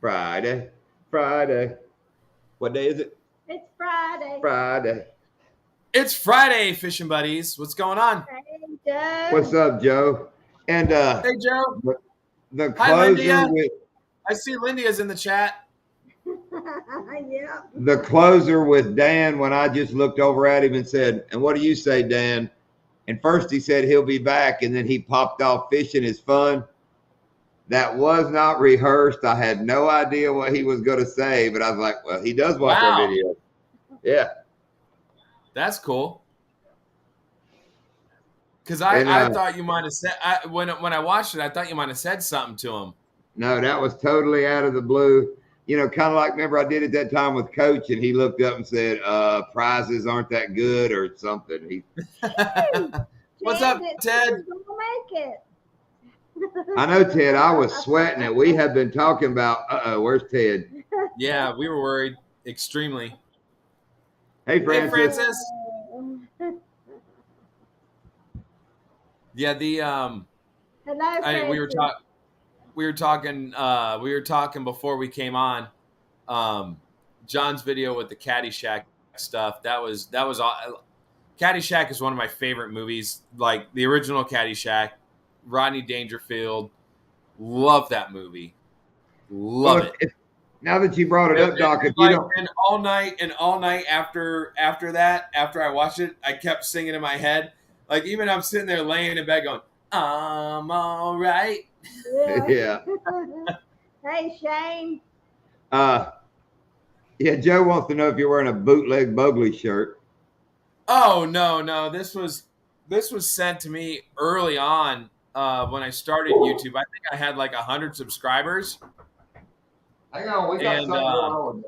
Friday, Friday. What day is it? It's Friday. Friday. It's Friday, fishing buddies. What's going on? Hey, Joe. What's up, Joe? And Hey, Joe. the Hi, closer Lindia. with I see Lindia's in the chat. Yeah. the closer with Dan, when I just looked over at him and said, "And what do you say, Dan?" And first he said he'll be back, and then he popped off fishing is fun. That was not rehearsed. I had no idea what he was going to say, but I was like, well, he does watch our video. Yeah. That's cool. Because I thought you might have said, when I watched it, I thought you might have said something to him. No, that was totally out of the blue. You know, kind of like, remember I did it that time with Coach, and he looked up and said, prizes aren't that good or something. What's up, Ted? Make it. I know, Ted, I was sweating it. We have been talking about, where's Ted? Yeah, we were worried extremely. Hey, Francis. Hey, Francis. Yeah, Hello, Francis. we were talking before we came on. John's video with the Caddyshack stuff. That was all. Caddyshack is one of my favorite movies. Like the original Caddyshack, Rodney Dangerfield. Love that movie. Love it. Now that you brought it up, Doc, if you don't, and all night after I watched it, I kept singing in my head. Like even I'm sitting there laying in bed going, I'm all right. Yeah. Hey, Shane. Yeah, Joe wants to know if you're wearing a bootleg Bogley shirt. Oh no. This was sent to me early on when I started YouTube. I think I had like 100 subscribers. Hang on, we got something going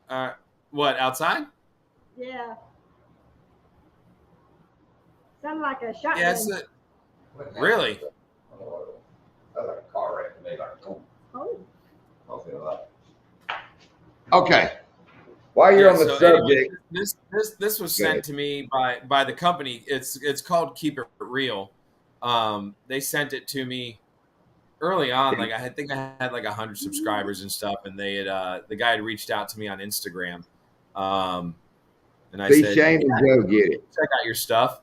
on. What, outside? Yeah. Sound like a shotgun. Yes. Really? That's like a car wreck to me. Oh. Okay. While you're on the subject, this was sent to me by the company. It's called Keep It Real. They sent it to me early on. Like I think I had like 100 subscribers and stuff, and they had the guy had reached out to me on Instagram. And I said, Shane and Joe get it. Check out your stuff.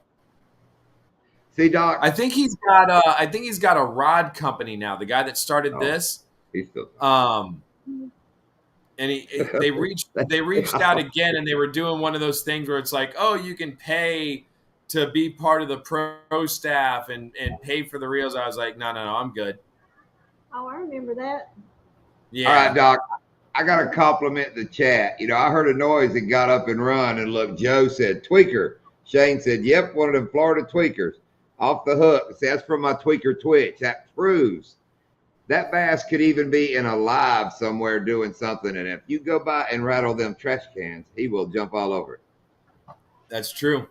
See, Doc. I think he's got a rod company now. The guy that started this. He's still. And they reached out again, and they were doing one of those things where it's like, oh, you can pay to be part of the pro staff and pay for the reels. I was like, no, I'm good. Oh, I remember that. Yeah. All right, Doc. I got to compliment the chat. You know, I heard a noise and got up and run, and look, Joe said tweaker. Shane said, yep, one of them Florida tweakers. Off the hook. See, that's from my tweaker Twitch. That proves that bass could even be in a live somewhere doing something. And if you go by and rattle them trash cans, he will jump all over it. That's true.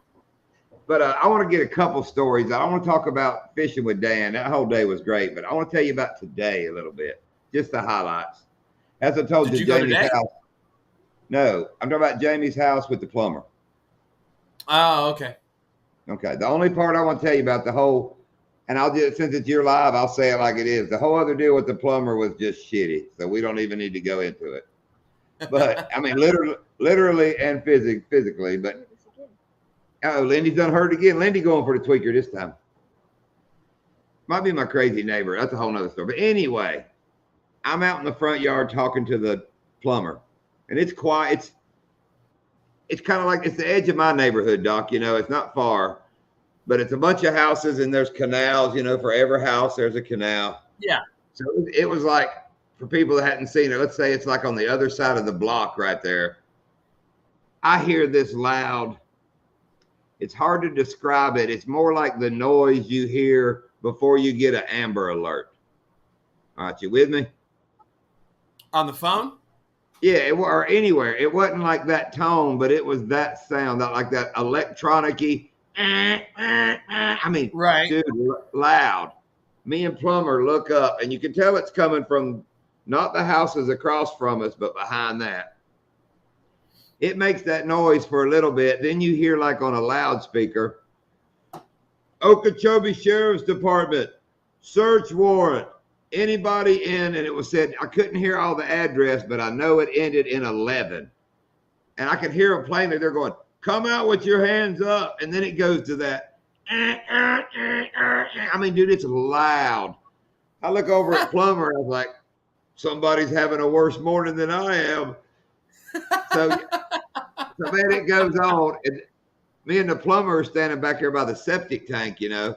But I want to get a couple stories. I want to talk about fishing with Dan. That whole day was great. But I want to tell you about today a little bit. Just the highlights. As I told you, Jamie's house. No, I'm talking about Jamie's house with the plumber. Oh, okay. Okay. The only part I want to tell you about the whole, and I'll just, since it's your live, I'll say it like it is. The whole other deal with the plumber was just shitty. So we don't even need to go into it. But I mean, literally and physically. But Lindy's done heard it again. Lindy going for the tweaker this time. Might be my crazy neighbor. That's a whole nother story. But anyway, I'm out in the front yard talking to the plumber, and it's quiet. It's kind of like it's the edge of my neighborhood, Doc. You know, it's not far, but it's a bunch of houses and there's canals. You know, for every house there's a canal. Yeah. So it was like, for people that hadn't seen it, let's say it's like on the other side of the block right there. I hear this loud. It's hard to describe it. It's more like the noise you hear before you get an Amber Alert. All right, you with me? On the phone? Yeah, or anywhere. It wasn't like that tone, but it was that sound, like that electronic-y. I mean, right, dude, loud. Me and Plumber look up, and you can tell it's coming from not the houses across from us, but behind that. It makes that noise for a little bit. Then you hear like on a loudspeaker, Okeechobee Sheriff's Department, search warrant. anybody in, and it was said, I couldn't hear all the address, but I know it ended in 11. And I could hear them plainly. They're going, come out with your hands up. And then it goes to that. I mean, dude, it's loud. I look over at Plummer. I was like, somebody's having a worse morning than I am. So man, it goes on. And me and the plumber are standing back there by the septic tank, you know.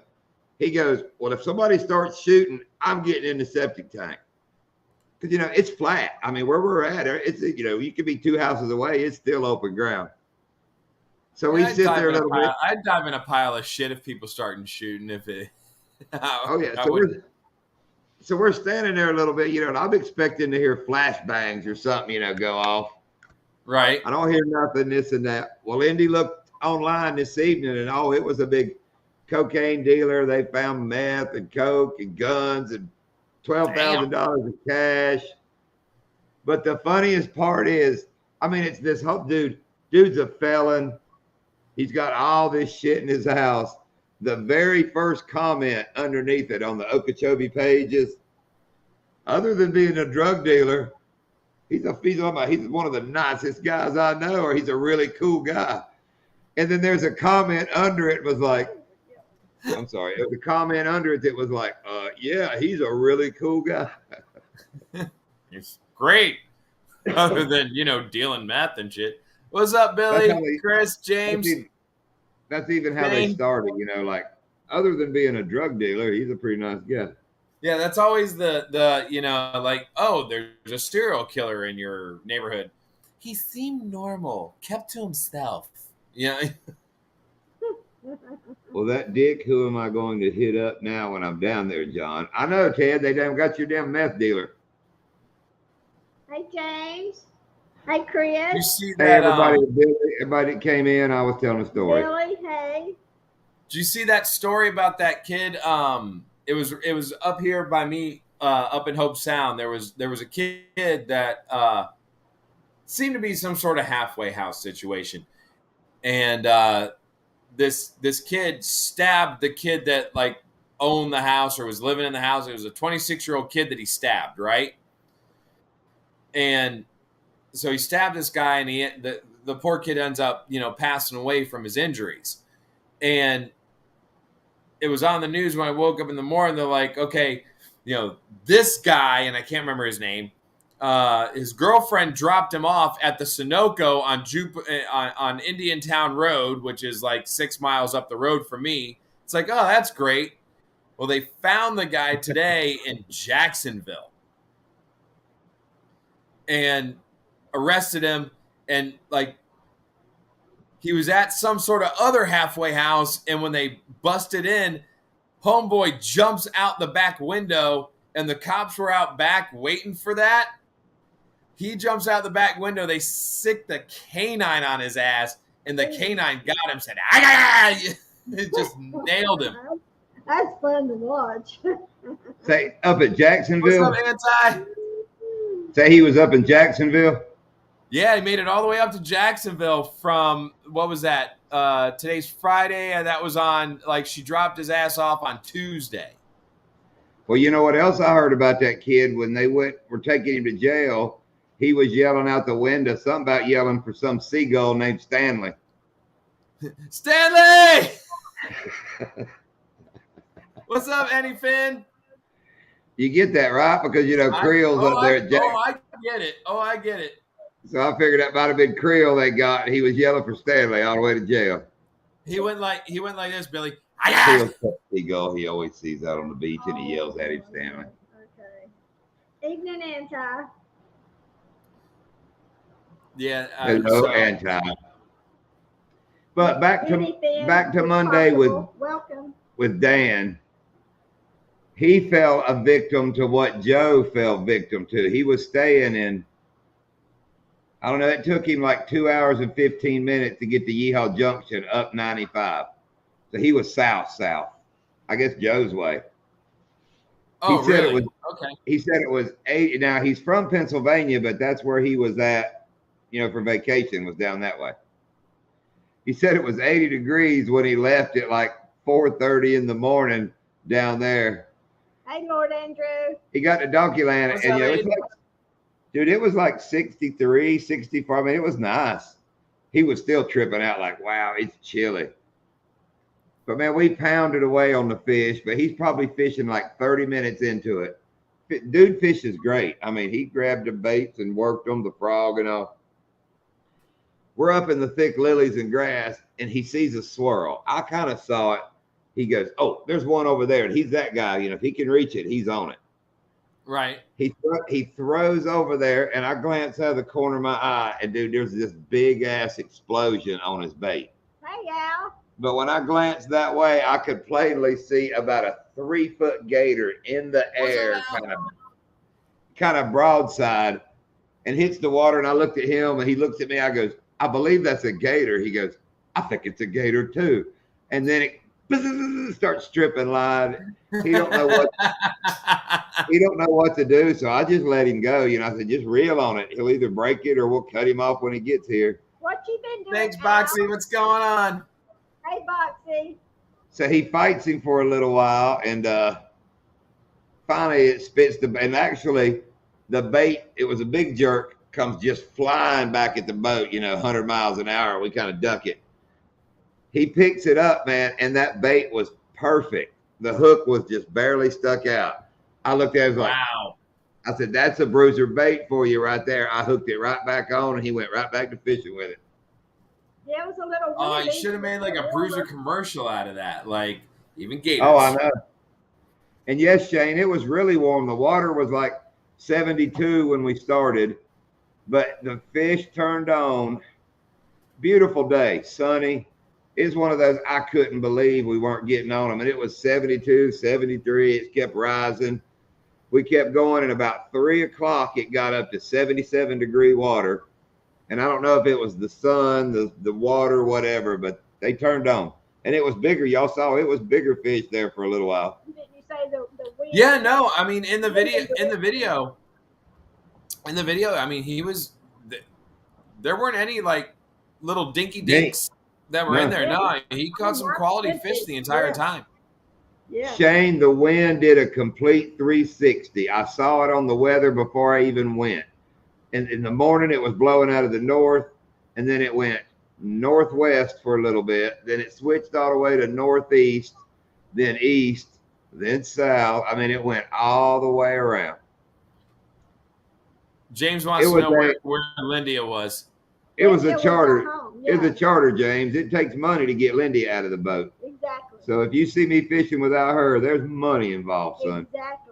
He goes, well, if somebody starts shooting, I'm getting in the septic tank. Because, you know, it's flat. I mean, where we're at, it's, you know, you could be 2 houses away. It's still open ground. So we sit there a little bit. I'd dive in a pile of shit if people started shooting. If it, oh yeah. So we're standing there a little bit, you know, and I'm expecting to hear flashbangs or something, you know, go off. Right. I don't hear nothing, this and that. Well, Indy looked online this evening, and it was a big cocaine dealer. They found meth and coke and guns and $12,000 of cash. But the funniest part is, I mean, it's this whole dude's a felon. He's got all this shit in his house. The very first comment underneath it on the Okeechobee pages, other than being a drug dealer, he's one of the nicest guys I know, or he's a really cool guy. And then there's a comment under it was like, I'm sorry, the comment under it that was like, yeah, he's a really cool guy. It's great. Other than, you know, dealing meth and shit. What's up, Billy? Chris, James? That's even how they started, you know, like, other than being a drug dealer, he's a pretty nice guy. Yeah, that's always the you know, like, oh, there's a serial killer in your neighborhood. He seemed normal, kept to himself. Yeah. Well, that dick, who am I going to hit up now when I'm down there, John? I know, Ted, they damn got your damn meth dealer. Hey, James. Hey, Chris. You see Hey, that? Everybody that came in, I was telling a story. Billy, hey. Did you see that story about that kid? It was up here by me, up in Hope Sound. There was a kid that seemed to be some sort of halfway house situation, and this kid stabbed the kid that like owned the house or was living in the house. It was a 26-year-old kid that he stabbed, right? And so he stabbed this guy, and the poor kid ends up, you know, passing away from his injuries. And it was on the news when I woke up in the morning. They're like, okay, you know, this guy, and I can't remember his name, his girlfriend dropped him off at the Sunoco on Indiantown Road, which is like 6 miles up the road from me. It's like, oh, that's great. Well, they found the guy today in Jacksonville and arrested him. And like, he was at some sort of other halfway house, and when they busted in, homeboy jumps out the back window, and the cops were out back waiting for that. He jumps out the back window. They sick the canine on his ass, and the canine got him. Said, it just nailed him. That's fun to watch. Say up at Jacksonville. What's up, Anti? Say he was up in Jacksonville. Yeah, he made it all the way up to Jacksonville from, what was that? Today's Friday, and that was on, like, she dropped his ass off on Tuesday. Well, you know what else I heard about that kid when they were taking him to jail? He was yelling out the window, something about yelling for some seagull named Stanley. Stanley! What's up, Annie Finn? You get that, right? Because, you know, Creel's up there at Jacksonville. I get it. So I figured that might have been Creel they got. He was yelling for Stanley all the way to jail. He went like this, Billy. Creel's seagull he always sees out on the beach, and he yells at him, Stanley. Okay. Evening, Anti. Yeah. Hello, Anti. But back to Monday with Dan. He fell a victim to what Joe fell victim to. He was staying in, I don't know, it took him like 2 hours and 15 minutes to get to Yeehaw Junction up 95. So he was south. I guess Joe's way. Oh, really? Okay. He said it was 80. Now, he's from Pennsylvania, but that's where he was at, you know, for vacation, was down that way. He said it was 80 degrees when he left at like 4:30 in the morning down there. Hey, Lord Andrew. He got to Donkey Land, What's and up, it's Aiden? like, dude, it was like 63, 64. I mean, it was nice. He was still tripping out like, wow, it's chilly. But man, we pounded away on the fish, but he's probably fishing like 30 minutes into it. Dude fishes great. I mean, he grabbed the baits and worked them, the frog and all. We're up in the thick lilies and grass, and he sees a swirl. I kind of saw it. He goes, oh, there's one over there. And he's that guy. You know, if he can reach it, he's on it. Right. He throws over there, and I glance out of the corner of my eye, and dude, there's this big ass explosion on his bait. Hey, Al. But when I glanced that way, I could plainly see about a 3-foot gator in the air, kind of broadside, and hits the water. And I looked at him, and he looks at me. I goes, I believe that's a gator. He goes, I think it's a gator too. And then it starts stripping line. He don't know what to do. So I just let him go. You know, I said, just reel on it. He'll either break it or we'll cut him off when he gets here. What you been doing? Thanks, Al? Boxy. What's going on? Hey, Boxy. So he fights him for a little while, and finally it spits and actually the bait, it was a big jerk, comes just flying back at the boat, 100 miles an hour. We kind of duck it. He picks it up, man, and that bait was perfect. The hook was just barely stuck out. I looked at it, I was like, Wow. I said, that's a Bruiser bait for you right there. I hooked it right back on, and he went right back to fishing with it. Yeah, it was a little. Oh, you windy. should have made like a Bruiser commercial out of that. Like, even gators. Oh, I know. And yes, Shane, it was really warm. The water was like 72 when we started, but the fish turned on. Beautiful day, sunny. It's one of those I couldn't believe we weren't getting on them. And it was 72, 73. It kept rising. We kept going, and about 3 o'clock, it got up to 77-degree water. And I don't know if it was the sun, the water, whatever, but they turned on. And it was bigger. Y'all saw it was bigger fish there for a little while. Didn't you say the wind? Yeah, no, I mean in the video, I mean he was. There weren't any like little dinky dinks that were in there. No, he caught some quality fish the entire time. Yeah. Shane, the wind did a complete 360. I saw it on the weather before I even went. And in the morning, it was blowing out of the north, and then it went northwest for a little bit. Then it switched all the way to northeast, then east, then south. I mean, it went all the way around. James wants to know where Lindia was. It was a It charter. home. It was Yeah. a charter, James. It takes money to get Lindy out of the boat. Exactly. So if you see me fishing without her, there's money involved, son. Exactly.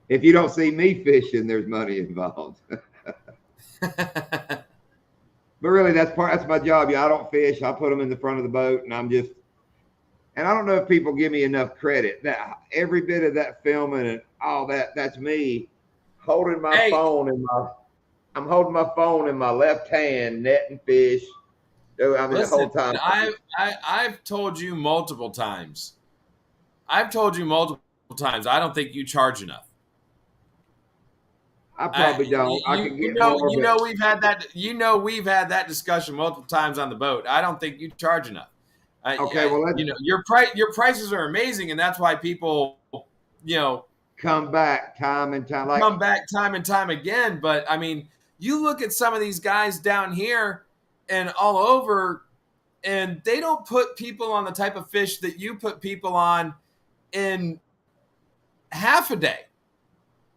If you don't see me fishing, there's money involved. But really, that's my job. Yeah, I don't fish. I put them in the front of the boat, and and I don't know if people give me enough credit. That every bit of that filming and all that's me holding my phone I'm holding my phone in my left hand, netting fish. I mean, Listen, the whole time. I've told you multiple times. I don't think you charge enough. I probably don't. I can get more. We've had that. We've had that discussion multiple times on the boat. I don't think you charge enough. Okay, well, your prices are amazing, and that's why people, come back time and time. Come back time and time again. But I mean, you look at some of these guys down here and all over, and they don't put people on the type of fish that you put people on in half a day.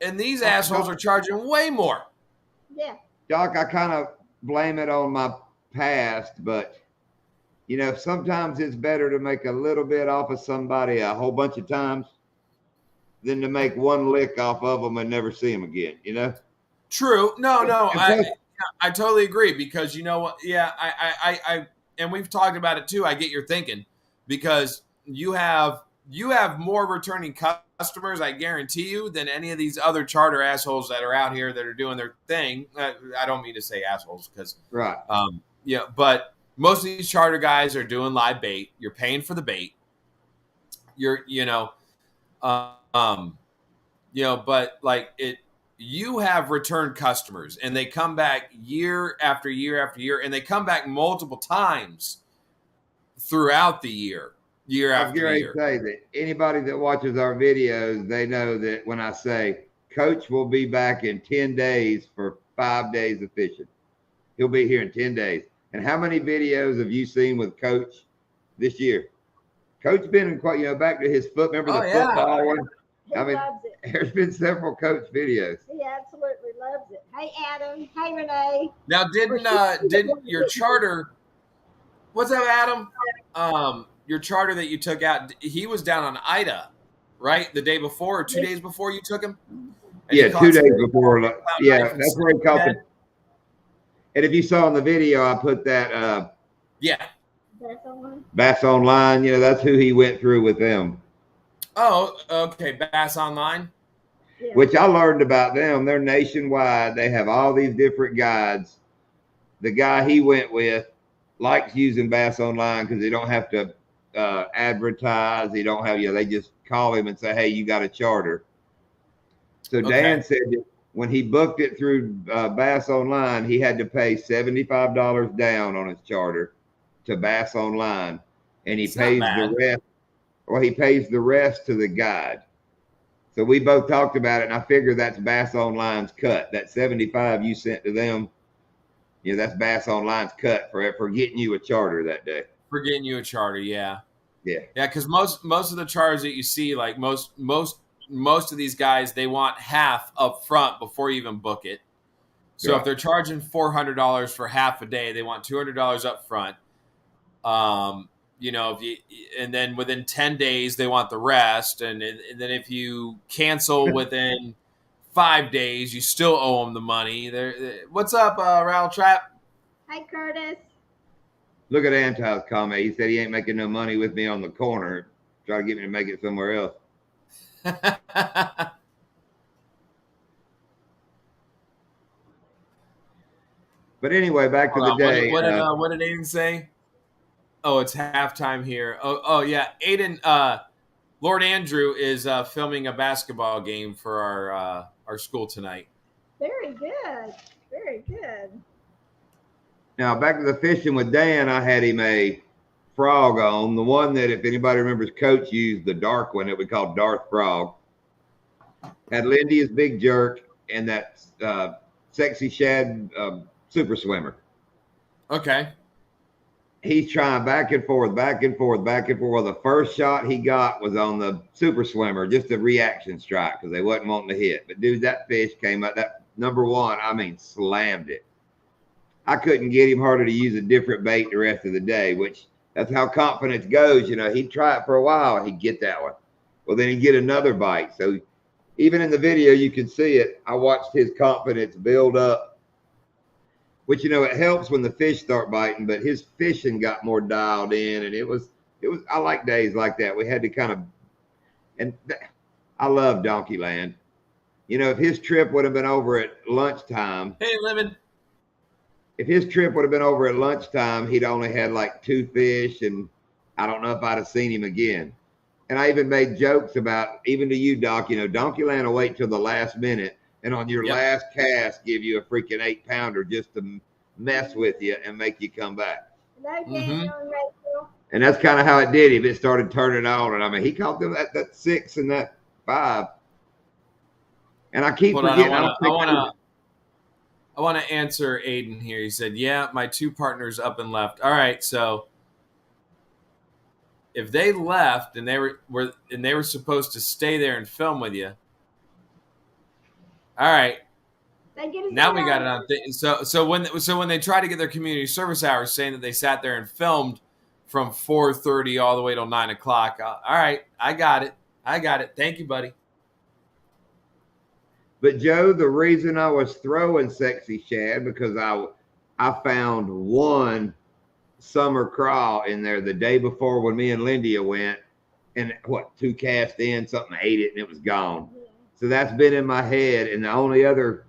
And these assholes are charging way more. Yeah. Doc, I kind of blame it on my past, but sometimes it's better to make a little bit off of somebody a whole bunch of times than to make one lick off of them and never see them again, True. No, I totally agree, because you know what? Yeah, I and we've talked about it too. I get your thinking, because you have more returning customers, I guarantee you, than any of these other charter assholes that are out here that are doing their thing. I don't mean to say assholes, because right. But most of these charter guys are doing live bait. You're paying for the bait. But like it. You have return customers, and they come back year after year after year, and they come back multiple times throughout the year. year I was after getting ready to year. say that anybody that watches our videos, they know that when I say Coach will be back in 10 days for 5 days of fishing, he'll be here in 10 days. And how many videos have you seen with Coach this year? Coach been in quite, back to his foot. Remember Oh the yeah. football one? He I mean, loves it. there's been several Coach videos. He absolutely loves it. Hey, Adam. Hey, Renee. Now, didn't your charter? What's up, Adam? Your charter that you took out, he was down on Ida, right? The day before or 2 days before you took him. And Yeah, he 2 caught days some before. Yeah, knife and that's where he caught head. the. And if you saw in the video, I put that Yeah. Bass Online. That's who he went through with them. Oh, okay. Bass Online. Yeah. Which I learned about them. They're nationwide. They have all these different guides. The guy he went with likes using Bass Online because they don't have to advertise. They don't have, they just call him and say, hey, you got a charter. So Dan said that when he booked it through Bass Online, he had to pay $75 down on his charter to Bass Online. And he pays the rest. Well, he pays the rest to the guide. So we both talked about it, and I figure that's Bass Online's cut. That 75 you sent to them, that's Bass Online's cut for getting you a charter that day. For getting you a charter, yeah. Yeah. Yeah, because most of the charters that you see, like most of these guys, they want half up front before you even book it. So if they're charging $400 for half a day, they want $200 up front. And then within 10 days, they want the rest. And then if you cancel within 5 days, you still owe them the money. What's up, Raul Trap? Hi, Curtis. Look at Anti's comment. He said he ain't making no money with me on the corner. Try to get me to make it somewhere else. But anyway, back to the day. What did Aiden say? Oh, it's halftime here. Oh yeah. Aiden, Lord Andrew is filming a basketball game for our school tonight. Very good. Very good. Now, back to the fishing with Dan, I had him a frog on. The one that, if anybody remembers, Coach used, the dark one that we called Darth Frog. Had Lindy's Big Jerk and that Sexy Shad Super Swimmer. Okay. He's trying back and forth, back and forth, back and forth. Well, the first shot he got was on the Super Swimmer, just a reaction strike because they wasn't wanting to hit. But, dude, that fish came up, that number one, slammed it. I couldn't get him harder to use a different bait the rest of the day, which that's how confidence goes. He'd try it for a while. He'd get that one. Well, then he'd get another bite. So even in the video, you can see it. I watched his confidence build up, which, it helps when the fish start biting, but his fishing got more dialed in. And it was, I like days like that. We had to kind of, and I love Donkey Land. If his trip would have been over at lunchtime. Hey, Lemon. If his trip would have been over at lunchtime, he'd only had like 2 fish, and I don't know if I'd have seen him again. And I even made jokes about, even to you, Doc, Donkey Land will wait till the last minute, and on your last cast, give you a freaking 8-pounder just to mess with you and make you come back. Hello, Daniel and Rachel. And that's kind of how it did him. It started turning on, and he caught them at that 6 and that 5. And I keep forgetting. I want to answer Aiden here. He said, yeah, my 2 partners up and left. All right, so if they left and they were supposed to stay there and film with you, all right. Now we got it on. So when they try to get their community service hours, saying that they sat there and filmed from 4:30 all the way till 9 o'clock. All right, I got it. Thank you, buddy. But Joe, the reason I was throwing Sexy Shad because I found one summer crawl in there the day before when me and Lindy went, and 2 cast in, something ate it and it was gone. Yeah. So that's been in my head, and the only other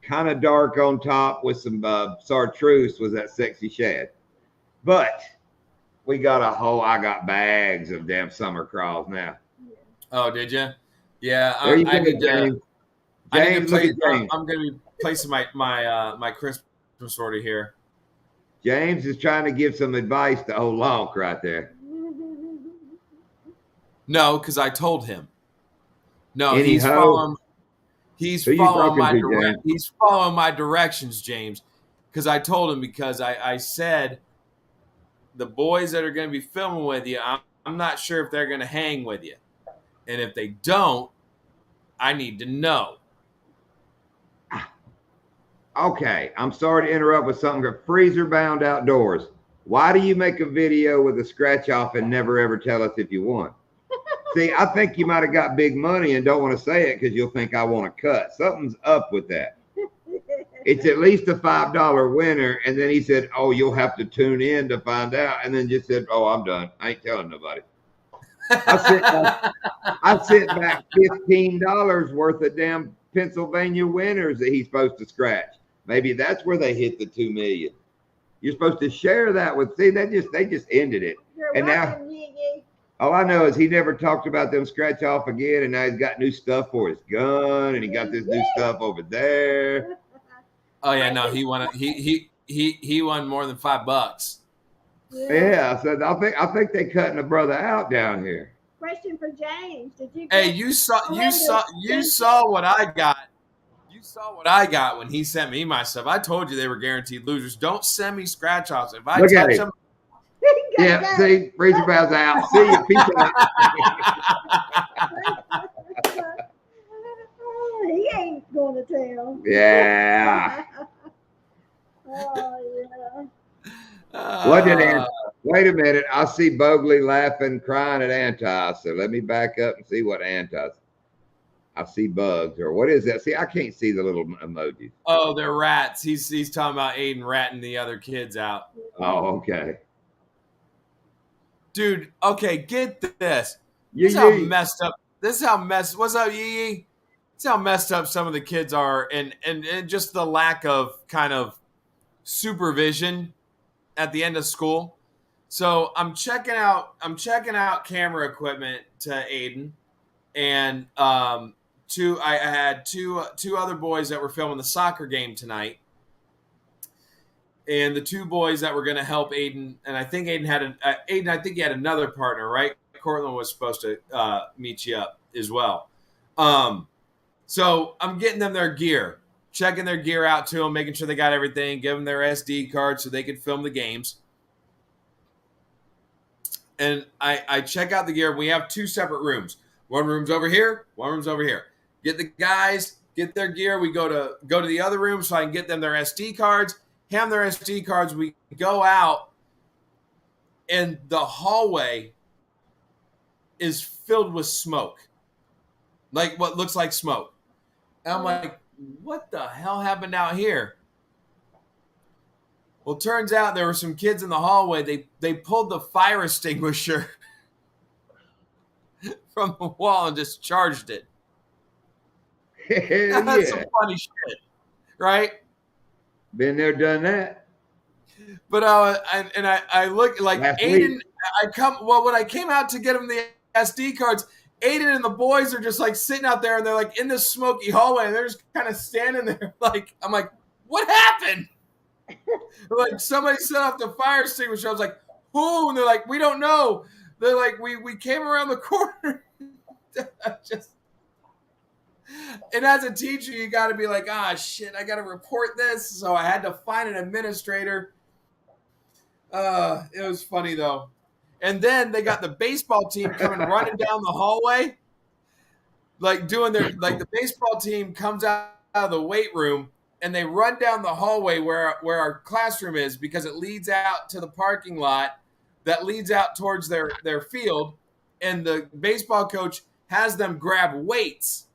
kind of dark on top with some chartreuse was that Sexy Shad. But I got bags of damn summer crawls now. Oh, did you? Yeah, James, look at James. I'm going to be placing my Christmas order here. James is trying to give some advice to old Lonk right there. No, because I told him. No, Any he's hoe? following. He's Who you following talking my to, James? He's following my directions, James. Because I told him because I said the boys that are going to be filming with you, I'm not sure if they're going to hang with you, and if they don't, I need to know. Okay, I'm sorry to interrupt with something. Freezer Bound Outdoors. Why do you make a video with a scratch off and never ever tell us if you won? See, I think you might have got big money and don't want to say it because you'll think I want to cut. Something's up with that. It's at least a $5 winner. And then he said, "Oh, you'll have to tune in to find out." And then just said, "Oh, I'm done. I ain't telling nobody." I sent back $15 worth of damn Pennsylvania winners that he's supposed to scratch. Maybe that's where they hit the 2 million. You're supposed to share that with. See, they just ended it. You're And now, welcome, Yee. all I know is he never talked about them scratch off again, and now he's got new stuff for his gun, and he got this new stuff over there. Oh yeah, no, he won. He won more than $5. Yeah, so I think they cutting a brother out down here. Question for James: did you? Hey, you saw what I got. You saw what I got when he sent me my stuff. I told you they were guaranteed losers. Don't send me scratch offs. If I touch them, yeah. See, Freezer Bow's out. See you. Peace out. He ain't going to tell. Yeah. Oh yeah. What did wait a minute. I see Bogley laughing, crying at Anti. So let me back up and see what Anti. I see bugs or what is that? See, I can't see the little emojis. Oh, they're rats. He's talking about Aiden ratting the other kids out. Oh, okay. Dude, okay, get this. This is how messed up. This is how messed. What's up, Yee? This is how messed up some of the kids are, and just the lack of kind of supervision at the end of school. So I'm checking out camera equipment to Aiden, and I had two other boys that were filming the soccer game tonight, and the two boys that were going to help Aiden, and I think Aiden had I think he had another partner, right? Cortland was supposed to meet you up as well. So I'm getting them their gear, checking their gear out to them, making sure they got everything, give them their SD card so they could film the games. And I check out the gear. We have two separate rooms. One room's over here. One room's over here. Get the guys, get their gear. We go to the other room so I can get them their SD cards. Hand their SD cards. We go out, and the hallway is filled with smoke, like what looks like smoke. And I'm like, what the hell happened out here? Well, it turns out there were some kids in the hallway. They pulled the fire extinguisher from the wall and just charged it. That's some funny shit, right? Been there, done that. But I look like Last Aiden. week. When I came out to get him the SD cards, Aiden and the boys are just like sitting out there, and they're like in this smoky hallway, and they're just kind of standing there. Like, I'm like, what happened? Like, somebody set off the fire extinguisher. I was like, who? And they're like, we don't know. They're like, we came around the corner. And as a teacher, you got to be like, shit, I got to report this. So I had to find an administrator. It was funny though. And then they got the baseball team coming running down the hallway, like doing the baseball team comes out of the weight room, and they run down the hallway where our classroom is, because it leads out to the parking lot that leads out towards their field. And the baseball coach has them grab weights,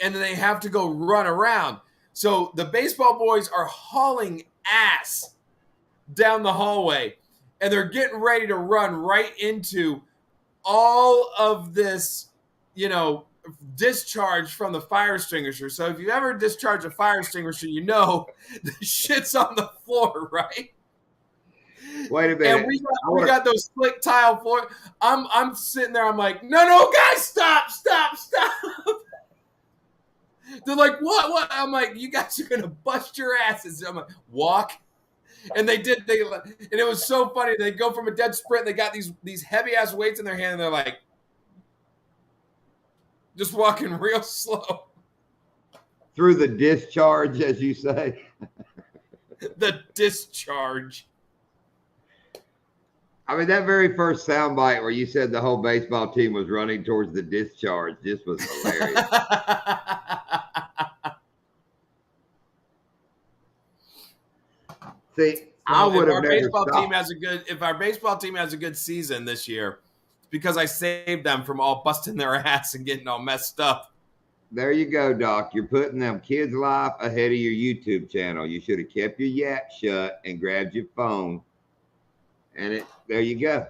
and then they have to go run around. So the baseball boys are hauling ass down the hallway, and they're getting ready to run right into all of this, discharge from the fire extinguisher. So if you ever discharge a fire extinguisher, the shit's on the floor, right? Wait a minute. And we got those slick tile floor. I'm sitting there. I'm like, no, guys, stop. They're like, what? I'm like, you guys are gonna bust your asses. I'm like, walk. And they did. And it was so funny. They go from a dead sprint. They got these heavy ass weights in their hand, and they're like, just walking real slow. Through the discharge, as you say. The discharge. I mean, that very first soundbite where you said the whole baseball team was running towards the discharge just was hilarious. See, I would have never stopped. If our baseball team has a good season this year, it's because I saved them from all busting their ass and getting all messed up. There you go, Doc. You're putting them kids' life ahead of your YouTube channel. You should have kept your yap shut and grabbed your phone. And there you go.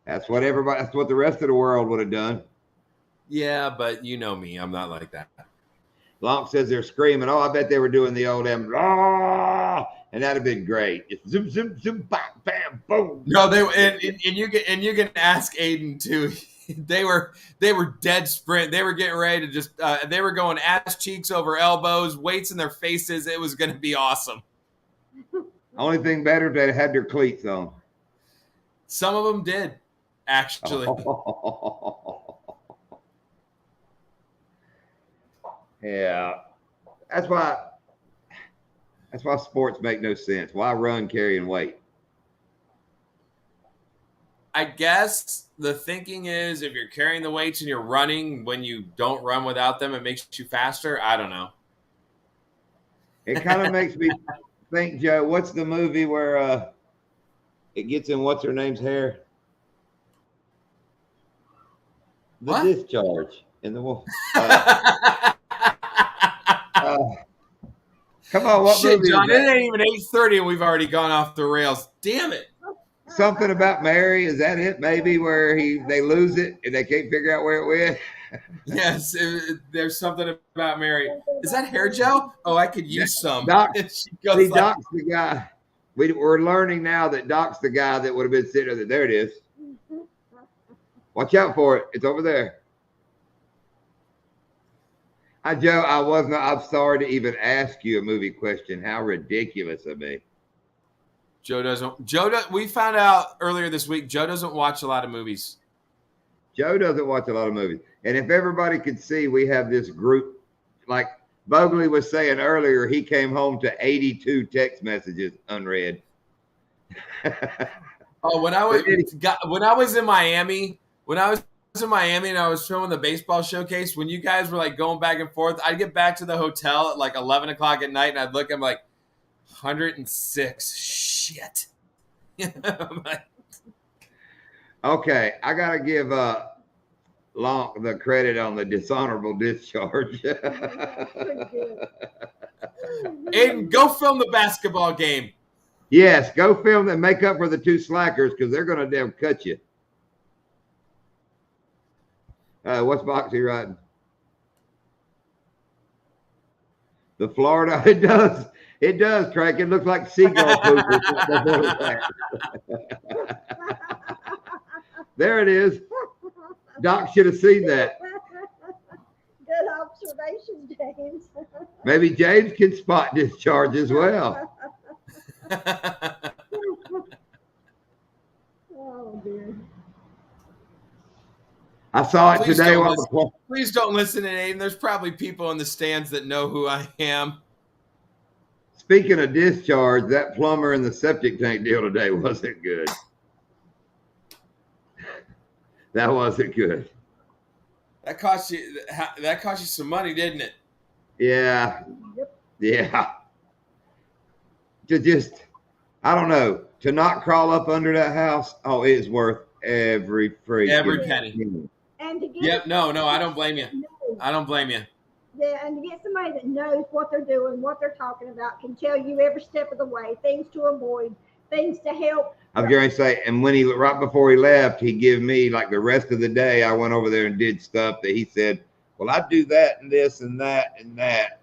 That's what the rest of the world would have done. Yeah, but you know me. I'm not like that. Lonk says they're screaming. Oh, I bet they were doing the old and that'd have been great. Just zoom, zoom, zoom, bam, bam, boom. No, and you can ask Aiden too. They were dead sprint. They were getting ready to just they were going ass cheeks over elbows, weights in their faces. It was going to be awesome. Only thing better, they had their cleats on. Some of them did, actually. Yeah, that's why sports make no sense. Why run, carry, and weight? I guess the thinking is if you're carrying the weights and you're running, when you don't run without them, it makes you faster. I don't know. It kind of makes me think, Joe, what's the movie where it gets in what's her name's hair? The Discharge in the wolf. Come on, what shit, movie John? is It ain't even 8:30 and we've already gone off the rails. Damn it! Something about Mary, is that it? Maybe where they lose it and they can't figure out where it went. Yes, there's something about Mary. Is that hair gel? Oh, I could use some. Doc's the guy. We're learning now that Doc's the guy that would have been sitting there. There it is. Watch out for it. It's over there. Joe, I'm sorry to even ask you a movie question. How ridiculous of me. We found out earlier this week, Joe doesn't watch a lot of movies. Joe doesn't watch a lot of movies. And if everybody could see, we have this group, like Bogley was saying earlier, he came home to 82 text messages unread. Oh, when I was in Miami and I was filming the baseball showcase, when you guys were like going back and forth, I'd get back to the hotel at like 11 o'clock at night and I'd look, I'm like, 106. Shit. Okay, I got to give Lonk the credit on the dishonorable discharge. Aiden, go film the basketball game. Yes, go film and make up for the two slackers because they're going to damn cut you. What's Boxy riding? The Florida, it does, Craig. It looks like seagull poop. There it is. Doc should have seen that. Good observation, James. Maybe James can spot discharge as well. Oh, dear. I saw it today. Please don't listen to Aiden. There's probably people in the stands that know who I am. Speaking of discharge, that plumber in the septic tank deal today wasn't good. That wasn't good. That cost you some money, didn't it? Yeah. Yep. Yeah. I don't know. To not crawl up under that house, it's worth every penny. And to get no, I don't blame you. I don't blame you. Yeah, and to get somebody that knows what they're doing, what they're talking about, can tell you every step of the way, things to avoid, things to help. I was going to say, and when right before he left, he gave me like the rest of the day. I went over there and did stuff that he said, well, I do that and this and that and that.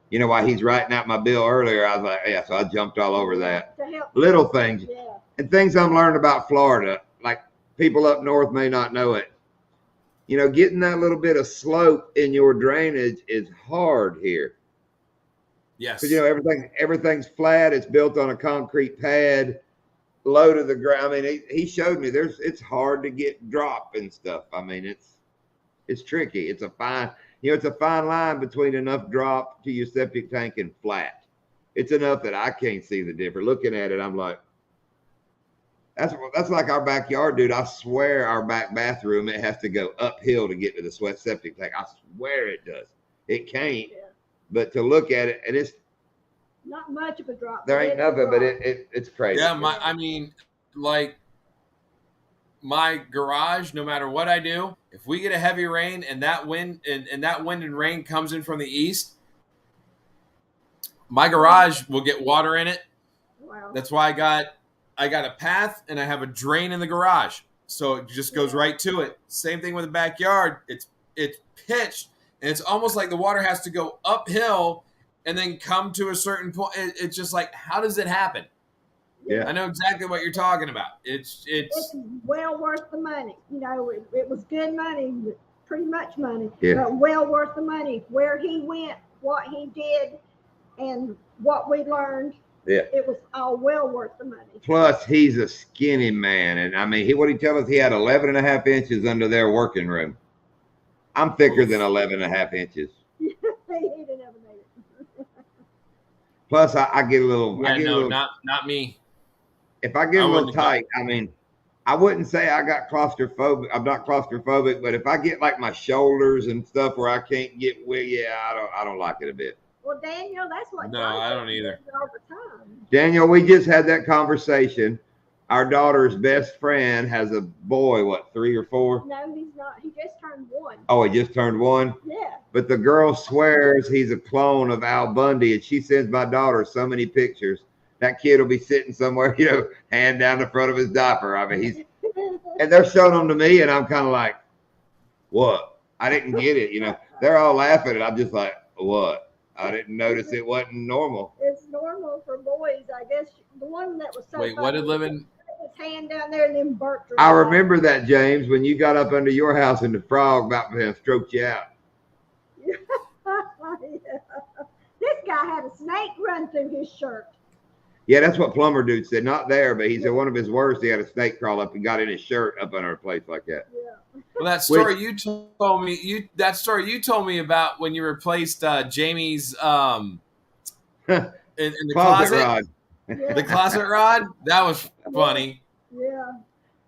You know, while he's writing out my bill earlier, I was like, yeah, so I jumped all over that. To help. Little things. Yeah. And things I'm learning about Florida, like people up north may not know it. You know, getting that little bit of slope in your drainage is hard here. Yes. Because, you know, everything's flat. It's built on a concrete pad, low to the ground. I mean, he showed me it's hard to get drop and stuff. I mean, It's tricky. It's a fine, it's a fine line between enough drop to your septic tank and flat. It's enough that I can't see the difference. Looking at it, I'm like, that's like our backyard, dude. I swear our back bathroom, it has to go uphill to get to the sweat septic tank. I swear it does. It can't. Yeah. But to look at it, and it's Not much of a drop. there but ain't it's a nothing, but drop. it's crazy. Yeah, I mean, like my garage, no matter what I do, if we get a heavy rain and that wind and rain comes in from the east, my garage will get water in it. Wow. That's why I got a path and I have a drain in the garage. So it just goes right to it. Same thing with the backyard. It's pitched and it's almost like the water has to go uphill and then come to a certain point. It's just like, how does it happen? Yeah. I know exactly what you're talking about. It's well worth the money. You know, it was good money, pretty much money, Yeah. but well worth the money. Where he went, what he did, and what we learned. Yeah. It was all well worth the money. Plus, he's a skinny man. And I mean, what he tell us, he had 11 and a half inches under their working room. I'm thicker than 11 and a half inches. He didn't ever make it. Plus, I get a little. yeah, I get no, a little, not me. if I get I a little wouldn't have tight, I mean, I wouldn't say I got claustrophobic. I'm not claustrophobic, but if I get like my shoulders and stuff where I can't get, I don't like it a bit. Well, Daniel, that's what. No, John I don't does either. all the time. Daniel, we just had that conversation. Our daughter's best friend has a boy, what, 3 or 4? No, he's not. He just turned 1. Oh, he just turned 1. Yeah. But the girl swears he's a clone of Al Bundy, and she sends my daughter so many pictures. That kid will be sitting somewhere, hand down the front of his diaper. I mean, and they're showing them to me, and I'm kind of like, what? I didn't get it, They're all laughing, and I'm just like, what? I didn't notice it wasn't normal. It's normal for boys, I guess. The one that was so Wait, what did living? his hand down there and then burnt. I remember that, James, when you got up under your house and the frog about to stroke you out. Yeah. This guy had a snake run through his shirt. Yeah, that's what Plumber Dude said. Not there, but he said one of his worst, he had a snake crawl up and got in his shirt up under a place like that. Yeah. Well, that story you told me about when you replaced Jamie's in the closet rod. Yeah. the closet rod. That was funny. Yeah.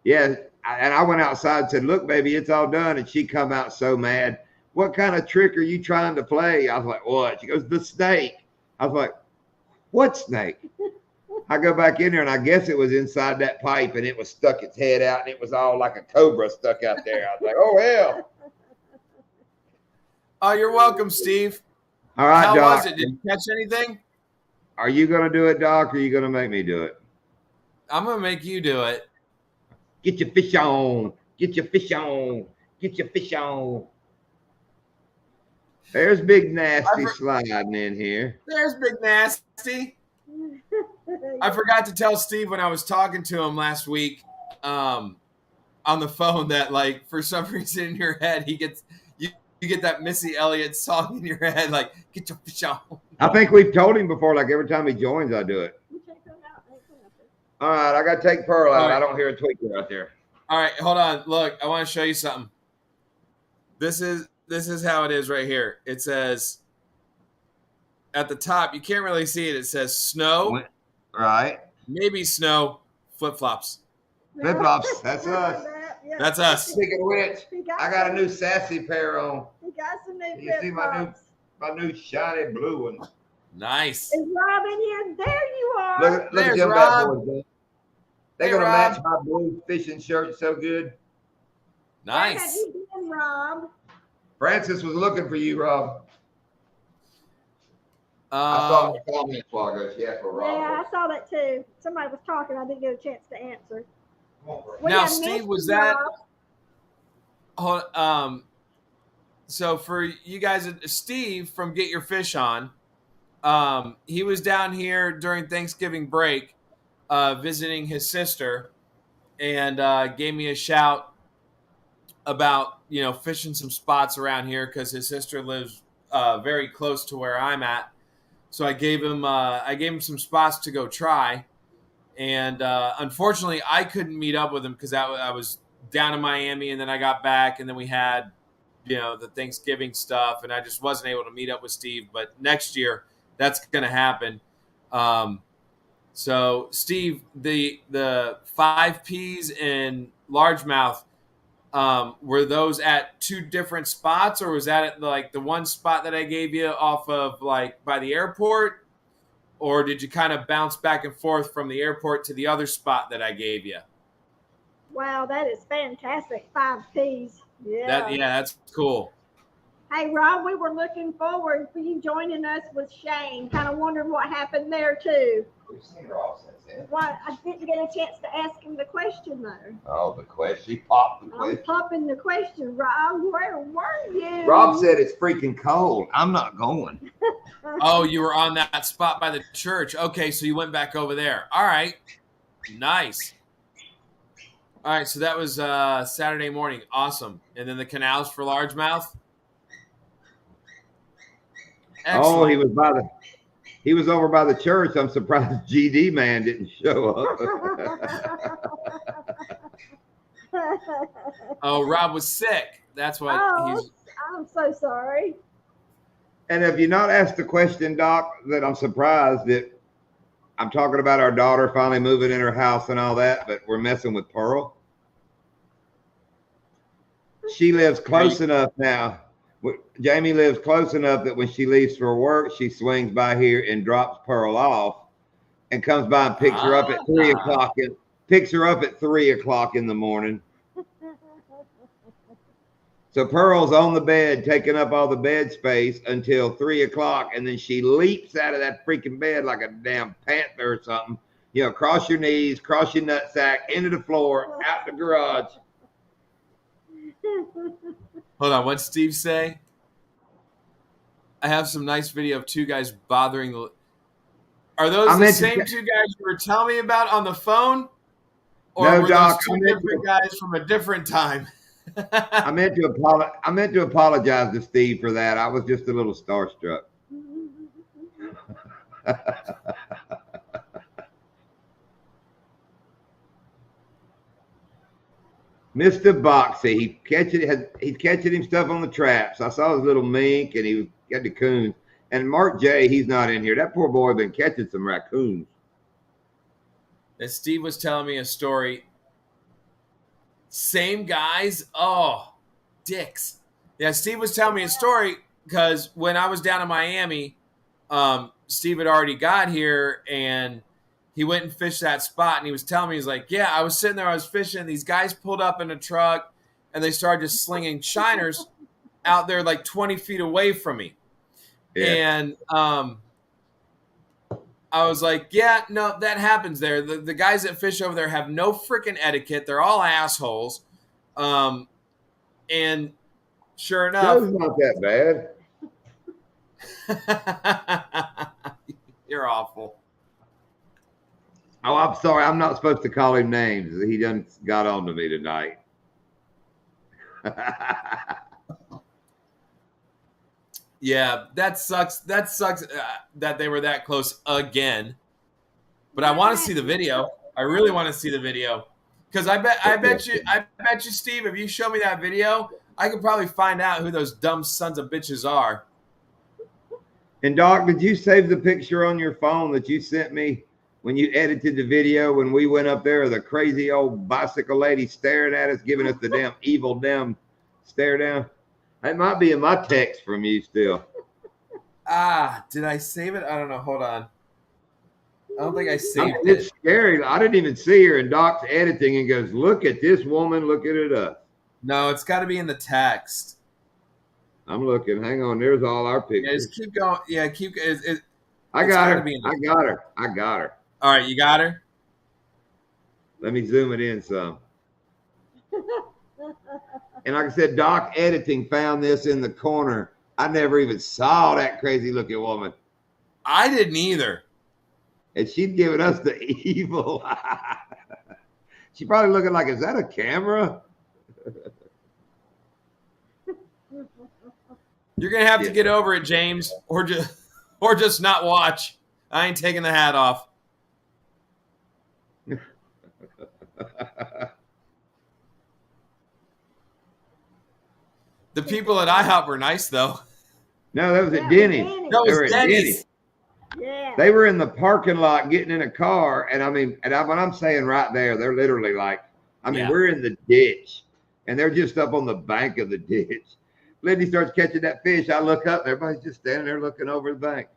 Yeah, and I went outside and said, look, baby, it's all done. And she come out so mad. What kind of trick are you trying to play? I was like, what? She goes, the snake. I was like, what snake? I go back in there, and I guess it was inside that pipe, and it was stuck its head out, and it was all like a cobra stuck out there. I was like, oh, hell. Oh, you're welcome, Steve. All right, How Doc. was it? Did you catch anything? Are you going to do it, Doc, or are you going to make me do it? I'm gonna make you do it. Get your fish on. Get your fish on. Get your fish on. There's Big Nasty sliding in here. There's Big Nasty. I forgot to tell Steve when I was talking to him last week on the phone that, like, for some reason in your head you get that Missy Elliott song in your head, like, get your fish on. I think we've told him before, like every time he joins, I do it. All right, I got to take Pearl out. I don't hear a tweaker out there. All right, hold on. Look, I want to show you something. This is how it is right here. It says at the top, you can't really see it. It says snow. Right. Maybe snow, flip-flops. Flip-flops. That's us. That's us. Speaking of which, I got a new sassy pair on. He got some new You see my new shiny blue one. Nice. Is Rob in here? There you are. Look at them bad boys, man. They're going to match my blue fishing shirt so good. Where have Nice. you been, Rob? Francis was looking for you, Rob. I saw the comments while ago. She asked for Rob. Yeah, I saw that too. Somebody was talking. I didn't get a chance to answer. We Now, have Steve, missed was you, that- Rob. So for you guys, Steve from Get Your Fish On, he was down here during Thanksgiving break visiting his sister and gave me a shout about, fishing some spots around here because his sister lives very close to where I'm at. So I gave him some spots to go try. And unfortunately, I couldn't meet up with him because I was down in Miami, and then I got back, and then we had the Thanksgiving stuff, and I just wasn't able to meet up with Steve. But next year, that's going to happen. So Steve, the 5Ps and largemouth, were those at two different spots, or was that at like the one spot that I gave you off of like by the airport, or did you kind of bounce back and forth from the airport to the other spot that I gave you? Wow, that is fantastic. 5 Ps. Yeah. That's cool. Hey, Rob, we were looking forward for you joining us with Shane. Kind of wondering what happened there, too. We've seen Rob since then. Well, I didn't get a chance to ask him the question, though. Oh, the question. She popped the I'm question. popping the question, Rob. Where were you? Rob said it's freaking cold. I'm not going. Oh, you were on that spot by the church. Okay, so you went back over there. All right. Nice. All right, so that was Saturday morning. Awesome. And then the canals for largemouth. Excellent. Oh, he was over by the church. I'm surprised GD man didn't show up. Oh, Rob was sick. That's why he's. I'm so sorry. And have you not asked the question, Doc, that I'm surprised that I'm talking about our daughter finally moving in her house and all that, but we're messing with Pearl? She lives close enough now. Jamie lives close enough that when she leaves for work, she swings by here and drops Pearl off and comes by and picks her up at 3 o'clock. Picks her up at 3 o'clock in the morning. So Pearl's on the bed, taking up all the bed space until 3 o'clock, and then she leaps out of that freaking bed like a damn panther or something. Cross your knees, cross your nutsack, into the floor, out the garage. Hold on, what'd Steve say? I have some nice video of two guys bothering the. Are those the same two guys you were telling me about on the phone? Or no, were Doc, those two different guys from a different time? I meant to apologize to Steve for that. I was just a little starstruck. Mr. Boxy, he's catching him stuff on the traps. I saw his little mink, and he got the coons. And Mark J, he's not in here. That poor boy been catching some raccoons. And Steve was telling me a story. Same guys. Oh, dicks. Yeah, Steve was telling me a story because when I was down in Miami, Steve had already got here and he went and fished that spot. And he was telling me, he's like, yeah, I was sitting there, I was fishing. And these guys pulled up in a truck and they started just slinging shiners out there like 20 feet away from me. Yeah. And I was like, yeah, no, that happens there. The guys that fish over there have no freaking etiquette. They're all assholes. And sure enough. Joe's not that bad. You're awful. Oh, I'm sorry. I'm not supposed to call him names. He done got on to me tonight. Yeah, that sucks. That sucks that they were that close again. But I want to see the video. I really want to see the video because I bet you, Steve, if you show me that video, I could probably find out who those dumb sons of bitches are. And Doc, did you save the picture on your phone that you sent me when you edited the video when we went up there? The crazy old bicycle lady staring at us, giving us the damn evil damn stare down. It might be in my text from you still. Did I save it? I don't know. Hold on. I don't think I saved it. It's scary. I didn't even see her, and Doc's editing and goes, look at this woman looking at us. No, it's got to be in the text. I'm looking. Hang on. There's all our pictures. Yeah, just keep going. Yeah, keep. I got her. I got her. All right, you got her? Let me zoom it in some. And like I said, Doc editing found this in the corner. I never even saw that crazy looking woman. I didn't either. And she's giving us the evil. She probably looking like, is that a camera? You're gonna have to get over it, James, or just not watch. I ain't taking the hat off. The people at IHOP were nice though. No, that was That at was Denny's. Denny's. That They was were at Denny's. Yeah. They were in the parking lot getting in a car, and I mean, when I'm saying right there, they're literally like, I mean, Yeah. we're in the ditch, and they're just up on the bank of the ditch. Lindy starts catching that fish. I look up, and everybody's just standing there looking over the bank.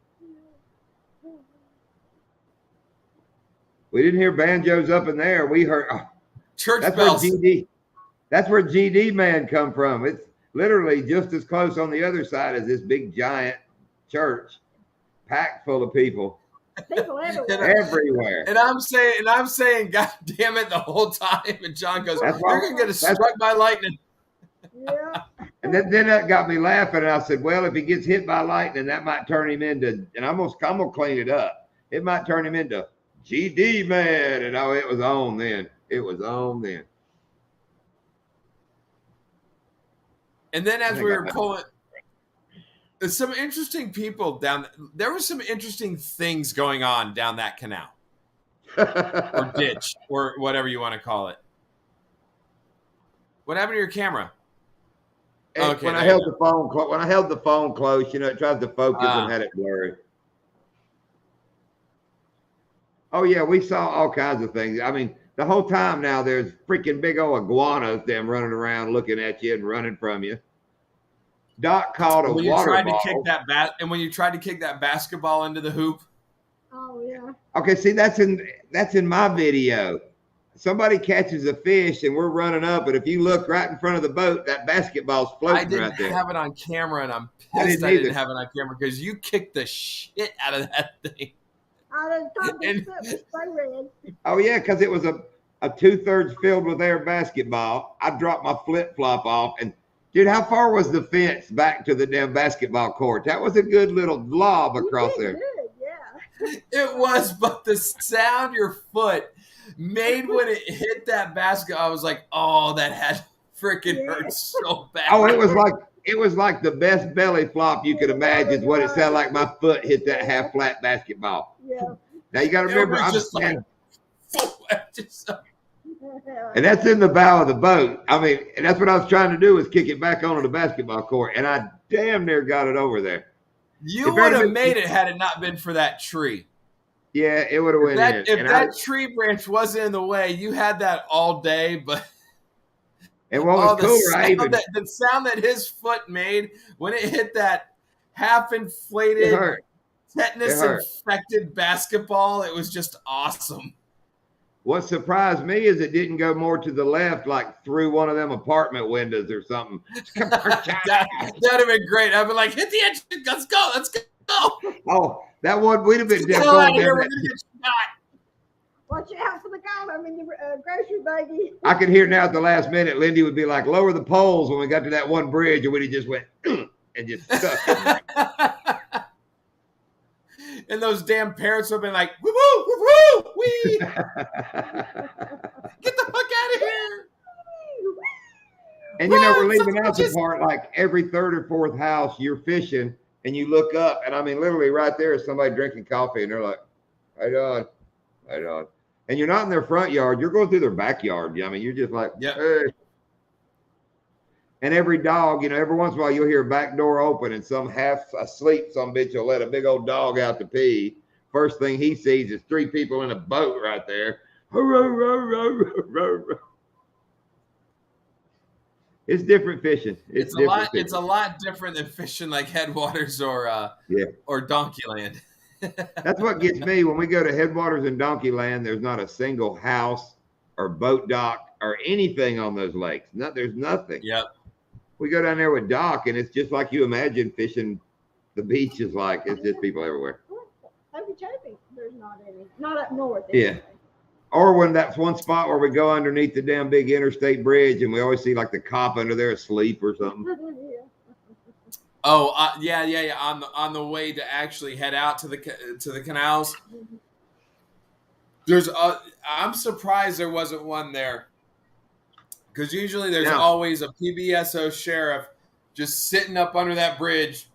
We didn't hear banjos up in there. We heard Church that's bells. where GD. That's where GD man come from. It's literally just as close on the other side as this big giant church, packed full of people. People everywhere. Everywhere. And I'm saying, God damn it, the whole time. And John goes, That's "You're why- gonna get struck by lightning." Yeah. And then that got me laughing. And I said, well, if he gets hit by lightning, that might turn him into, and I'm gonna clean it up. It might turn him into GD man. And it was on then. It was on then. And then as we were pulling, there's some interesting people down. There were some interesting things going on down that canal or ditch or whatever you want to call it. What happened to your camera? Okay, when I there held you the phone when I held the phone close, it tries to focus and had it blurry. Oh yeah, we saw all kinds of things. I mean, the whole time now there's freaking big old iguanas them running around looking at you and running from you. Doc caught a when you water tried ball. to kick that and when you tried to kick that basketball into the hoop. Oh yeah. Okay, see that's in my video. Somebody catches a fish and we're running up, and if you look right in front of the boat, that basketball's floating I didn't right there. have it on camera, and I'm I pissed didn't I didn't either. have it on camera because you kicked the shit out of that thing. I done thought this And- foot was so red. Oh yeah, because it was a 2/3 filled with air basketball. I dropped my flip flop off, and dude, how far was the fence back to the damn basketball court? That was a good little lob across You there. did good, yeah. It was, but the sound your foot made when it hit that basket, I was like, oh, that had freaking hurt so bad. Oh, it was like the best belly flop you could imagine. Is what it sounded like. My foot hit that half flat basketball. Yeah. Now you got to remember, was I'm just like- standing, Just- and that's in the bow of the boat. I mean, and that's what I was trying to do was kick it back onto the basketball court, and I damn near got it over there. you If would have everybody- made it had it not been for that tree. Yeah, it would have went in. If And that tree branch wasn't in the way, you had that all day. But and what oh, was cooler, I even the sound that his foot made when it hit that half it inflated, hurt. tetanus It hurt. infected basketball, it was just awesome. What surprised me is it didn't go more to the left, like through one of them apartment windows or something. That'd have been great. I'd be like, hit the edge, let's go, let's go. Oh, that one we'd have been Get down the hell out going of here, down we're that- gonna get shot. Watch out for the guy. I'm in the grocery buggy. I could hear now at the last minute, Lindy would be like, lower the poles when we got to that one bridge, and we'd have just went and just stuck it. And those damn parrots would have been like, woo woo, woo woo, wee. Get the fuck out of here. And we're Run, leaving son of out the bitches. part like every third or fourth house you're fishing and you look up, and I mean, literally right there is somebody drinking coffee, and they're like, right on, right on. And you're not in their front yard, you're going through their backyard. I mean, you're just like, Yep. hey. And every dog, every once in a while you'll hear a back door open and some half asleep, some bitch will let a big old dog out to pee. First thing he sees is 3 people in a boat right there. It's different fishing. It's a lot. It's a lot different than fishing like Headwaters or Donkeyland. That's what gets me when we go to Headwaters and Donkeyland. There's not a single house or boat dock or anything on those lakes. There's nothing. Yep. We go down there with Doc, and it's just like you imagine fishing the beach is like. It's just people everywhere. Okeechobee, there's not any. Not up north. Yeah. Anyway. Or when that's one spot where we go underneath the damn big interstate bridge, and we always see like the cop under there asleep or something. Yeah. Oh, yeah. On the way to actually head out to the canals, I'm surprised there wasn't one there, because usually there's always a PBSO sheriff just sitting up under that bridge,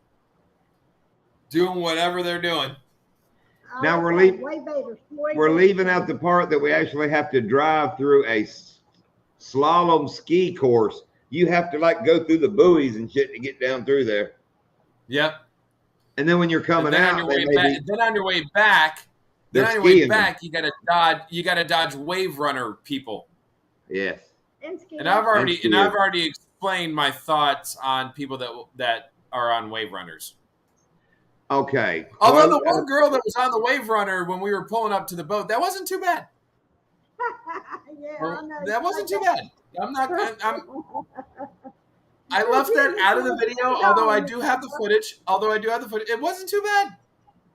doing whatever they're doing. Now we're Way leaving. better. We're leaving out the part that we actually have to drive through a slalom ski course. you have to like go through the buoys and shit to get down through there. Yep. And then when you're coming out, then on your way back, you gotta dodge wave runner people. Yes. And I've already explained my thoughts on people that are on wave runners. Okay. Although the one girl that was on the wave runner when we were pulling up to the boat, that wasn't too bad. That wasn't too bad. I left that out of the video, although I do have the footage. It wasn't too bad.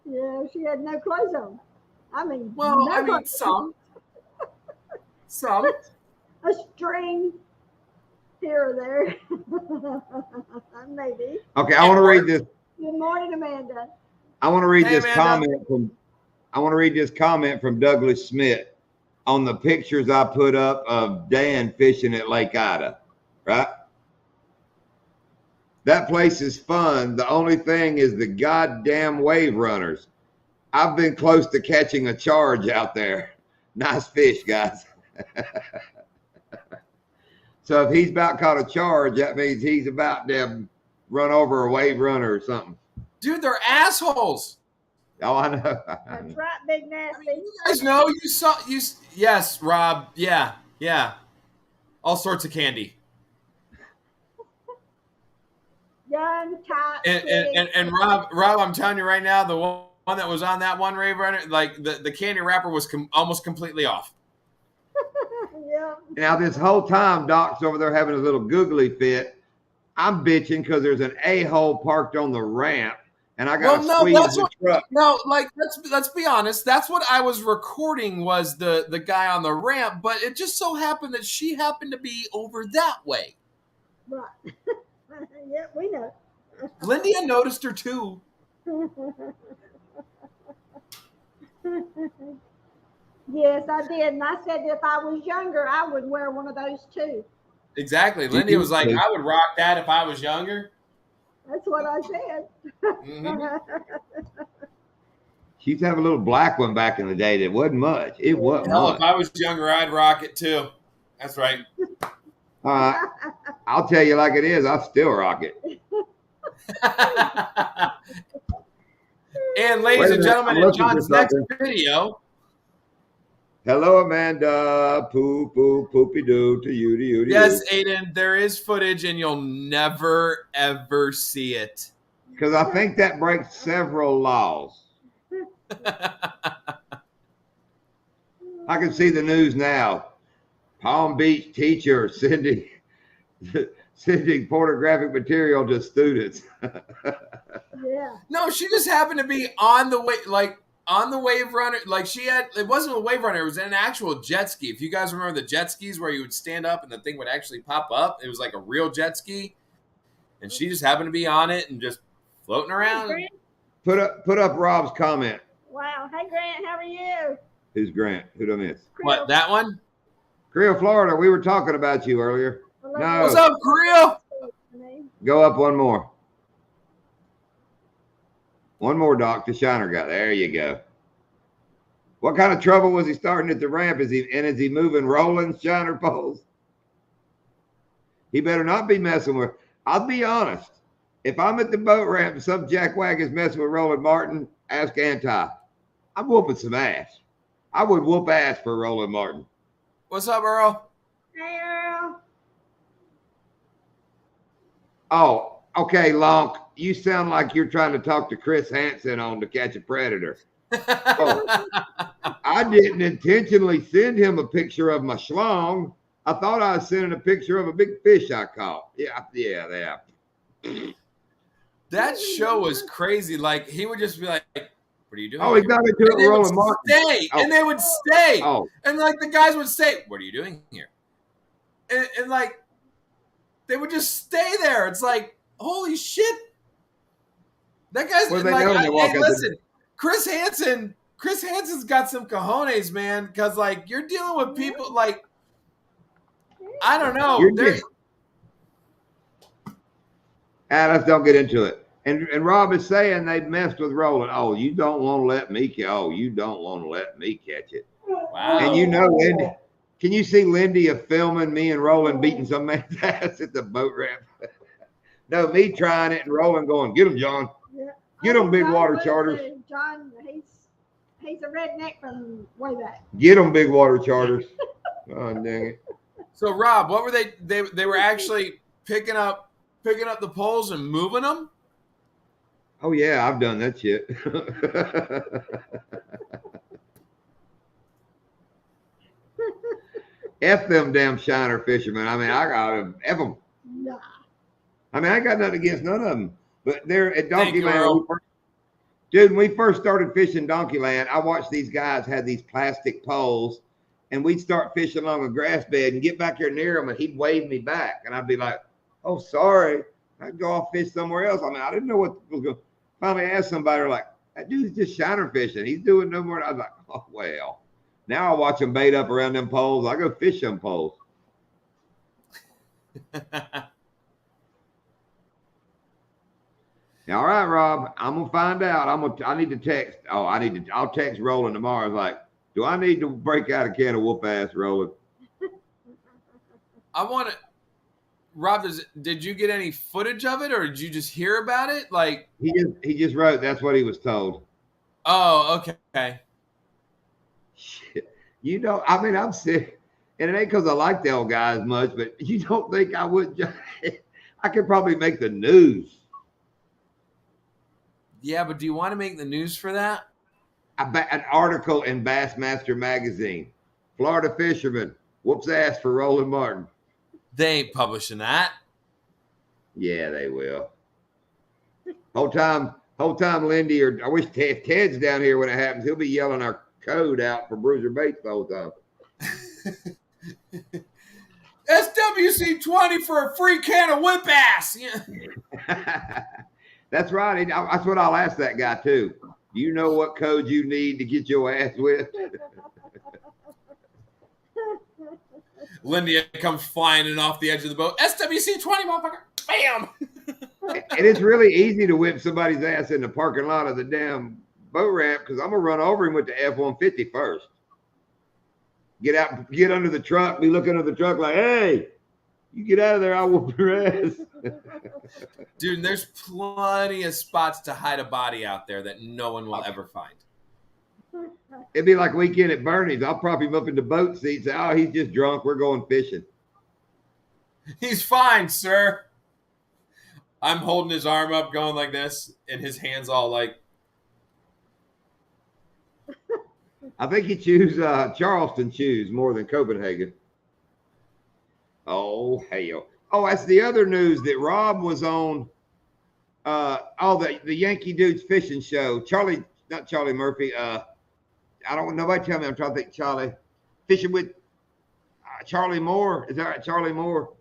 Yeah, she had no clothes on. Some. Some. A string here or there. Maybe. Okay, I want to read this. Good morning, Amanda. I want to read this comment from Douglas Smith on the pictures I put up of Dan fishing at Lake Ida, right? That place is fun. The only thing is the goddamn wave runners. I've been close to catching a charge out there. Nice fish, guys. So if he's about caught a charge, that means he's about to run over a wave runner or something. Dude, they're assholes. Oh, I know. That's right, big nasty. You guys know yes, Rob. Yeah. All sorts of candy. Young, tight, and Rob, I'm telling you right now, the one that was on that one wave runner, like the candy wrapper was almost completely off. Yeah. Now this whole time, Doc's over there having a little googly fit. I'm bitching because there's an a-hole parked on the ramp, and I got to squeeze the truck. No, like let's be honest. That's what I was recording was the guy on the ramp, but it just so happened that she happened to be over that way. Right. Yeah, we know. Lindia noticed her too. Yes, I did. And I said if I was younger, I would wear one of those too. Exactly. Lindia was like, I would rock that if I was younger. That's what I said. Mm-hmm. She used to have a little black one back in the day that wasn't much. It wasn't much. If I was younger, I'd rock it too. That's right. All right. I'll tell you like it is. I'll still rock it. And ladies and gentlemen, in John's next video. Hello, Amanda. Poopy doo to you. Yes, Aiden, there is footage and you'll never, ever see it. Because I think that breaks several laws. I can see the news now. Palm Beach teacher sending pornographic material to students. Yeah. No, she just happened to be on the wave runner. Like it wasn't a wave runner. It was an actual jet ski. If you guys remember the jet skis where you would stand up and the thing would actually pop up, it was like a real jet ski. And she just happened to be on it and just floating around. Hey, Put up Rob's comment. wow. Hey, Grant, how are you? Who's Grant? Who'd I miss? What, that one? Creel, Florida. We were talking about you earlier. No. What's up, Creel? Go up one more. One more, Doc. The Shiner guy. There you go. What kind of trouble was he starting at the ramp? Is he moving rolling Shiner poles? He better not be messing with. I'll be honest. If I'm at the boat ramp and some jackwag is messing with Roland Martin, ask Anti. I'm whooping some ass. I would whoop ass for Roland Martin. What's up, Earl? Hey, Earl. Oh, okay, Lonk. You sound like you're trying to talk to Chris Hansen on To Catch a Predator. Oh, I didn't intentionally send him a picture of my schlong. I thought I was sending a picture of a big fish I caught. Yeah. That show was crazy. Like, he would just be like, what are you doing? Oh, he got into it Roland Martin. And they would stay. Oh. And, like, the guys would say, what are you doing here? And like, they would just stay there. It's like, holy shit. That guy's like, hey, listen, Chris Hansen's got some cojones, man. Because, like, you're dealing with people, like, I don't know. Let's don't get into it. And Rob is saying they messed with Roland. Oh, you don't want to let me catch it. Wow. And you know, Can you see Lindy filming me and Roland beating some man's ass at the boat ramp? No, me trying it and Roland going, get him, John. Yeah. Get them, big John water would charters. too. John, he's a redneck from way back. Get them, big water charters. Oh, dang it. So, Rob, what were they? They were actually picking up the poles and moving them? Oh, yeah, I've done that shit. F them damn shiner fishermen. I mean, I got to F them. Nah. I mean, I got nothing against none of them. But they're at Donkey Land. Earl. Dude, when we first started fishing Donkey Land, I watched these guys had these plastic poles, and we'd start fishing along a grass bed and get back here near him, and he'd wave me back. And I'd be like, oh, sorry. I'd go off fish somewhere else. I mean, I didn't know what was going. Finally asked somebody, like, that dude's just shiner fishing. He's doing no more. I was like, oh, well. Now I watch them bait up around them poles. I go fish them poles. All right, Rob. I'm gonna find out. I need to text. I'll text Roland tomorrow. It's like, do I need to break out a can of whoop ass, Roland? I want to. Rob, did you get any footage of it, or did you just hear about it? Like he just wrote. That's what he was told. Oh, okay. Shit. You know, I mean, I'm sick, and it ain't because I like the old guy as much, but you don't think I would? I could probably make the news. Yeah, but do you want to make the news for that? An article in Bassmaster magazine. Florida fisherman whoops ass for Roland Martin. They ain't publishing that. Yeah, they will. Whole time, Lindy, or I wish Ted's down here when it happens. He'll be yelling our code out for Bruiser baits the whole time. SWC 20 for a free can of whip ass. Yeah. That's right. That's what I'll ask that guy too. Do you know what code you need to get your ass with? Lindy comes flying in off the edge of the boat. SWC 20, motherfucker. Bam. And it's really easy to whip somebody's ass in the parking lot of the damn boat ramp because I'm going to run over him with the F-150 first. Get out, get under the truck, be looking under the truck like, hey, you get out of there, I'll whoop your ass. Dude, there's plenty of spots to hide a body out there that no one will ever find. It'd be like weekend at Bernie's. I'll prop him up in the boat seat, say, oh, he's just drunk. We're going fishing. He's fine, sir. I'm holding his arm up going like this, and his hand's all like. I think he choose Charleston choose more than Copenhagen. Oh, hell. Oh, that's the other news that Rob was on the Yankee Dudes fishing show. Not Charlie Murphy. I don't want nobody tell me. I'm trying to think Charlie. Fishing with Charlie Moore. Is that right? Charlie Moore.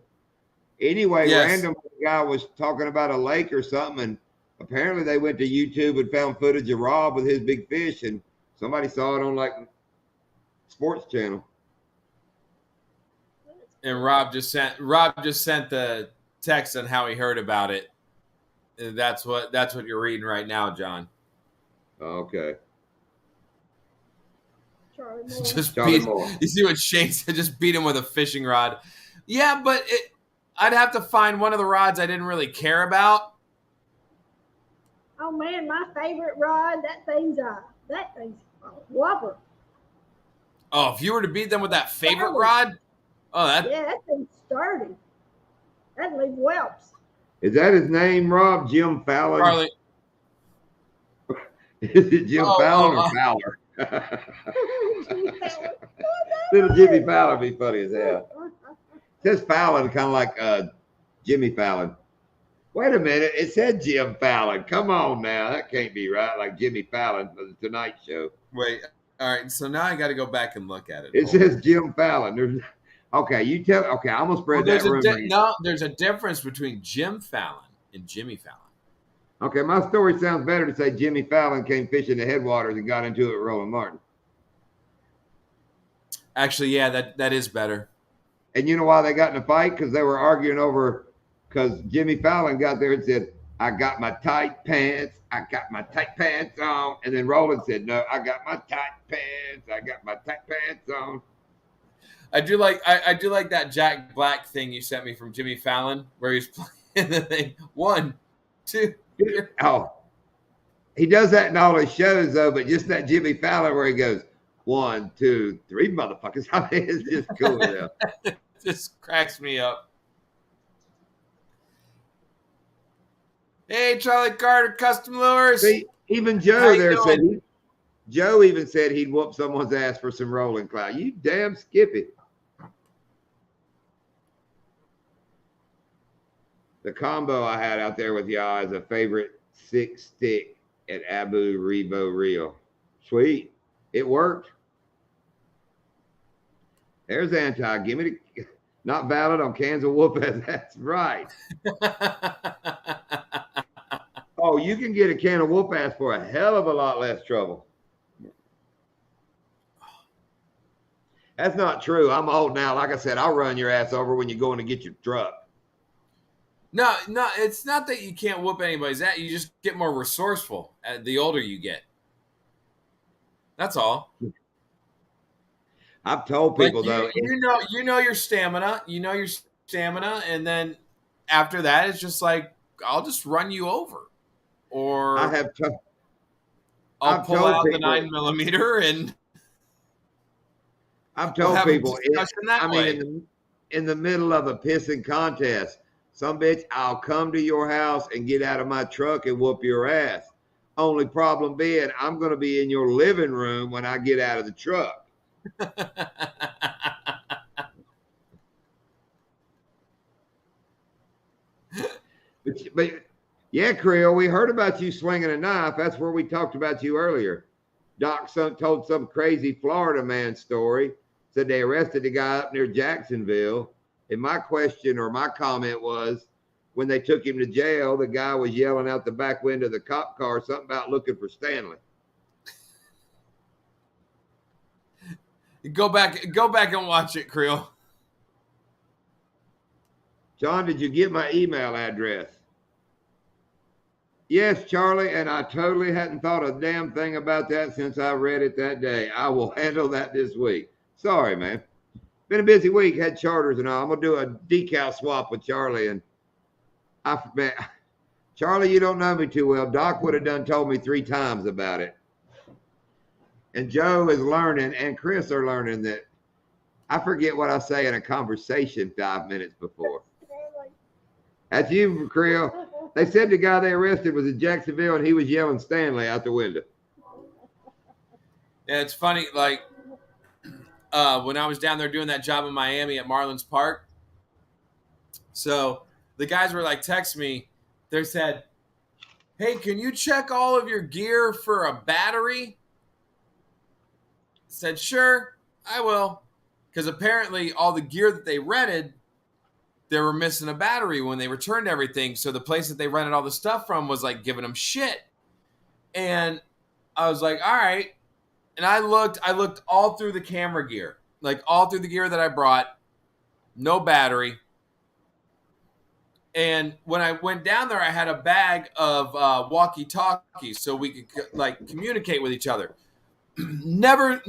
Anyway, yes. Random guy was talking about a lake or something, and apparently they went to YouTube and found footage of Rob with his big fish, and somebody saw it on like Sports Channel. And Rob just sent the text on how he heard about it. And that's what you're reading right now, John. Okay. Charlie Moore. Moore. You see what Shane said? Just beat him with a fishing rod. Yeah, but I'd have to find one of the rods I didn't really care about. Oh man, my favorite rod. That thing's a whopper. Oh, if you were to beat them with that favorite rod, that thing's sturdy. That'd leave whelps. Is that his name, Rob? Jim Fallon? Charlie. Is it Jim Fallon or Fowler? Little Jimmy Fallon be funny as hell. It says Fallon, kind of like Jimmy Fallon. Wait a minute, it said Jim Fallon. Come on now, that can't be right. Like Jimmy Fallon for the Tonight Show. Wait, all right. So now I got to go back and look at it. It says Jim Fallon. Okay, you tell. Okay, I'm gonna spread that rumor. No, there's a difference between Jim Fallon and Jimmy Fallon. Okay, my story sounds better to say Jimmy Fallon came fishing the headwaters and got into it with Roland Martin. Actually, yeah, that is better. And you know why they got in a fight? Because they were arguing over, because Jimmy Fallon got there and said, I got my tight pants. I got my tight pants on. And then Roland said, no, I got my tight pants. I got my tight pants on. I do like that Jack Black thing you sent me from Jimmy Fallon, where he's playing the thing 1, 2. Oh, he does that in all his shows though, but just that Jimmy Fallon where he goes 1, 2, 3, motherfuckers. I mean, it's just cool. Yeah. It just cracks me up. Hey, Charlie Carter, Custom Lures. See, even Joe there said Joe even said he'd whoop someone's ass for some rolling cloud. You damn Skippy. The combo I had out there with y'all is a favorite 6-stick at Abu Revo Reel. Sweet. It worked. There's anti. Give me the not valid on cans of whoop ass. That's right. Oh, you can get a can of whoop ass for a hell of a lot less trouble. That's not true. I'm old now. Like I said, I'll run your ass over when you're going to get your truck. No, it's not that you can't whoop anybody's ass. You just get more resourceful the older you get. That's all. I've told people though. You know your stamina. You know your stamina, and then after that, it's just like I'll just run you over, or I'll pull out the 9mm and. I've told people. In the middle of a pissing contest. Some bitch, I'll come to your house and get out of my truck and whoop your ass. Only problem being, I'm going to be in your living room when I get out of the truck. but yeah, Creel, we heard about you swinging a knife. That's where we talked about you earlier. Doc told some crazy Florida man story. Said they arrested the guy up near Jacksonville. And my question or my comment was, when they took him to jail, the guy was yelling out the back window of the cop car something about looking for Stanley. Go back and watch it, Creel. John, did you get my email address? Yes, Charlie, and I totally hadn't thought a damn thing about that since I read it that day. I will handle that this week. Sorry, man. Been a busy week, had charters and all. I'm going to do a decal swap with Charlie. And Charlie, you don't know me too well. Doc would have told me 3 times about it. And Joe is learning, and Chris are learning that I forget what I say in a conversation 5 minutes before. That's you, Creel. They said the guy they arrested was in Jacksonville, and he was yelling Stanley out the window. Yeah, it's funny, like, when I was down there doing that job in Miami at Marlins Park. So the guys were like, text me. They said, hey, can you check all of your gear for a battery? I said, sure, I will. Because apparently all the gear that they rented, they were missing a battery when they returned everything. So the place that they rented all the stuff from was like giving them shit. And I was like, all right. And I looked all through the camera gear, like all through the gear that I brought, no battery. And when I went down there, I had a bag of walkie-talkies so we could like communicate with each other. Never,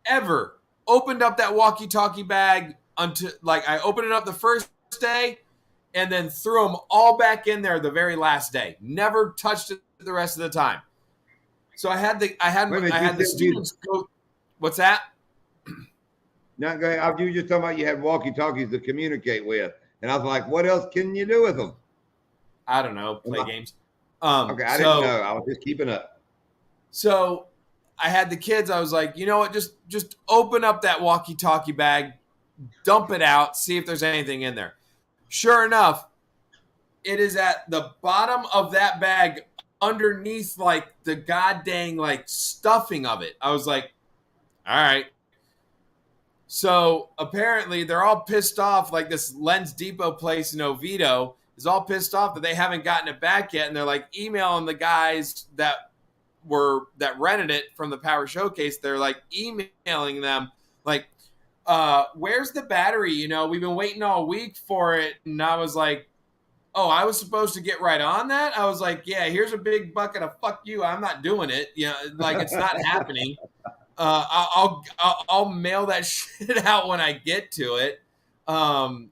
ever opened up that walkie-talkie bag until like I opened it up the first day and then threw them all back in there the very last day. Never touched it the rest of the time. So I had the students go. What's that? Not going. You were just talking about you had walkie-talkies to communicate with, and I was like, "What else can you do with them?" I don't know. Play games. Okay, I didn't know. I was just keeping up. So I had the kids. I was like, you know what? Just open up that walkie-talkie bag, dump it out, see if there's anything in there. Sure enough, it is at the bottom of that bag, underneath like the goddamn like stuffing of it. I was like, all right. So apparently they're all pissed off. Like this Lens Depot place in Oviedo is all pissed off that they haven't gotten it back yet. And they're like emailing the guys that rented it from the Power Showcase. They're like emailing them like, where's the battery? You know, we've been waiting all week for it. And I was like, oh, I was supposed to get right on that? I was like, yeah, here's a big bucket of fuck you. I'm not doing it. You know, like it's not happening. I'll mail that shit out when I get to it. And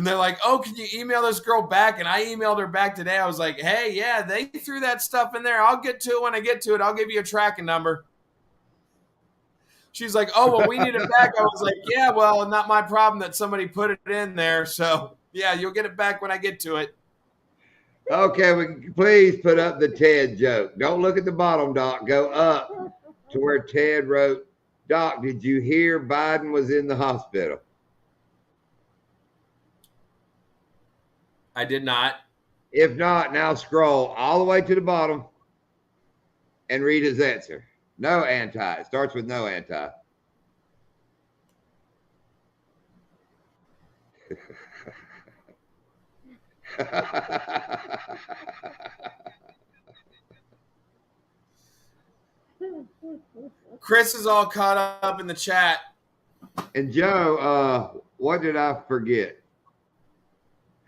they're like, oh, can you email this girl back? And I emailed her back today. I was like, hey, yeah, they threw that stuff in there. I'll get to it when I get to it. I'll give you a tracking number. She's like, oh, well, we need it back. I was like, yeah, well, not my problem that somebody put it in there. So, yeah, you'll get it back when I get to it. Okay, please put up the Ted joke. Don't look at the bottom, Doc. Go up to where Ted wrote, Doc, did you hear Biden was in the hospital? I did not. If not, now scroll all the way to the bottom and read his answer. No anti. It starts with no anti. Chris is all caught up in the chat. And Joe, what did I forget?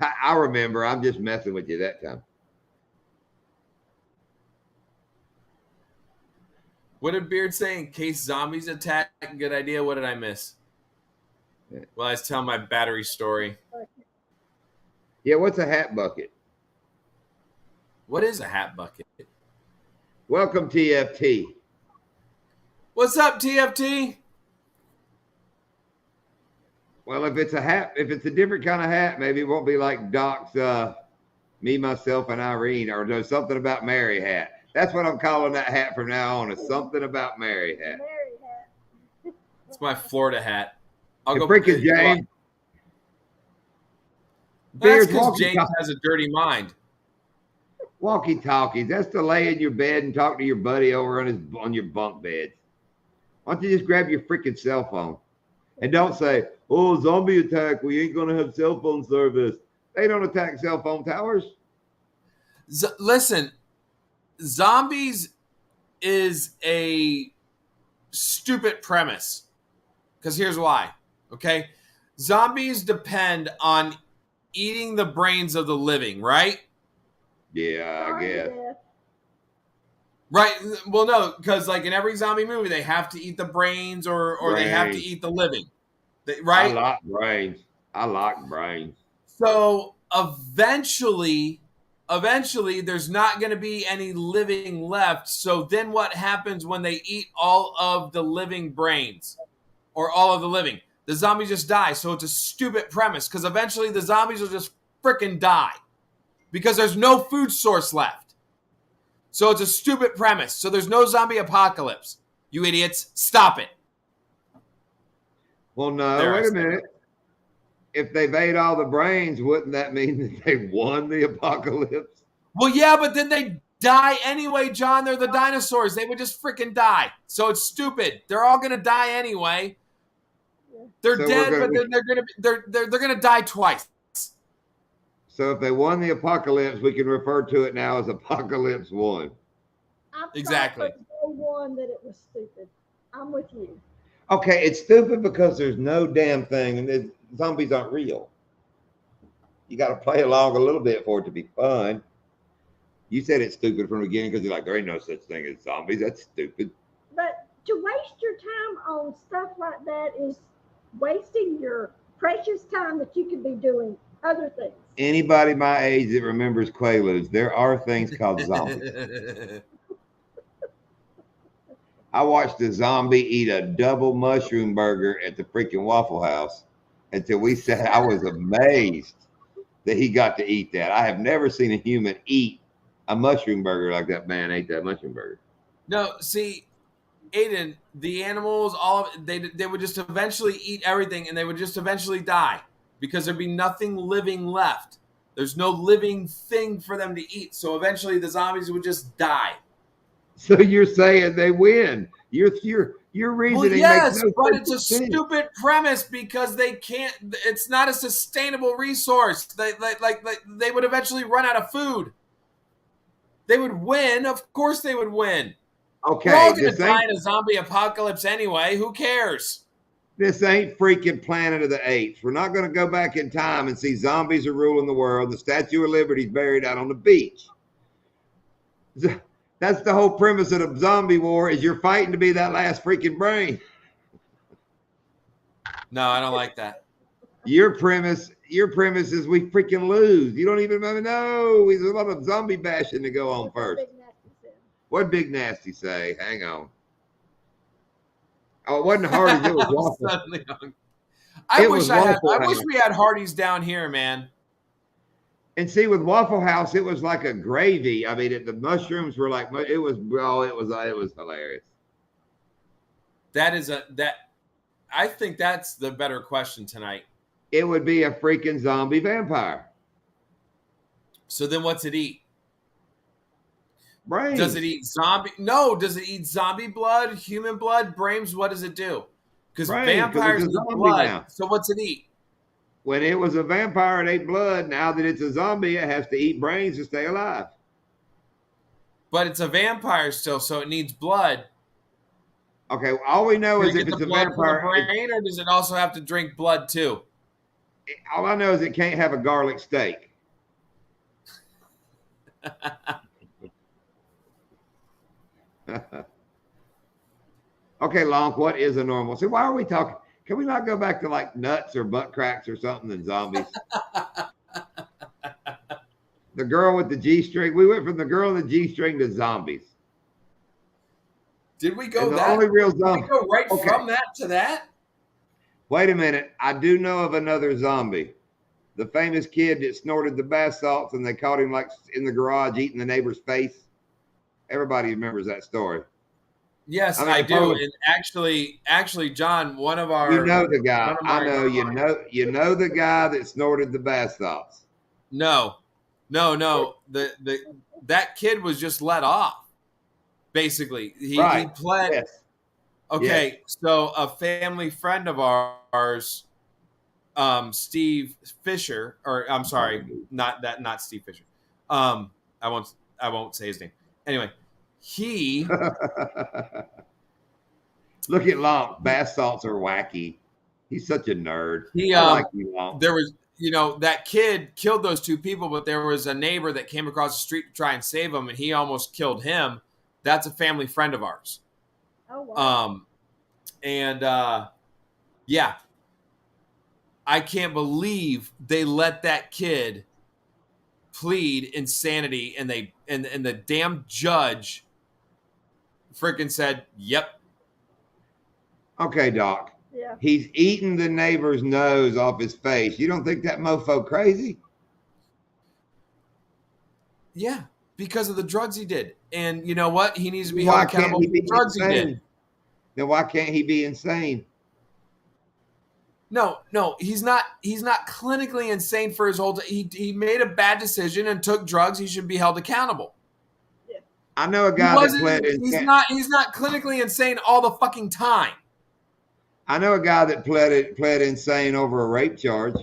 I remember. I'm just messing with you that time. What did Beard say? In case zombies attack, good idea. What did I miss? Well, I was telling my battery story. Yeah, what's a hat bucket? What is a hat bucket? Welcome, TFT. What's up, TFT? Well, if it's a hat, if it's a different kind of hat, maybe it won't be like Doc's Me, Myself, and Irene, or there's something about Mary hat. That's what I'm calling that hat from now on. It's something about Mary hat. Mary hat. It's my Florida hat. I'll go freaking James. That's because James has a dirty mind. Walkie-talkies. That's to lay in your bed and talk to your buddy over on your bunk bed. Why don't you just grab your freaking cell phone? And don't say, oh, zombie attack. We ain't going to have cell phone service. They don't attack cell phone towers. Listen, zombies is a stupid premise. Because here's why. Okay? Zombies depend on eating the brains of the living, right? Yeah, I guess. Right. Well, no, because like in every zombie movie, they have to eat the brains or they have to eat the living. Right? I like brains. So eventually, there's not going to be any living left. So then what happens when they eat all of the living brains or all of the living? The zombies just die. So it's a stupid premise because eventually the zombies will just freaking die because there's no food source left. So it's a stupid premise. So there's no zombie apocalypse. You idiots, stop it. Well, no, wait a minute. If they've ate all the brains, wouldn't that mean that they won the apocalypse? Well, yeah, but then they die anyway, John. They're the dinosaurs. They would just freaking die. So it's stupid. They're all gonna die anyway. They're dead, but they're gonna die twice. So if they won the apocalypse, we can refer to it now as Apocalypse 1. Exactly. Day one that it was stupid. I'm with you. Okay, it's stupid because there's no damn thing, and zombies aren't real. You got to play along a little bit for it to be fun. You said it's stupid from the beginning because you're like, there ain't no such thing as zombies. That's stupid. But to waste your time on stuff like that is wasting your precious time that you could be doing other things. Anybody my age that remembers Quaaludes, there are things called zombies. I watched a zombie eat a double mushroom burger at the freaking Waffle House until we said I was amazed that he got to eat that. I have never seen a human eat a mushroom burger like that man ate that mushroom burger. No, see, Aiden, the animals, they would just eventually eat everything and they would just eventually die because there'd be nothing living left. There's no living thing for them to eat. So eventually the zombies would just die. So you're saying they win. Your reasoning well, yes, makes no but it's a sense. stupid premise because they can't. It's not a sustainable resource. They would eventually run out of food. They would win. Of course, they would win. Okay, we're all gonna die in a zombie apocalypse anyway. Who cares? This ain't freaking Planet of the Apes. We're not going to go back in time and see zombies are ruling the world. The Statue of Liberty's buried out on the beach. That's the whole premise of the zombie war is you're fighting to be that last freaking brain. No, I don't like that. Your premise is we freaking lose. You don't even know. There's a lot of zombie bashing to go on first. What Big Nasty say? Hang on. Oh, it wasn't Hardee's. It was Waffle. I wish we had Hardee's down here, man. And see, with Waffle House, it was like a gravy. I mean, the mushrooms were like it was hilarious. I think that's the better question tonight. It would be a freaking zombie vampire. So then, what's it eat? Brains. Does it eat zombie? No. Does it eat zombie blood, human blood, brains? What does it do? Because vampires eat blood. Now. So what's it eat? When it was a vampire, it ate blood. Now that it's a zombie, it has to eat brains to stay alive. But it's a vampire still, so it needs blood. Okay, all we know is if it's a vampire, brain, or does it also have to drink blood too? All I know is it can't have a garlic steak. Okay, Lonk, what is a normal? See, why are we talking? Can we not go back to like nuts or butt cracks or something than zombies? The girl with the G-string. We went from the girl with the G-string to zombies. Did we go that? Only real zombie. Did we go right from that to that? Wait a minute. I do know of another zombie. The famous kid that snorted the bath salts and they caught him like in the garage eating the neighbor's face. Everybody remembers that story. Yes, I do. And actually, John, one of our you know the guy. I know you know the guy that snorted the bath salts. No. That kid was just let off. Basically, he pled. Yes. Okay, yes. So a family friend of ours, Steve Fisher, or I'm sorry, not Steve Fisher. I won't say his name. Anyway, he look at Long. Bath salts are wacky. He's such a nerd. There was, that kid killed those two people, but there was a neighbor that came across the street to try and save him, and he almost killed him. That's a family friend of ours. Oh, wow. Yeah, I can't believe they let that kid plead insanity, and the damn judge freaking said, "Yep." Okay, Doc. Yeah. He's eating the neighbor's nose off his face. You don't think that mofo crazy? Yeah, because of the drugs he did. And you know what? He needs to be held accountable for the drugs he did. Then why can't he be insane? No, he's not clinically insane for his whole he made a bad decision and took drugs. He should be held accountable. Yeah. I know a guy that pled insane. He's not clinically insane all the fucking time. I know a guy that pled insane over a rape charge.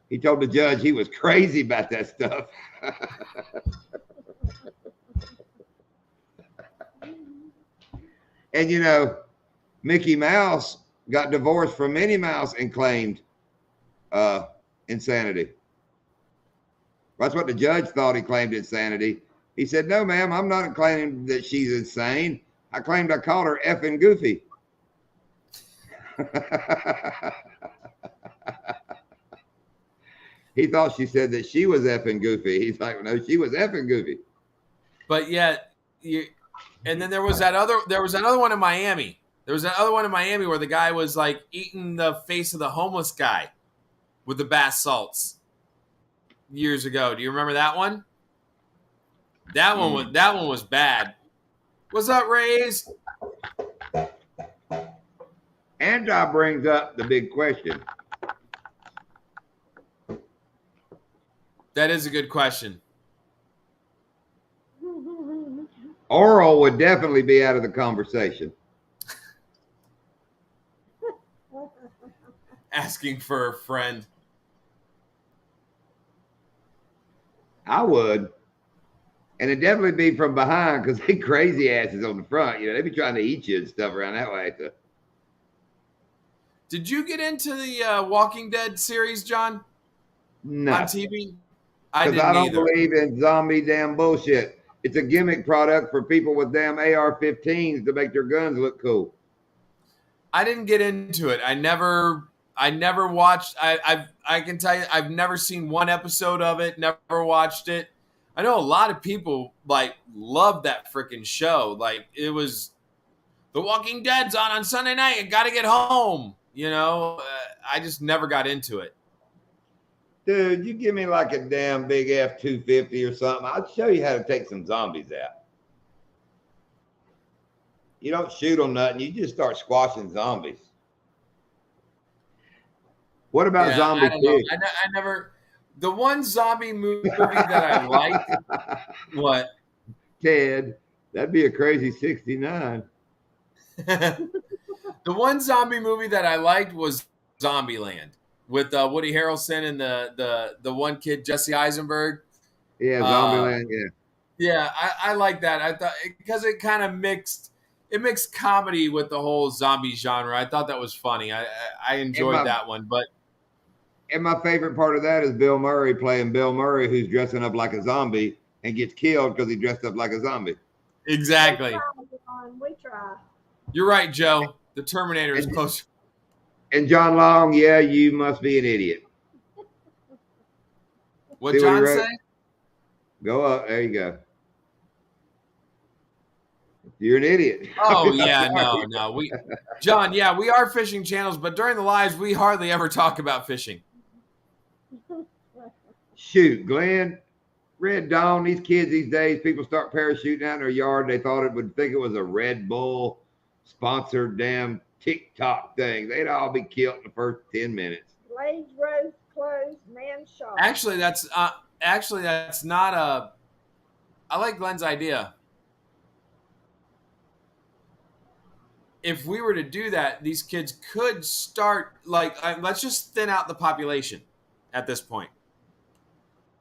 He told the judge he was crazy about that stuff. And Mickey Mouse got divorced from Minnie Mouse and claimed insanity. That's what the judge thought. He claimed insanity. He said, "No, ma'am, I'm not claiming that she's insane. I claimed I called her effing goofy." He thought she said that she was effing goofy. He's like, "No, she was effing goofy." But yet, and then there was another one in Miami. There was another one in Miami where the guy was like eating the face of the homeless guy with the bath salts years ago. Do you remember that one? That one was bad. What's up, Rays? And that brings up the big question. That is a good question. Oral would definitely be out of the conversation. Asking for a friend. I would. And it'd definitely be from behind because they crazy asses on the front. They be trying to eat you and stuff around that way. Did you get into the Walking Dead series, John? No. On TV? Because I don't believe in zombie damn bullshit. It's a gimmick product for people with damn AR-15s to make their guns look cool. I didn't get into it. I never watched. I can tell you, I've never seen one episode of it. Never watched it. I know a lot of people like love that freaking show. Like it was The Walking Dead's on Sunday night. And got to get home. You know, I just never got into it. Dude, you give me like a damn big F-250 or something. I'll show you how to take some zombies out. You don't shoot them nothing. You just start squashing zombies. What about Zombie I don't know. Pig? I never. The one zombie movie that I liked. What? Ted. That'd be a crazy 69. The one zombie movie that I liked was Zombieland with Woody Harrelson and the one kid Jesse Eisenberg. Yeah, Zombieland. Yeah, I like that. I thought because it kind of mixed comedy with the whole zombie genre. I thought that was funny. I enjoyed that one. And my favorite part of that is Bill Murray playing Bill Murray, who's dressing up like a zombie and gets killed because he dressed up like a zombie. Exactly. We try. You're right, Joe. The Terminator is closer. And John Long, yeah, you must be an idiot. What John say? Go up. There you go. You're an idiot. Oh yeah, no. John, yeah, we are fishing channels, but during the lives, we hardly ever talk about fishing. Shoot, Glenn, Red Dawn, these kids these days, people start parachuting out in their yard. They thought would think it was a Red Bull sponsored damn TikTok thing. They'd all be killed in the first 10 minutes. Blades, roads, closed, man shot. Actually, that's not a. I like Glenn's idea. If we were to do that, these kids could start let's just thin out the population at this point.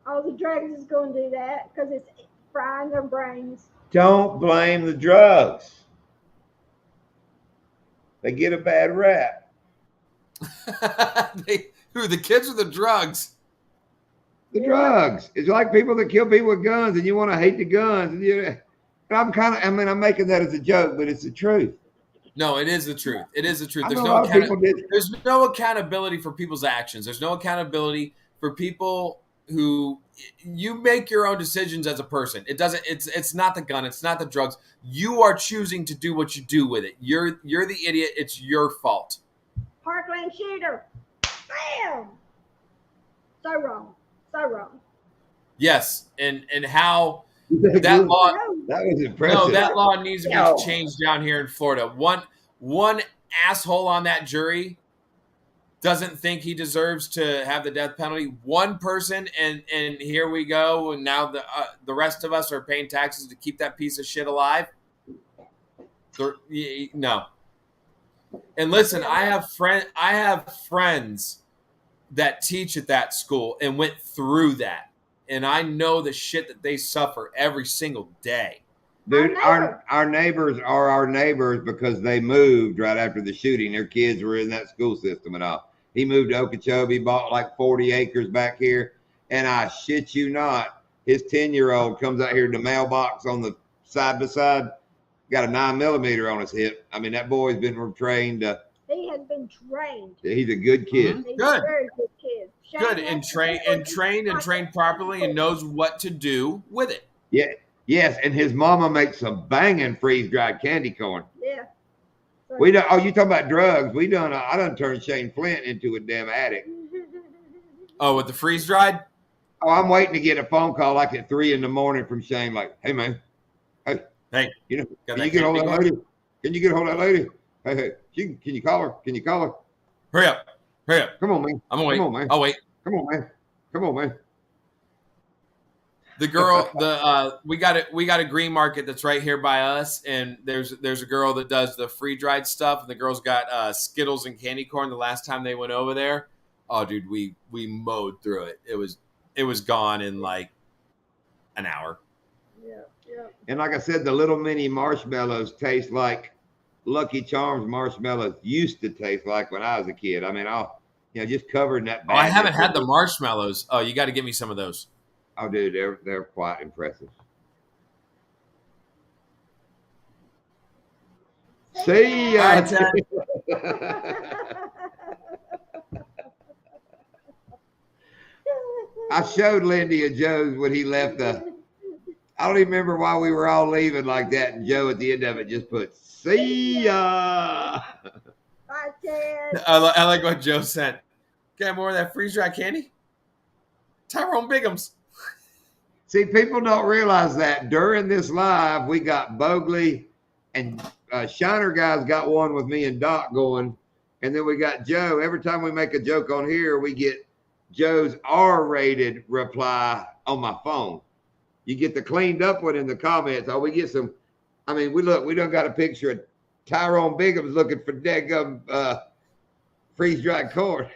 Oh, the drugs is going to do that because it's frying their brains. Don't blame the drugs. They get a bad rap. The kids or the drugs? The drugs. It's like people that kill people with guns, and you want to hate the guns. And I'm making that as a joke, but it's the truth. No, it is the truth. It is the truth. There's no accountability for people's actions. There's no accountability for people who you make your own decisions as a person. It's not the gun. It's not the drugs. You are choosing to do what you do with it. You're the idiot. It's your fault. Parkland shooter. Bam. So wrong. So wrong. Yes. And how that law. That was impressive. No, that law needs to get changed down here in Florida. One asshole on that jury doesn't think he deserves to have the death penalty. One person, and here we go. And now the rest of us are paying taxes to keep that piece of shit alive. No. And listen, I have friends that teach at that school and went through that. And I know the shit that they suffer every single day. Dude, our neighbors are our neighbors because they moved right after the shooting. Their kids were in that school system and all. He moved to Okeechobee, bought like 40 acres back here. And I shit you not, his 10-year-old comes out here to the mailbox on the side by side, got a 9mm on his hip. I mean, that boy's been trained. He has been trained. He's a good kid. He's a very good kid. Good, and trained properly and knows what to do with it. Yeah. Yes, and his mama makes some banging freeze-dried candy corn. Yeah. We done. Oh, you talking about drugs? I done turned Shane Flint into a damn addict. Oh, with the freeze-dried? Oh, I'm waiting to get a phone call like at 3 a.m. from Shane, like, "Hey man, hey, you know, can you get hold of that lady? Can you get hold of that lady? Hey, can you call her? Can you call her? Hurry up! Come on, man. I'm gonna wait. Come on, man. I'll wait. Come on, man. The girl, we got a green market that's right here by us, and there's a girl that does the free dried stuff, and the girl's got Skittles and candy corn. The last time they went over there, oh dude, we mowed through it. It was gone in like an hour. Yeah. And like I said, the little mini marshmallows taste like Lucky Charms marshmallows used to taste like when I was a kid. I mean, just covered in that bag. Oh, I haven't had the marshmallows. Oh, you got to give me some of those. Oh, dude, they're quite impressive. See ya. All right, Ted. I showed Lindy and Joe when he left I don't even remember why we were all leaving like that. And Joe at the end of it just put, see ya. Bye, Ted. I like what Joe sent. Got more of that freeze-dry candy? Tyrone Bigums. See, people don't realize that during this live, we got Bogley and Shiner guys got one with me and Doc going. And then we got Joe. Every time we make a joke on here, we get Joe's R-rated reply on my phone. You get the cleaned up one in the comments. Oh, we get some. I mean, we done got a picture of Tyrone Bigums looking for daggum freeze-dried corn.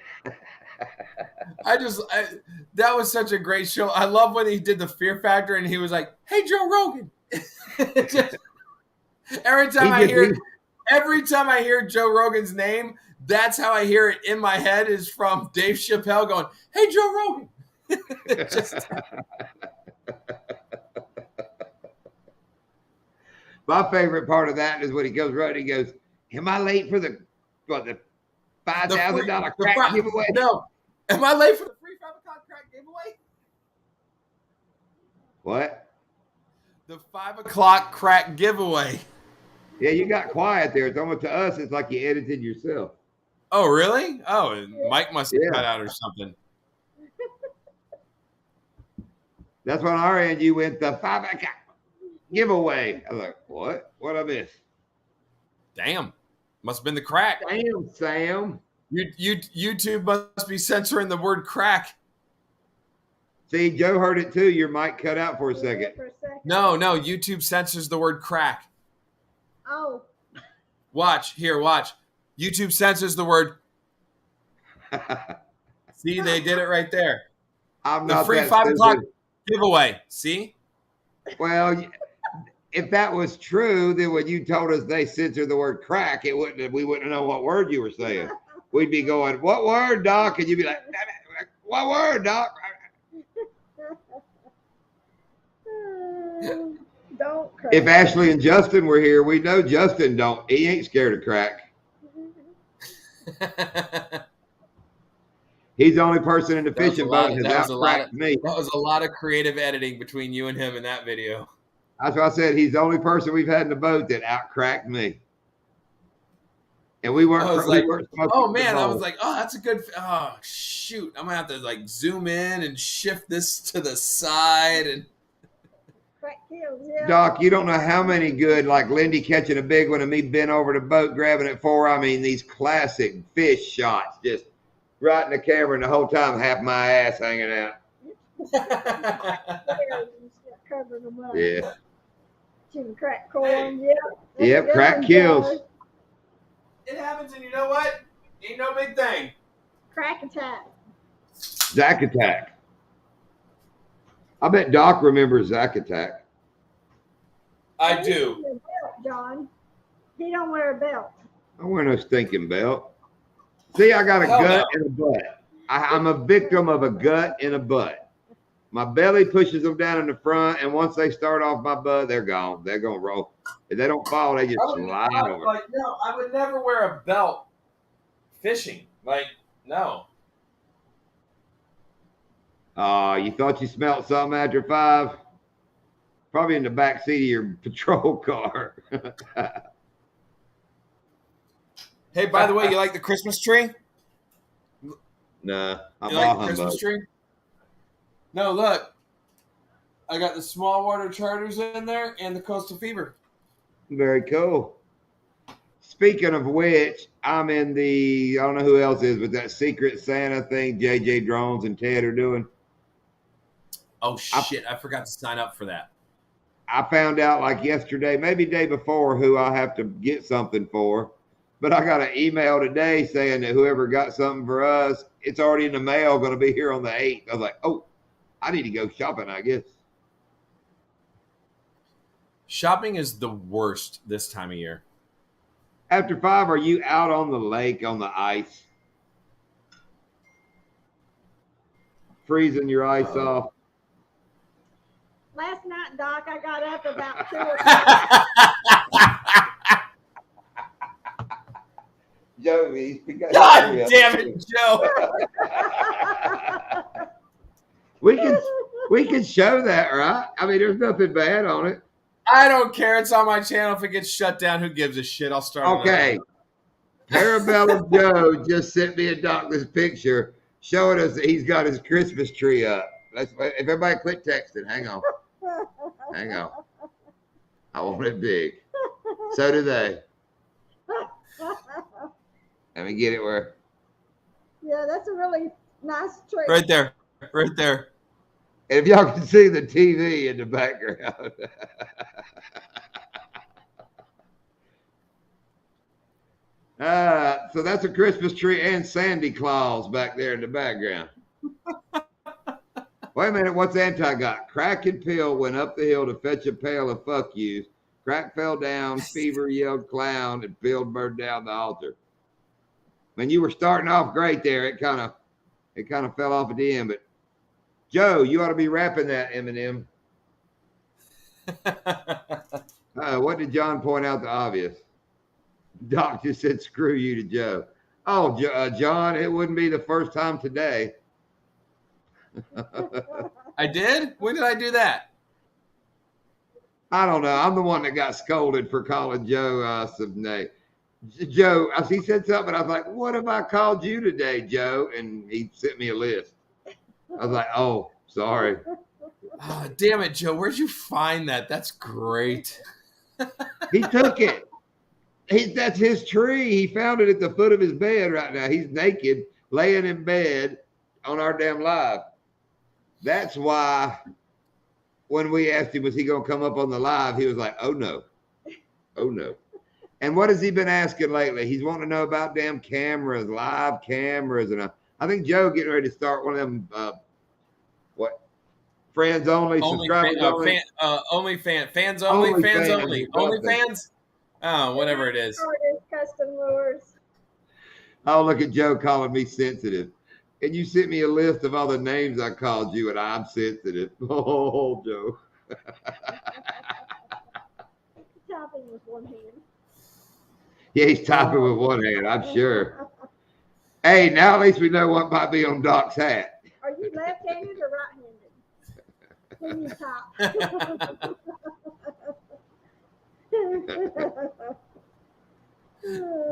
That was such a great show. I love when he did the Fear Factor and he was like, "Hey, Joe Rogan." every time I hear Joe Rogan's name, that's how I hear it in my head is from Dave Chappelle going, "Hey, Joe Rogan." My favorite part of that is when he goes running. He goes, "Am I late for the $5,000 crack giveaway?" No. Am I late for the free 5 o'clock crack giveaway? What? The 5 o'clock crack giveaway. Yeah, you got quiet there. It's almost to us. It's like you edited yourself. Oh, really? Oh, Mike must have cut out or something. That's on our end. You went the 5 o'clock giveaway. I was like, what? What I miss? Damn. Must have been the crack. Damn, Sam. YouTube must be censoring the word crack. See, Joe heard it too. Your mic cut out for a second. No, YouTube censors the word crack. Oh. Watch. YouTube censors the word. See, they did it right there. I'm the not free that 5 o'clock stupid. giveaway. See? Well, if that was true, then when you told us they censored the word crack, we wouldn't know what word you were saying. We'd be going, "What word, Doc?" And you'd be like, "What word, Doc?" Don't crack. If Ashley and Justin were here, we know Justin he ain't scared of crack. He's the only person in the fishing boat that's out cracked me. That was a lot of creative editing between you and him in that video. That's why I said he's the only person we've had in the boat that out cracked me. And we weren't. Oh man, I was like, oh, that's a good. Oh shoot, I'm gonna have to like zoom in and shift this to the side and. Yeah. Doc, you don't know how many good, like Lindy catching a big one and me bent over the boat grabbing it for. I mean, these classic fish shots, just right in the camera, and the whole time half my ass hanging out. Yeah. Crack corn. Yeah. Yep. Crack kills. It happens, and you know what? Ain't no big thing. Crack attack. Zack Attack. I bet Doc remembers Zack Attack. I do. Belt, John. He don't wear a belt. I wear no stinking belt. See, I got a gut and a butt. I'm a victim of a gut and a butt. My belly pushes them down in the front, and once they start off my butt, they're gone. They're going to roll. If they don't fall, they just slide over. Like, no, I would never wear a belt fishing. Like, no. You thought you smelled something after 5? Probably in the back seat of your patrol car. Hey, by the way, you like the Christmas tree? Nah, I'm you like the Christmas tree? No, look. I got the small water charters in there and the coastal fever. Very cool. Speaking of which, I'm in I don't know who else is, but that Secret Santa thing JJ Drones and Ted are doing. Oh, shit. I forgot to sign up for that. I found out like yesterday, maybe day before, who I have to get something for. But I got an email today saying that whoever got something for us, it's already in the mail, going to be here on the 8th. I was like, oh, I need to go shopping, I guess. Shopping is the worst this time of year. After 5, are you out on the lake on the ice? Freezing your ice off? Last night, Doc, I got up about 2 o'clock. Joe. He got God his damn it, Joe. we can show that, right? I mean, there's nothing bad on it. I don't care. It's on my channel. If it gets shut down, who gives a shit? I'll start Okay. Parabellum Joe just sent me a doctor's picture showing us that he's got his Christmas tree up. If everybody quit texting, hang on. Hang on. I want it big. So do they. Let me get it where. Yeah, that's a really nice tree. Right there. Right there. And if y'all can see the TV in the background. So that's a Christmas tree and Sandy Claus back there in the background. Wait a minute, what's Anti got? Crack and Pill went up the hill to fetch a pail of fuck yous. Crack fell down, Fever yelled clown, and Pill burned down the altar. When you were starting off great there, it kind of fell off at the end. But Joe, you ought to be rapping that, Eminem. What did John point out the obvious? Doc just said, screw you to Joe. Oh, John, it wouldn't be the first time today. I did? When did I do that? I don't know. I'm the one that got scolded for calling Joe some name. Joe, he said something. I was like, what have I called you today, Joe? And he sent me a list. I was like, oh, sorry. Oh, damn it, Joe. Where'd you find that? That's great. He took it. That's his tree. He found it at the foot of his bed right now. He's naked, laying in bed on our damn live. That's why when we asked him, was he going to come up on the live, he was like, oh, no. Oh, no. And what has he been asking lately? He's wanting to know about damn cameras, live cameras. And I think Joe getting ready to start one of them, friends only, subscribers only. Fans only, fans only. Only fans? Oh, whatever it is. Custom lures. Oh, look at Joe calling me sensitive. And you sent me a list of all the names I called you, and I'm sensitive. Oh, Joe. Typing with one hand. Yeah, he's typing with one hand, I'm sure. Hey, now at least we know what might be on Doc's hat. Are you left-handed or right-handed when you type?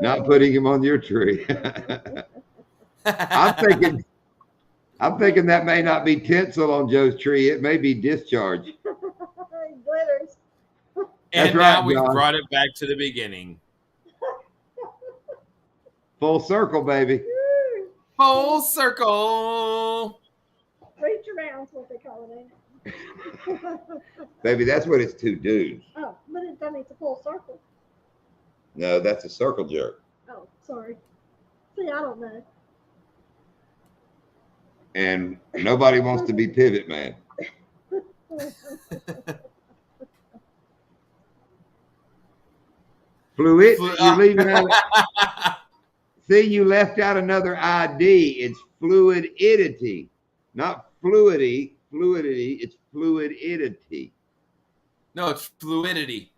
Not putting him on your tree. I'm thinking that may not be tinsel on Joe's tree. It may be discharge. It glitters. And right, now we've John. brought it back to the beginning. Full circle, baby. Full circle. Reach around's what they call it, ain't it? Baby, that's what it's two dudes. Oh, but it's a full circle. No, that's a circle jerk. Oh, sorry. See, I don't know. And nobody wants to be pivot man. Fluid, you're leaving out. See, you left out another ID. It's fluidity, not fluidity. Fluidity, it's fluidity. No, it's fluidity.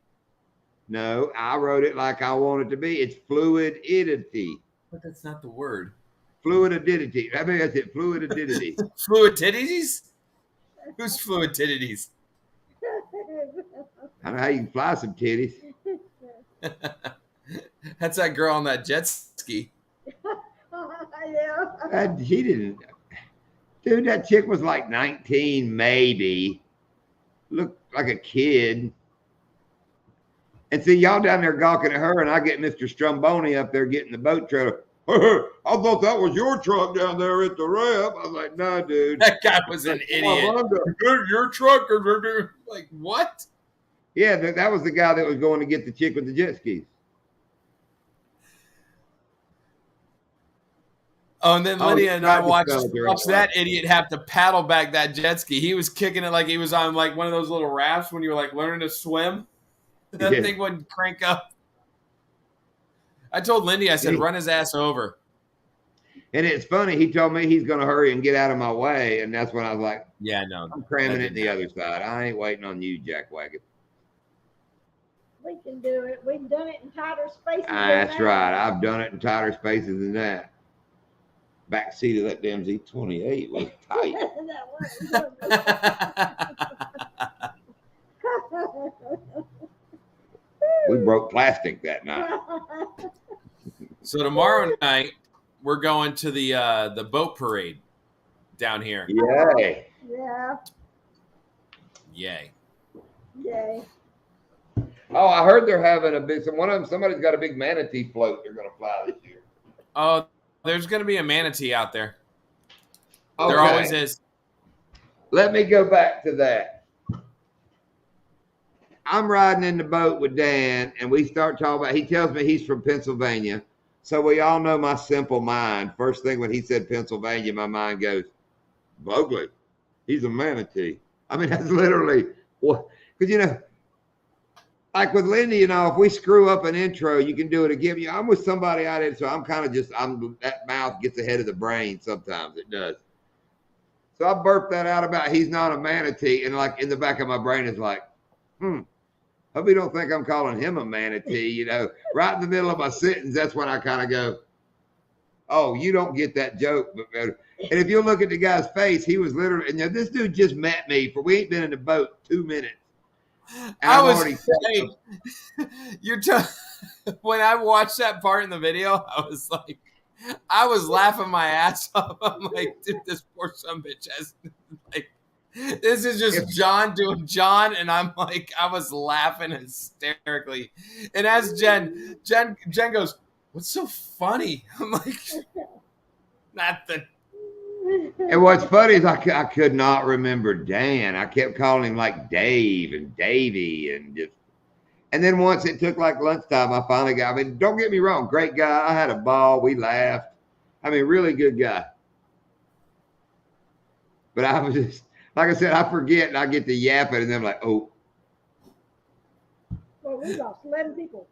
No, I wrote it like I want it to be. It's fluidity. But that's not the word. Fluidity. I mean, that's it. Fluidity. Fluidities? Who's fluidities? I don't know how you can fly some titties. That's that girl on that jet ski. Yeah. He didn't. Dude, that chick was like 19, maybe. Looked like a kid. And see, y'all down there gawking at her, and I get Mr. Stromboni up there getting the boat trailer. I thought that was your truck down there at the ramp. I was like, no, dude. That guy was an idiot. Your truck. Like, what? Yeah, that was the guy that was going to get the chick with the jet skis. Oh, and then Lydia and I watched right. that idiot have to paddle back that jet ski. He was kicking it like he was on like one of those little rafts when you were like learning to swim. That thing wouldn't crank up. I told Lindy, I said, run his ass over. And it's funny. He told me he's going to hurry and get out of my way. And that's when I was like, yeah, no. I'm cramming it the other side. I ain't waiting on you, Jackwagon. We can do it. We've done it in tighter spaces. That's right. I've done it in tighter spaces than that. Back seat of that damn Z28 was tight. We broke plastic that night. So tomorrow night we're going to the boat parade down here. Yay! Yeah. Yay! Yay! Oh, I heard they're having a big. Somebody's got a big manatee float. They're going to fly this year. Oh, there's going to be a manatee out there. Okay. There always is. Let me go back to that. I'm riding in the boat with Dan, and we start talking about. He tells me he's from Pennsylvania, so we all know my simple mind. First thing when he said Pennsylvania, my mind goes, Bogley. He's a manatee. I mean, that's literally what. Because like with Lindy, if we screw up an intro, you can do it again. I'm with somebody out there, so I'm kind of that mouth gets ahead of the brain sometimes. It does. So I burped that out about he's not a manatee, and like in the back of my brain is like, hope you don't think I'm calling him a manatee. Right in the middle of my sentence, that's when I kind of go, oh, you don't get that joke. And if you look at the guy's face, he was literally, this dude just met me we ain't been in the boat 2 minutes. And when I watched that part in the video, I was laughing my ass off. I'm like, dude, this poor son bitch has this is just John doing John, and I'm like, I was laughing hysterically. And as Jen goes, what's so funny? I'm like, nothing. And what's funny is I could not remember Dan. I kept calling him like Dave and Davey and then once it took like lunchtime, I finally got, don't get me wrong, great guy. I had a ball. We laughed. Really good guy. But I was just, like I said, I forget and I get to yapping and then I'm like, oh. Well, we lost 11 people,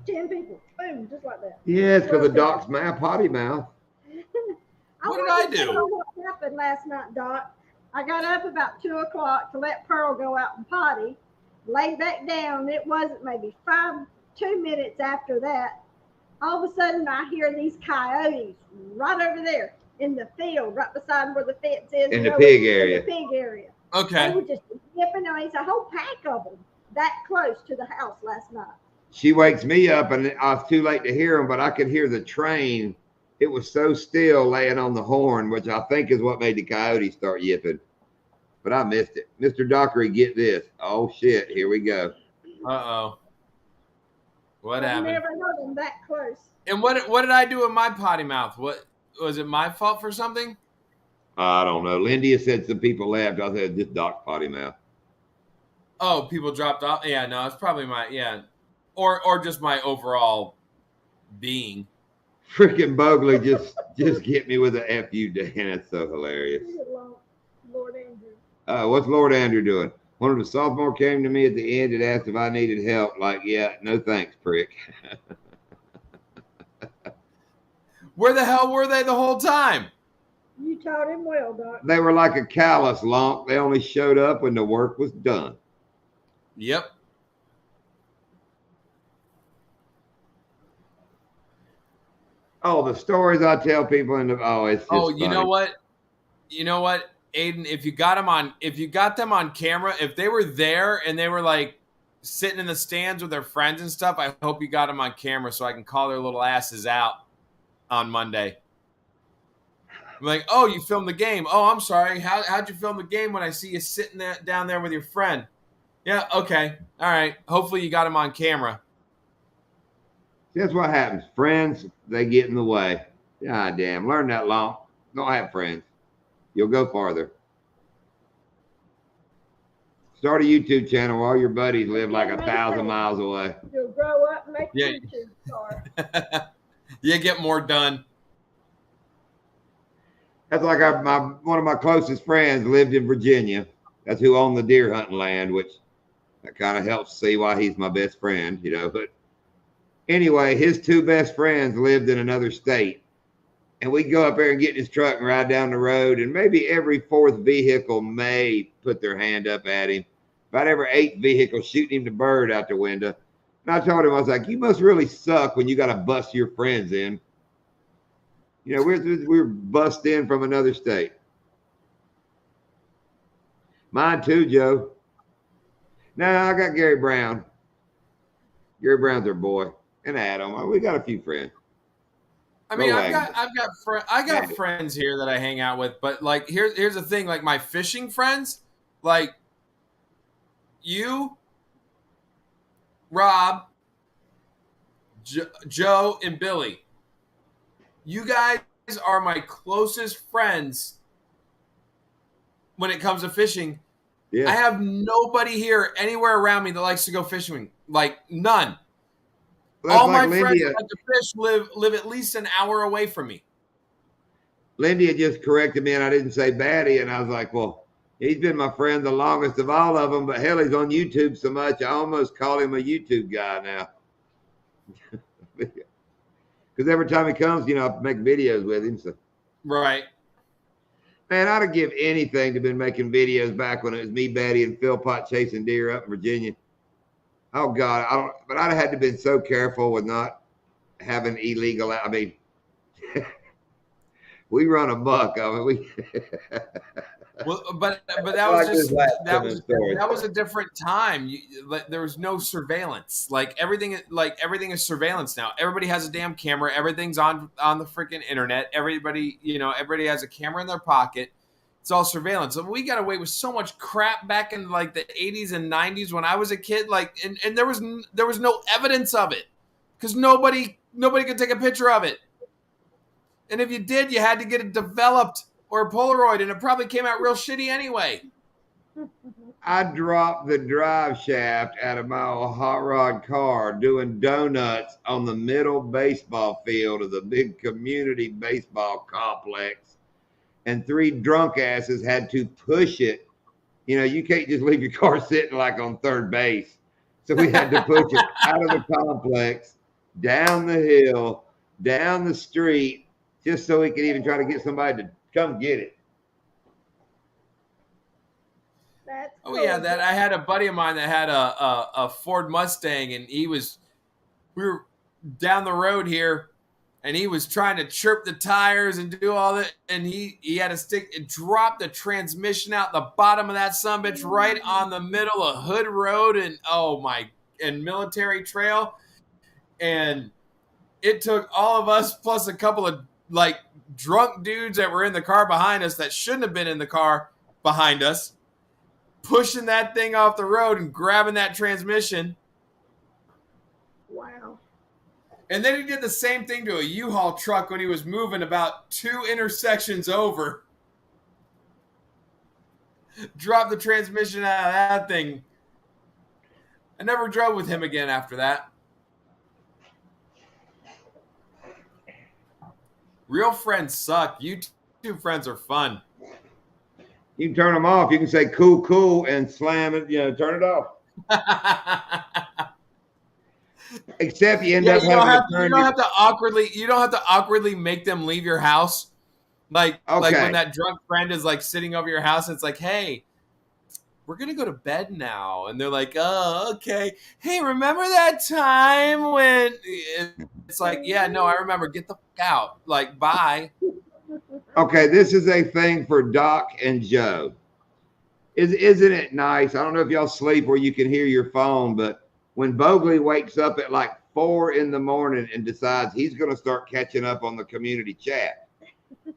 10 people, boom, just like that. Yeah, it's because the Doc's potty mouth. What did I do? What happened last night, Doc? I got up about 2 o'clock to let Pearl go out and potty, lay back down. It wasn't maybe 2 minutes after that. All of a sudden, I hear these coyotes right over there in the field, right beside where the fence is. In the pig area. In the pig area. Okay. They were just yipping. It's a whole pack of them that close to the house last night. She wakes me up, and I was too late to hear them, but I could hear the train. It was so still laying on the horn, which I think is what made the coyotes start yipping. But I missed it. Mr. Dockery, get this. Oh, shit. Here we go. Uh-oh. What happened? I never heard them that close. And what did I do with my potty mouth? What was it my fault for something? I don't know. Lindy said some people left. I said, just Doc's potty mouth. Oh, people dropped off? Yeah, no, it's probably or just my overall being. Freaking Bogley just get me with a F you, Dan. That's so hilarious. Lord Andrew. What's Lord Andrew doing? One of the sophomore came to me at the end and asked if I needed help. Like, yeah, no thanks, prick. Where the hell were they the whole time? You taught him well, Doc. They were like a callous lump. They only showed up when the work was done. Yep. Oh, the stories I tell people it's just you funny. know what? Aiden, if you got them on camera, if they were there and they were like sitting in the stands with their friends and stuff, I hope you got them on camera so I can call their little asses out on Monday. I'm like, oh, you filmed the game. Oh, I'm sorry. How'd you film the game when I see you sitting down there with your friend? Yeah, okay. All right. Hopefully you got them on camera. That's what happens. Friends, they get in the way. God damn. Learn that long. Don't have friends. You'll go farther. Start a YouTube channel while your buddies live like 1,000 miles away. You'll grow up and make a YouTube star. You get more done. That's like one of my closest friends lived in Virginia. That's who owned the deer hunting land, which that kind of helps see why he's my best friend, But anyway, his 2 best friends lived in another state. And we'd go up there and get in his truck and ride down the road. And maybe every 4th vehicle may put their hand up at him. About every 8th vehicle shooting him the bird out the window. And I told him, I was like, you must really suck when you got to bust your friends in. You know, we're bust in from another state. Mine too, Joe. Now I got Gary Brown. Gary Brown's our boy, and Adam. We got a few friends. I mean, I got friends here that I hang out with, but like here's the thing, like my fishing friends, like you, Rob, Joe, and Billy. You guys are my closest friends when it comes to fishing. Yeah. I have nobody here anywhere around me that likes to go fishing. Like none. Well, all like my friends that like to fish live at least an hour away from me. Lindy had just corrected me, and I didn't say Batty, and I was like, well, he's been my friend the longest of all of them, but hell, he's on YouTube so much, I almost call him a YouTube guy now. Because every time he comes, you know, I make videos with him. So. Right. Man, I'd have give anything to been making videos back when it was me, Betty, and Phil Pot chasing deer up in Virginia. Oh God, but I'd have had to been so careful with not having illegal. I mean, we run a buck. I mean, we. Well, but that was just that was a different time. There was no surveillance. Like everything is surveillance now. Everybody has a damn camera. Everything's on the freaking internet. Everybody has a camera in their pocket. It's all surveillance. And we got away with so much crap back in like the 80s and 90s when I was a kid. Like, and there was no evidence of it because nobody could take a picture of it. And if you did, you had to get it developed or a Polaroid, and it probably came out real shitty anyway. I dropped the drive shaft out of my old hot rod car doing donuts on the middle baseball field of the big community baseball complex. And 3 drunk asses had to push it. You know, you can't just leave your car sitting like on third base. So we had to push it out of the complex, down the hill, down the street, just so we could even try to get somebody to come get it. That's cool. Yeah, that I had a buddy of mine that had a Ford Mustang, and we were down the road here, and he was trying to chirp the tires and do all that, and he had a drop the transmission out the bottom of that sumbitch right on the middle of Hood Road and Military Trail, and it took all of us plus a couple of like drunk dudes that were in the car behind us that shouldn't have been in the car behind us, pushing that thing off the road and grabbing that transmission. Wow. And then he did the same thing to a U-Haul truck when he was moving about 2 intersections over. Dropped the transmission out of that thing. I never drove with him again after that. Real friends suck. YouTube friends are fun. You can turn them off. You can say cool, and slam it, turn it off. Except you end up you don't have to awkwardly make them leave your house. Like when that drunk friend is like sitting over your house, it's like, hey, we're gonna go to bed now. And they're like, oh, okay. Hey, remember that time when it's like, yeah, no, I remember. Get the fuck out. Like, bye. Okay, this is a thing for Doc and Joe. Isn't it nice? I don't know if y'all sleep where you can hear your phone, but when Bogley wakes up at like 4 a.m. and decides he's going to start catching up on the community chat.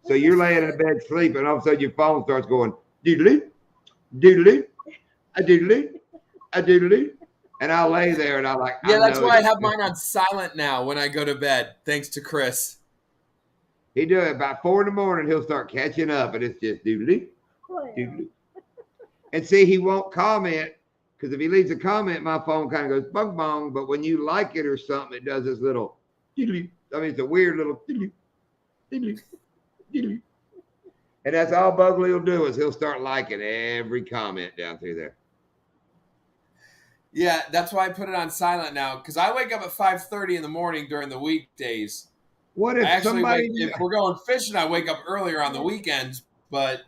So you're laying in bed sleeping, and all of a sudden your phone starts going, doodly, doodly, a doodly, a doodly. And I'll lay there and I'm like, yeah, that's why I have mine on silent now when I go to bed, thanks to Chris. He do it about 4 a.m. He'll start catching up, and it's just doodly, doodly. And see, he won't comment. Because if he leaves a comment, my phone kind of goes bong bong. But when you like it or something, it does this little. I mean, it's a weird little. And that's all Bugley will do is he'll start liking every comment down through there. Yeah, that's why I put it on silent now. Because I wake up at 5:30 in the morning during the weekdays. What if if we're going fishing, I wake up earlier on the weekends. But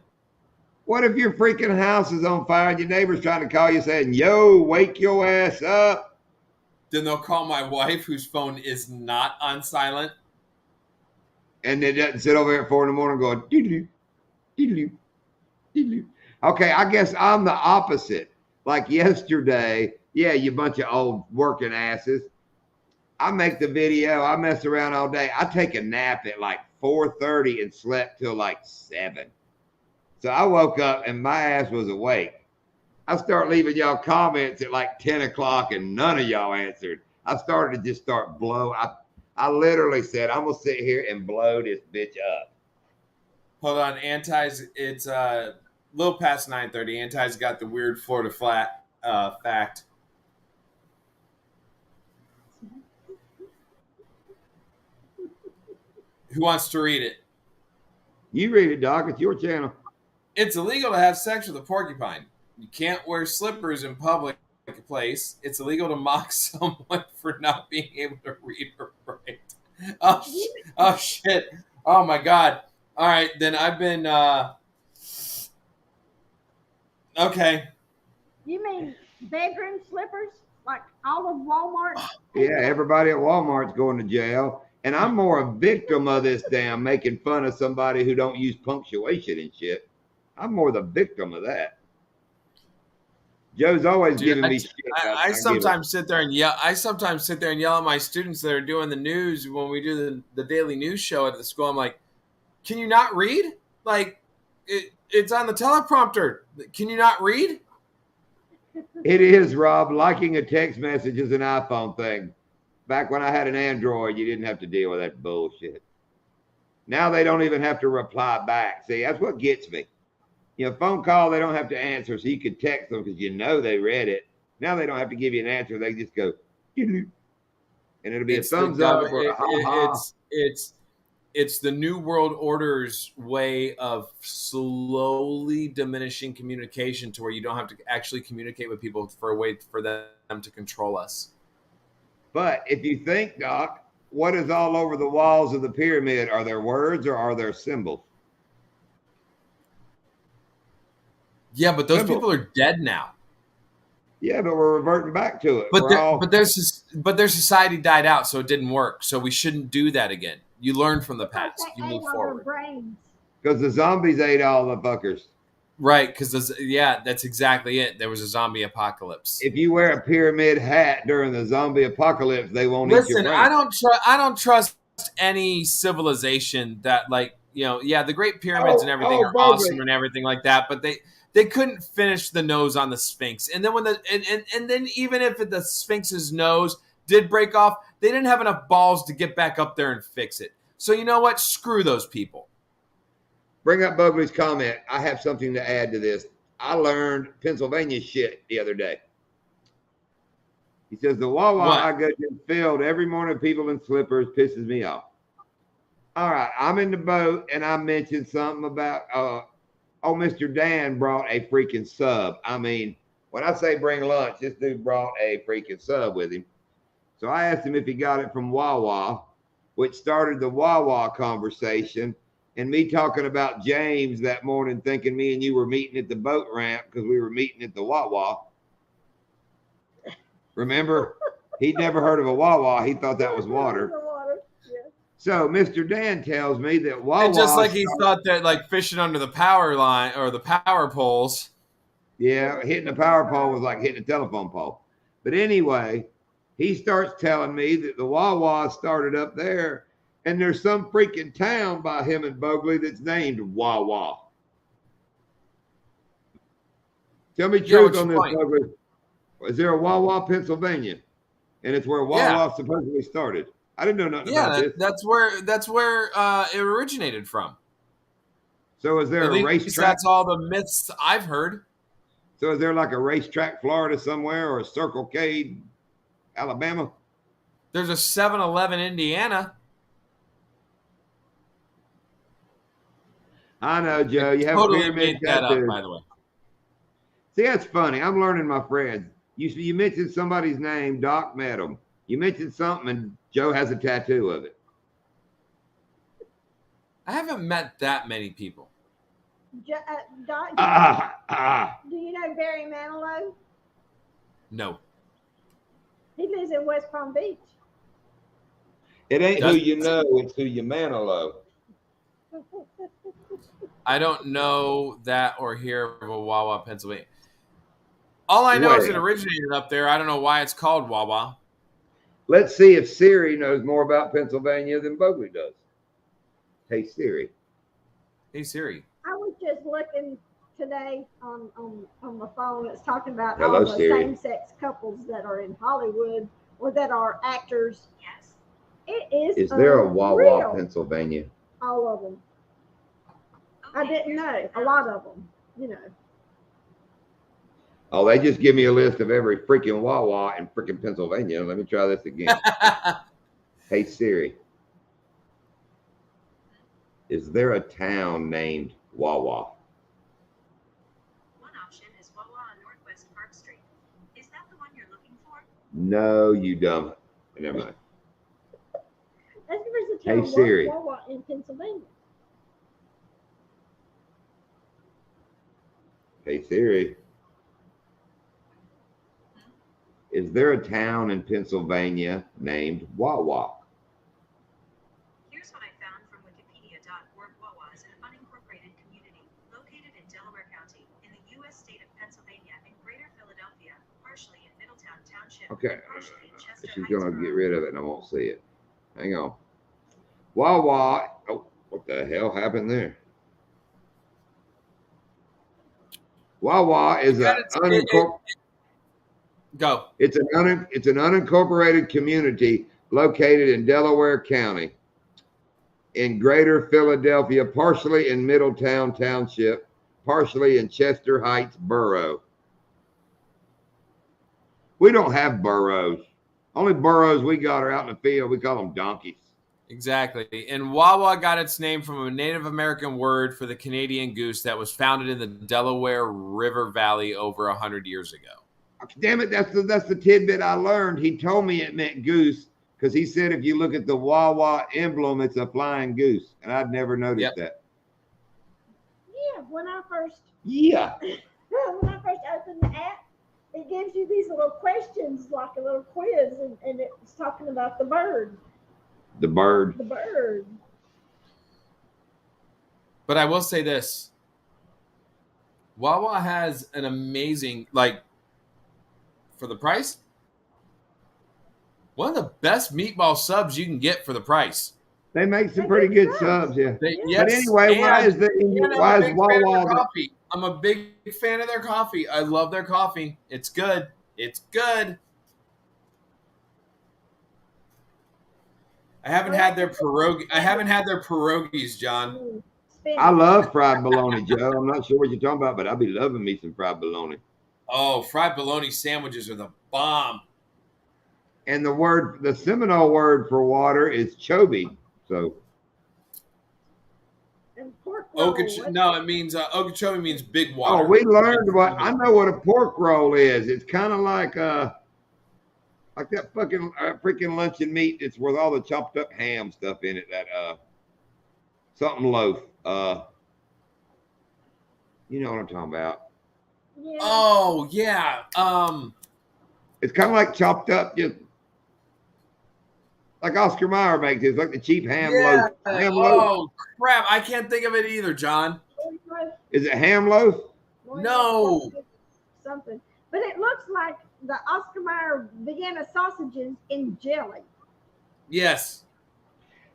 what if your freaking house is on fire and your neighbor's trying to call you saying, yo, wake your ass up? Then they'll call my wife, whose phone is not on silent. And it doesn't sit over here at 4 in the morning going, doodaloo, doodaloo, doodaloo. Okay, I guess I'm the opposite. Like yesterday, yeah, you bunch of old working asses. I make the video. I mess around all day. I take a nap at like 4:30 and slept till like 7. So I woke up and my ass was awake. I start leaving y'all comments at like 10 o'clock and none of y'all answered. I started to just start blow. I literally said, I'm going to sit here and blow this bitch up. Hold on. It's a little past 9:30. Anti's got the weird Florida flat fact. Who wants to read it? You read it, Doc. It's your channel. It's illegal to have sex with a porcupine. You can't wear slippers in public place. It's illegal to mock someone for not being able to read or write. Oh shit. Oh my God. All right, then I've been okay. You mean bedroom slippers? Like all of Walmart? Yeah, everybody at Walmart's going to jail. And I'm more a victim of this damn making fun of somebody who don't use punctuation and shit. I'm more the victim of that. Joe's always giving me shit. I sometimes sit there and yell. I sometimes sit there and yell at my students that are doing the news when we do the daily news show at the school. I'm like, can you not read? Like, it's on the teleprompter. Can you not read? It is, Rob. Liking a text message is an iPhone thing. Back when I had an Android, you didn't have to deal with that bullshit. Now they don't even have to reply back. See, that's what gets me. You know, phone call, they don't have to answer, so you can text them because you know they read it. Now they don't have to give you an answer. They just go, and it'll be a thumbs up or a ha-ha. It's the New World Order's way of slowly diminishing communication to where you don't have to actually communicate with people for a way for them to control us. But if you think, Doc, what is all over the walls of the pyramid? Are there words or are there symbols? Yeah, but those people are dead now. Yeah, but we're reverting back to it. But their society died out, so it didn't work. So we shouldn't do that again. You learn from the past. You move forward. Because the zombies ate all the fuckers. Right, because that's exactly it. There was a zombie apocalypse. If you wear a pyramid hat during the zombie apocalypse, they won't eat your brain. I don't trust any civilization that, like, you know, yeah, the Great Pyramids and everything are awesome and everything like that, but they couldn't finish the nose on the Sphinx. And then and then even if the Sphinx's nose did break off, they didn't have enough balls to get back up there and fix it. So you know what? Screw those people. Bring up Bugly's comment. I have something to add to this. I learned Pennsylvania shit the other day. He says the Wawa I go to filled every morning people in slippers pisses me off. All right, I'm in the boat and I mentioned something about Mr. Dan brought a freaking sub. I mean, when I say bring lunch, this dude brought a freaking sub with him. So I asked him if he got it from Wawa, which started the Wawa conversation. And me talking about James that morning, thinking me and you were meeting at the boat ramp because we were meeting at the Wawa. Remember? He'd never heard of a Wawa. He thought that was water. So Mr. Dan tells me that Wawa... And just like he thought that, like, fishing under the power line or the power poles. Yeah, hitting the power pole was like hitting a telephone pole. But anyway, he starts telling me that the Wawa started up there. And there's some freaking town by him and Bogly that's named Wawa. Tell me truth on this, Bogly. Is there a Wawa, Pennsylvania? And it's where Wawa supposedly started. I didn't know nothing about this. That's where it originated from. So is there a racetrack? That's all the myths I've heard. So is there like a racetrack, Florida somewhere, or a Circle K, Alabama? There's a 7-Eleven, Indiana. I know, Joe. You have totally made that up, by the way. See, that's funny. I'm learning my friends. You mentioned somebody's name, Doc met him. You mentioned something, and Joe has a tattoo of it. I haven't met that many people. Doc, do you know Barry Manilow? No. He lives is in West Palm Beach. It ain't who you know, it's who you manalo. I don't know that or hear of a Wawa, Pennsylvania. All I know is it originated up there. I don't know why it's called Wawa. Let's see if Siri knows more about Pennsylvania than Bogley does. Hey, Siri. Hey, Siri. I was just looking today on my phone. It's talking about Hello, all the Siri. same-sex couples that are in Hollywood or that are actors. Yes. It is. Is there a Wawa, unreal. Pennsylvania? All of them. I didn't know. A lot of them. You know. Oh, they just give me a list of every freaking Wawa in freaking Pennsylvania. Let me try this again. Hey, Siri. Is there a town named Wawa? One option is Wawa on Northwest Park Street. Is that the one you're looking for? No, you dumb. Never mind. That's the Hey, town Siri. Wawa in Pennsylvania. Hey, Siri. Is there a town in Pennsylvania named Wawa? Here's what I found from Wikipedia.org. Wawa is an unincorporated community located in Delaware County in the U.S. state of Pennsylvania in Greater Philadelphia, partially in Middletown Township, Okay. partially in Chester She's Heights going to get Borough. rid of it and I won't see it. Hang on. Wawa. Oh, what the hell happened there? Wawa is an unincorporated. Go. It's an unincorporated community located in Delaware County in Greater Philadelphia, partially in Middletown Township, partially in Chester Heights Borough. We don't have boroughs. Only boroughs we got are out in the field. We call them donkeys. Exactly. And Wawa got its name from a Native American word for the Canadian goose that was founded in the Delaware River Valley over 100 years ago. Damn it, that's the tidbit I learned. He told me it meant goose because he said if you look at the Wawa emblem, it's a flying goose. And I'd never noticed that. Yeah, when I first opened the app, it gives you these little questions like a little quiz, and it was talking about the bird. The bird. The bird. But I will say this. Wawa has an amazing, for the price, one of the best meatball subs you can get for the price. They make some pretty good subs, yeah. Yes, but anyway, why is Wawa? Coffee? I'm a big fan of their coffee. I love their coffee. It's good. It's good. I haven't had their pierogi. I haven't had their pierogies, John. I love fried bologna, Joe. I'm not sure what you're talking about, but I'll be loving me some fried bologna. Oh, fried bologna sandwiches are the bomb. And the Seminole word for water is choby. So. And pork roll. It means Okeechobee means big water. Oh, we learned I know what a pork roll is. It's kind of like that fucking freaking luncheon meat. It's with all the chopped up ham stuff in it. That something loaf. You know what I'm talking about. Yeah. Oh yeah. It's kind of like chopped up, just like Oscar Mayer makes it. It's like the cheap ham loaf. Ham loaf. Oh crap! I can't think of it either, John. Is it ham loaf? No. Something, but it looks like the Oscar Mayer Vienna sausages in jelly. Yes.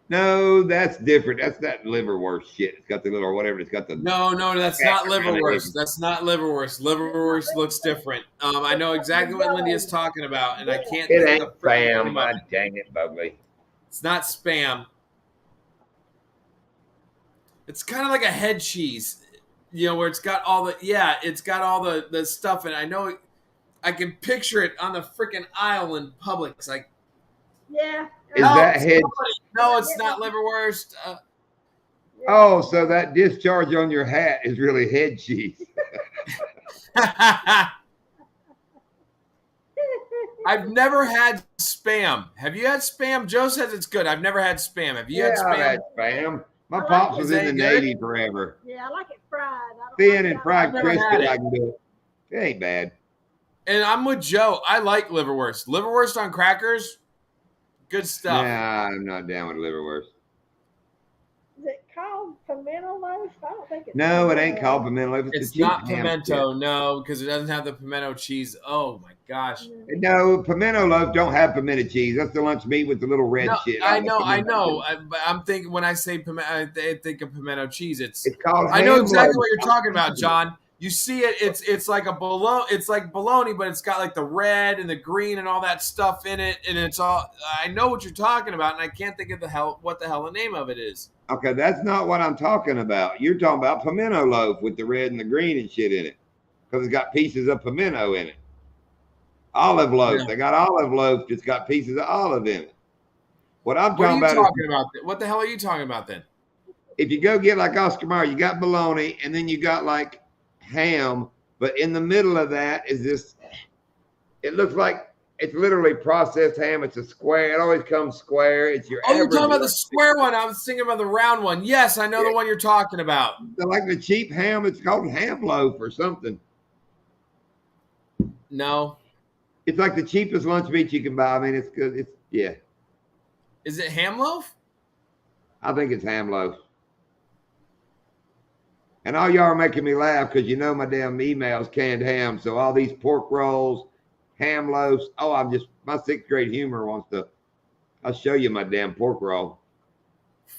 No, that's different. That's that liverwurst shit. It's got the little whatever. It's got the No, that's not liverwurst. That's not liverwurst. Liverwurst looks different. I know exactly what Lindy is talking about, and I can't. It ain't spam. God dang it, Bugley. It's not spam. It's kind of like a head cheese, where it's got all the stuff, and I know I can picture it on the freaking aisle in Publix, like. Yeah. Is that head? No, it's not liverwurst. Oh, so that discharge on your hat is really head cheese. I've never had spam. Have you had spam? Joe says it's good. I've never had spam. Have you had spam? I've had spam. My pops was in the Navy forever. Yeah, I like it fried. Thin and fried crispy, I can do it. It ain't bad. And I'm with Joe. I like liverwurst. Liverwurst on crackers, good stuff. Nah, I'm not down with liverwurst. Is it called pimento loaf? I don't think it's. No, it pimento ain't called loaf. pimento loaf. It's It's the cheap not ham pimento, shit. no, because it doesn't have the pimento cheese. Oh my gosh. No, pimento loaf don't have pimento cheese. That's the lunch meat with the little red No, shit. I on it. know. Pimento cheese. But I'm thinking when I say pimento, I think of pimento cheese. It's called I know ham exactly loaf. what you're talking about, John. You see it. It's like a bologna. It's like bologna, but it's got like the red and the green and all that stuff in it, and it's all. I know what you're talking about, and I can't think of what the hell the name of it is. Okay, that's not what I'm talking about. You're talking about pimento loaf with the red and the green and shit in it, because it's got pieces of pimento in it. Olive loaf. No. They got olive loaf that's got pieces of olive in it. What I'm What are talking you about talking is about? What the hell are you talking about then? if you go get like Oscar Mayer, you got bologna and then you got like ham, but in the middle of that is this. It looks like it's literally processed ham. It's a square. It always comes square. It's your Oh, you're average. talking about the square one. I was thinking about the round one. Yes, I know the one you're talking about. Like the cheap ham. It's called ham loaf or something. No. It's like the cheapest lunch meat you can buy. I mean, it's good. It's yeah. Is it ham loaf? I think it's ham loaf. And all y'all are making me laugh because you know my damn email's canned ham. So all these pork rolls, ham loaves. Oh, my sixth grade humor wants to. I'll show you my damn pork roll.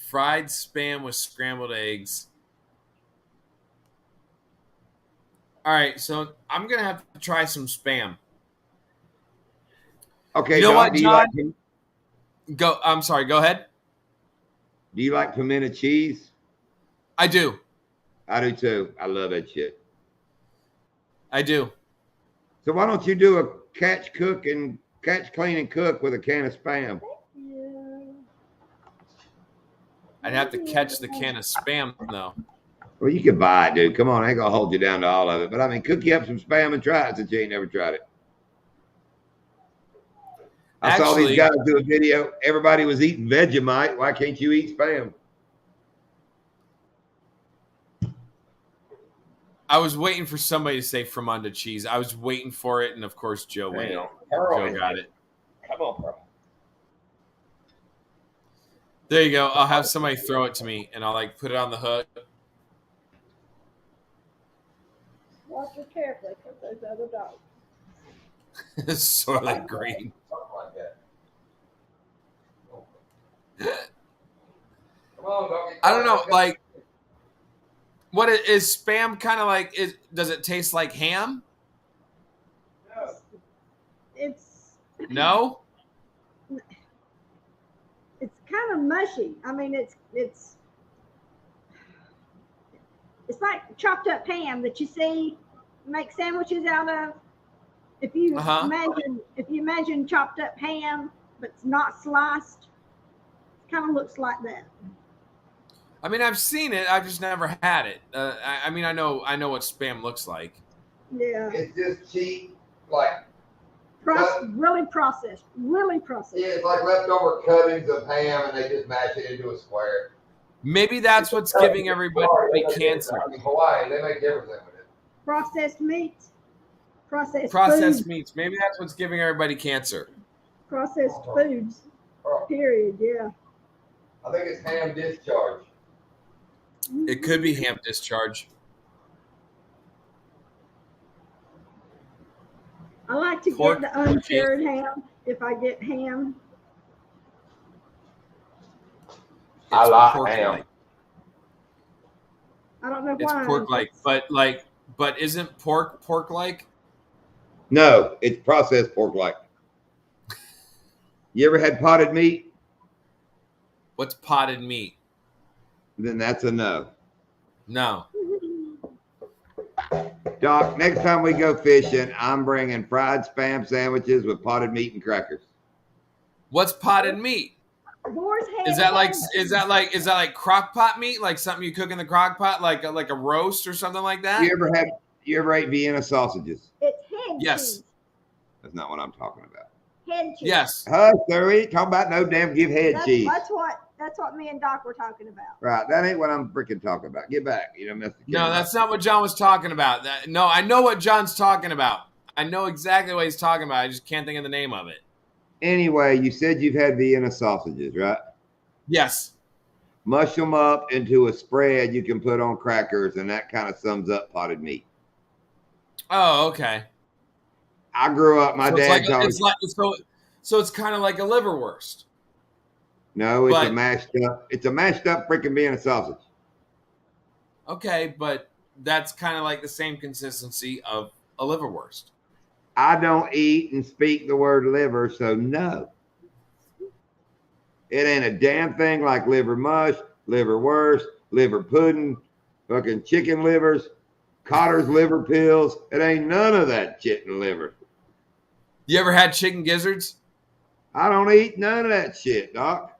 Fried Spam with scrambled eggs. All right, so I'm gonna have to try some Spam. Okay, You know Doc, what, do you John? like? Go. I'm sorry. Go ahead. Do you like pimento cheese? I do. I do too. I love that shit. I do. So why don't you do a catch, clean, and cook with a can of Spam? Yeah. I'd have to catch the can of Spam though. Well, you can buy it, dude. Come on, I ain't gonna hold you down to all of it. But I mean, cook you up some Spam and try it since you ain't never tried it. I saw these guys do a video. Everybody was eating Vegemite. Why can't you eat Spam? I was waiting for somebody to say Fremunda cheese. I was waiting for it, and of course Joe went. Joe got it. Come on, bro. There you go. I'll have somebody throw it to me, and I'll like put it on the hook. Watch it carefully because there's other dogs. Soylent Green. I don't know, like, what is Spam kind of like? Does it taste like ham? It's No. kind of mushy. I mean, it's like chopped up ham that you see make sandwiches out of. If you imagine chopped up ham, but it's not sliced, it kind of looks like that. I mean, I've seen it. I've just never had it. I mean, I know what Spam looks like. Yeah. It's just cheap, like Really processed. Really processed. yeah, it's like leftover cuttings of ham, and they just mash it into a square. Maybe that's what's giving everybody cancer. I mean, Hawaii, they make everything with it. Processed meats. Processed Processed foods. meats. Maybe that's what's giving everybody cancer. Processed foods. Period. Yeah. I think it's ham discharge. It could be ham discharge. I like to Pork, get the uncured ham if I get ham. I like pork ham. like. I don't know It's why. pork like, but isn't pork like? No, it's processed pork like. You ever had potted meat? What's potted meat? Then that's a no. No. Doc, next time we go fishing, I'm bringing fried Spam sandwiches with potted meat and crackers. What's potted meat? Boar's head. Is that like crock pot meat? Like something you cook in the crock pot, like a roast or something like that? You ever ate Vienna sausages? It's head Yes. cheese. That's not what I'm talking about. Head cheese. Yes. Huh, sir? We ain't talking about no damn give head cheese. That's what me and Doc were talking about. Right. That ain't what I'm freaking talking about. Get back. You know, Mr. No, that's not what John was talking about. No, I know what John's talking about. I know exactly what he's talking about. I just can't think of the name of it. Anyway, you said you've had Vienna sausages, right? Yes. Mush them up into a spread you can put on crackers, and that kind of sums up potted meat. Oh, okay. I grew up. My So dad taught us. so it's kind of like a liverwurst. No, it's a But mashed up. It's a mashed up freaking Vienna sausage. okay, but that's kind of like the same consistency of a liverwurst. I don't eat and speak the word liver, so no. It ain't a damn thing like liver mush, liver wurst, liver pudding, fucking chicken livers, Cotter's liver pills. It ain't none of that chicken liver. You ever had chicken gizzards? I don't eat none of that shit, Doc.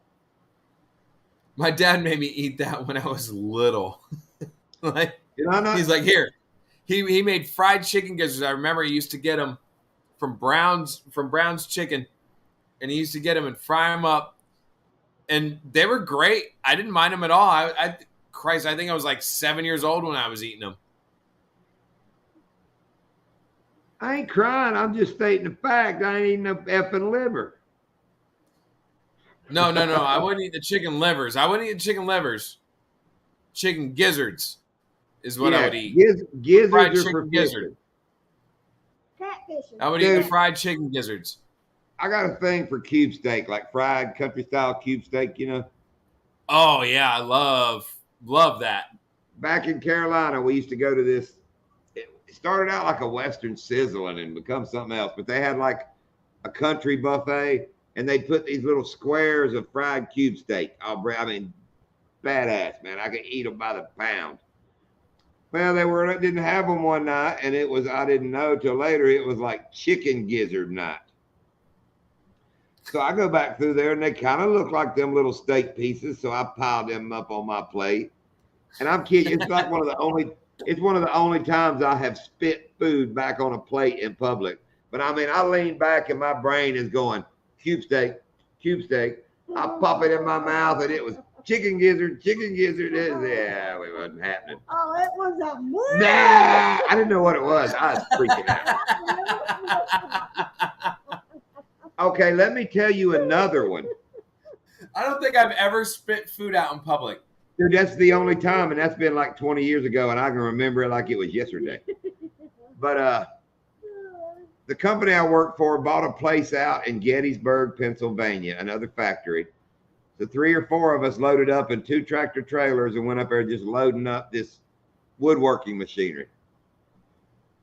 My dad made me eat that when I was little. Like, Did I not? he's like, here. He made fried chicken gizzards. I remember he used to get them from Brown's Chicken, and he used to get them and fry them up, and they were great. I didn't mind them at all. Christ, I think I was like 7 years old when I was eating them. I ain't crying. I'm just stating the fact. I ain't eating no effing liver. No. I wouldn't eat the chicken livers. I wouldn't eat the chicken livers. Chicken gizzards is what I would eat. Gizzards Fried are chicken for gizzard. Catfishing. I would eat the fried chicken gizzards. I got a thing for cube steak, like fried country style cube steak, you know. Oh yeah, I love that. Back in Carolina, we used to go to this. It started out like a Western sizzling and become something else, but they had like a country buffet, and they put these little squares of fried cube steak. I mean, badass, man. I could eat them by the pound. Well, didn't have them one night, and I didn't know till later it was like chicken gizzard night. So I go back through there, and they kind of look like them little steak pieces. So I piled them up on my plate, and I'm kidding. It's like one of the only times I have spit food back on a plate in public. But I mean, I lean back, and my brain is going cube steak, cube steak. I pop it in my mouth, and it was chicken gizzard. Yeah, it wasn't happening. Oh, it was a movie. Nah, I didn't know what it was. I was freaking out. Okay, let me tell you another one. I don't think I've ever spit food out in public. Dude, that's the only time, and that's been like 20 years ago, and I can remember it like it was yesterday. But the company I worked for bought a place out in Gettysburg, Pennsylvania, another factory. So 3 or 4 of us loaded up in 2 tractor trailers and went up there just loading up this woodworking machinery.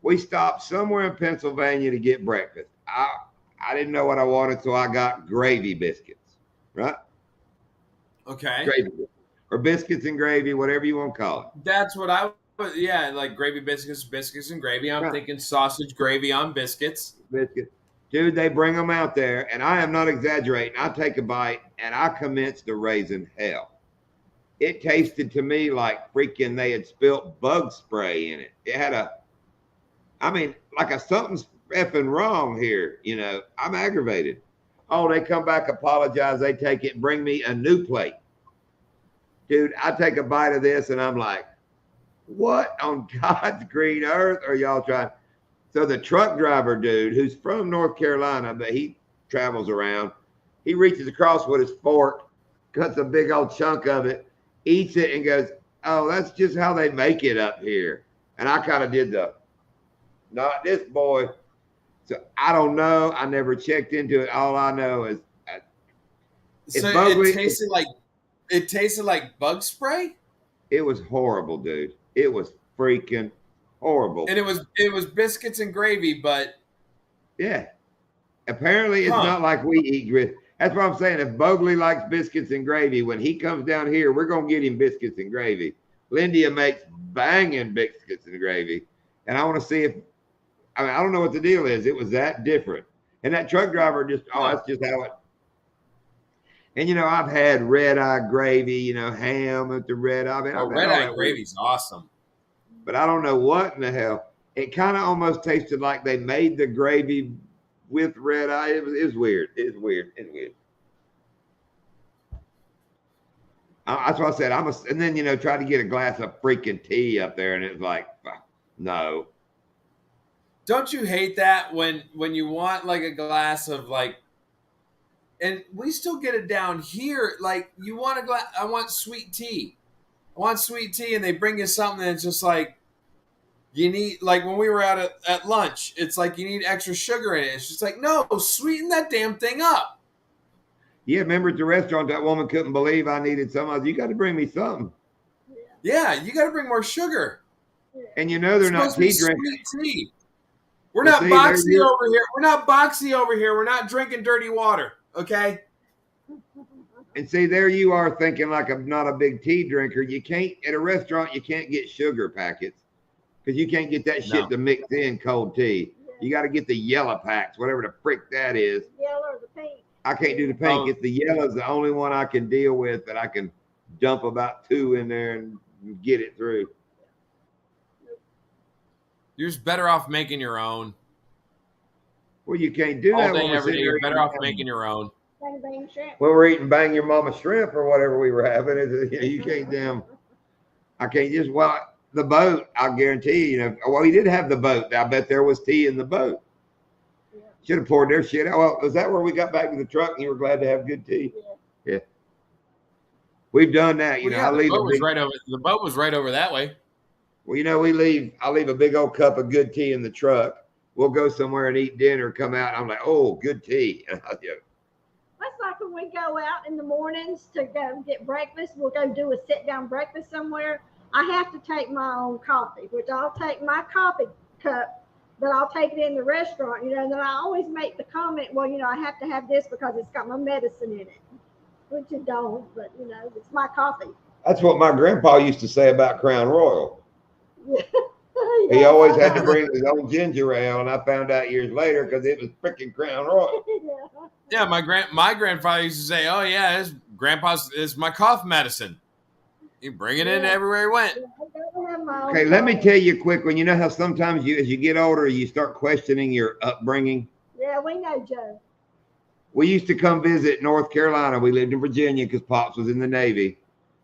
We stopped somewhere in Pennsylvania to get breakfast. I didn't know what I wanted, so I got gravy biscuits, right? Okay. Gravy biscuits. Or biscuits and gravy, whatever you want to call it. That's what I would, yeah, like gravy biscuits and gravy. I'm Right. thinking sausage gravy on biscuits. Biscuits. Dude, they bring them out there, and I am not exaggerating. I take a bite, and I commenced to raising hell. It tasted to me like freaking they had spilt bug spray in it. It had something's effing wrong here. You know, I'm aggravated. Oh, they come back, apologize. They take it and bring me a new plate. Dude, I take a bite of this, and I'm like, what on God's green earth are y'all trying? So the truck driver dude, who's from North Carolina, but he travels around, he reaches across with his fork, cuts a big old chunk of it, eats it, and goes, oh, that's just how they make it up here. And I kind of did not this boy. So I don't know. I never checked into it. All I know is it tasted like bug spray? It was horrible, dude. It was freaking horrible. And it was biscuits and gravy, but yeah. Apparently, it's not like we eat gravy. That's what I'm saying. If Bogley likes biscuits and gravy, when he comes down here, we're going to get him biscuits and gravy. Lindia makes banging biscuits and gravy. And I want to see I don't know what the deal is. It was that different. And that truck driver that's just how it. And, you know, I've had red-eye gravy, you know, ham with the red-eye. Red-eye gravy's awesome. But I don't know what in the hell. It kind of almost tasted like they made the gravy with red eye. It was weird. It's weird. That's what I said. And then, you know, try to get a glass of freaking tea up there, and it was like, no. Don't you hate that when you want like a glass of like, and we still get it down here. Like you want a glass, I want sweet tea. I want sweet tea, and they bring you something that's just like you need. Like when we were out at lunch, it's like you need extra sugar in it. It's just like no, sweeten that damn thing up. Yeah, remember at the restaurant that woman couldn't believe I needed some. I was, you got to bring me something. Yeah, you got to bring more sugar. And you know they're not tea drinkers. Sweet tea. We're Well, not see, boxy over here. We're not boxy over here. We're not drinking dirty water. Okay. And see, there you are thinking like I'm not a big tea drinker. You can't at a restaurant. You can't get sugar packets because you can't get that shit to mix in cold tea. You got to get the yellow packs, whatever the frick that is. Yellow or the pink. I can't do the pink. It's the yellow is the only one I can deal with that I can dump about 2 in there and get it through. You're just better off making your own. Well, you can't do all that day, every day. You're better off making your own. Bang shrimp. When we're eating bang your mama shrimp or whatever we were having, you can't damn. I can't just the boat. I guarantee you. Well, he did have the boat. I bet there was tea in the boat. Yeah. Should have poured their shit out. Well, was that where we got back to the truck and you were glad to have good tea? Yeah. We've done that. The boat was right over that way. Well, I leave a big old cup of good tea in the truck. We'll go somewhere and eat dinner, come out. I'm like, oh, good tea. That's like when we go out in the mornings to go get breakfast. We'll go do a sit-down breakfast somewhere. I have to take my own coffee, which I'll take my coffee cup, but I'll take it in the restaurant, and then I always make the comment, well, I have to have this because it's got my medicine in it, which it don't, but, it's my coffee. That's what my grandpa used to say about Crown Royal. Yeah. He always had to bring his own ginger ale, and I found out years later because it was freaking Crown Royal. Yeah, my grandfather used to say, "Oh yeah, it's my cough medicine." He bring it in everywhere he went. Okay, let me tell you a quick one. You know how sometimes as you get older, you start questioning your upbringing. Yeah, we know, Joe. We used to come visit North Carolina. We lived in Virginia because Pops was in the Navy,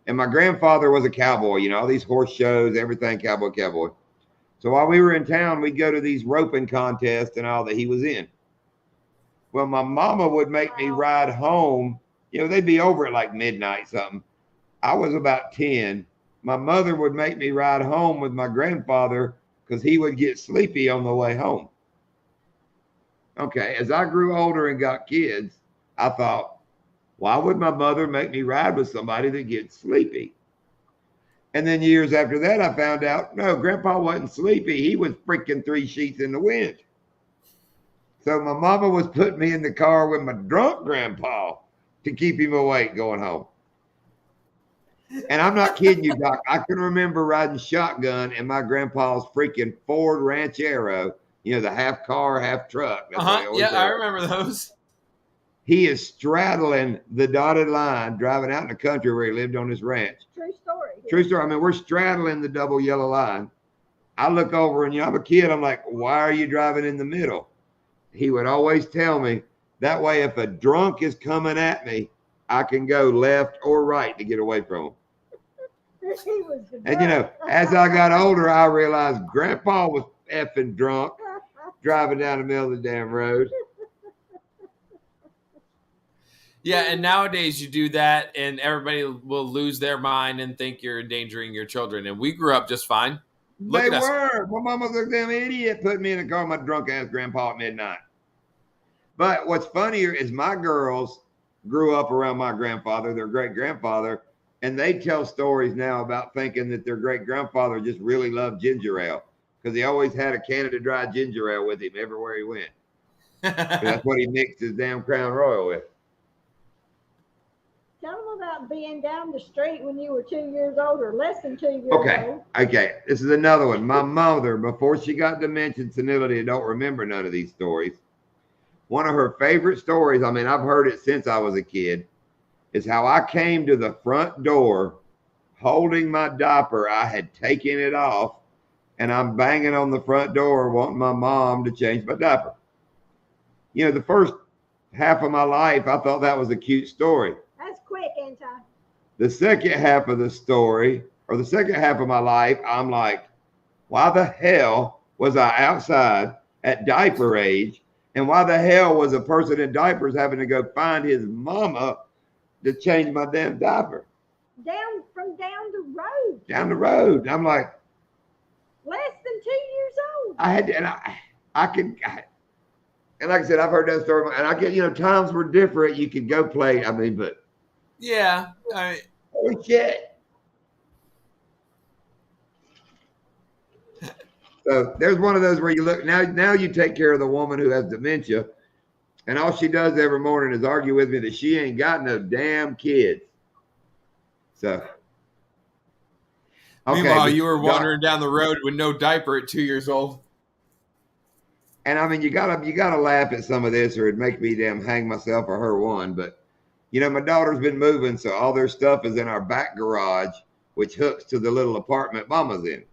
and my grandfather was a cowboy. All these horse shows, everything cowboy. So while we were in town, we'd go to these roping contests and all that he was in. Well, my mama would make me ride home. They'd be over at like midnight something. I was about 10. My mother would make me ride home with my grandfather because he would get sleepy on the way home. Okay, as I grew older and got kids, I thought, why would my mother make me ride with somebody that gets sleepy? And then years after that, I found out, no, Grandpa wasn't sleepy. He was freaking 3 sheets in the wind. So my mama was putting me in the car with my drunk grandpa to keep him awake going home. And I'm not kidding you, Doc. I can remember riding shotgun in my grandpa's freaking Ford Ranchero, the half car, half truck. Yeah, I remember those. He is straddling the dotted line, driving out in the country where he lived on his ranch. True story. True story. I mean, we're straddling the double yellow line. I look over and I'm a kid. I'm like, why are you driving in the middle? He would always tell me that way. If a drunk is coming at me, I can go left or right to get away from him. And as I got older, I realized Grandpa was effing drunk, driving down the middle of the damn road. Yeah, and nowadays you do that, and everybody will lose their mind and think you're endangering your children. And we grew up just fine. They were. My mama was a damn idiot putting me in the car with my drunk ass grandpa at midnight. But what's funnier is my girls grew up around my grandfather, their great grandfather, and they tell stories now about thinking that their great grandfather just really loved ginger ale because he always had a Canada Dry ginger ale with him everywhere he went. That's what he mixed his damn Crown Royal with. Tell them about being down the street when you were 2 years old or less than 2 years old. Okay. This is another one. My mother, before she got dementia senility, I don't remember none of these stories. One of her favorite stories, I mean, I've heard it since I was a kid, is how I came to the front door holding my diaper. I had taken it off, and I'm banging on the front door wanting my mom to change my diaper. The first half of my life, I thought that was a cute story. That's quick, ain't I? The second half of the story, or the second half of my life, I'm like, why the hell was I outside at diaper age. And why the hell was a person in diapers having to go find his mama to change my damn diaper? Down the road. Down the road. I'm like, Less than 2 years old. I had to, and and like I said, I've heard that story, and I get, times were different. You could go play. I mean, but yeah, holy shit. So there's one of those where you look now you take care of the woman who has dementia, and all she does every morning is argue with me that she ain't got no damn kids. So meanwhile, you were wandering down the road with no diaper at 2 years old. And I mean, you gotta laugh at some of this, or it'd make me damn hang myself or her one. But my daughter's been moving, so all their stuff is in our back garage, which hooks to the little apartment Mama's in.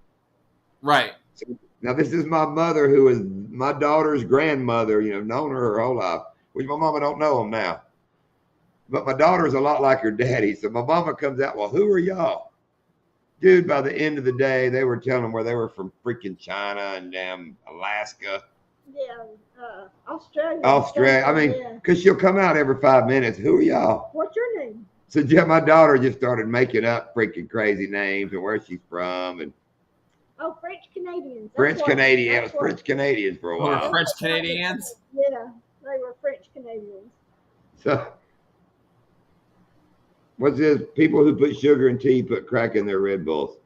Right. So, now this is my mother, who is my daughter's grandmother. Known her whole life, which my mama don't know them now. But my daughter's a lot like her daddy. So my mama comes out, well, who are y'all? Dude, by the end of the day, they were telling them where they were from freaking China and damn Alaska. Yeah, Australia. I mean, because she'll come out every 5 minutes. Who are y'all? What's your name? So my daughter just started making up freaking crazy names and where she's from. And French Canadians. French Canadian. It was French Canadians for a while. French Canadians? Yeah, they were French Canadians. So what's this? People who put sugar in tea put crack in their Red Bulls.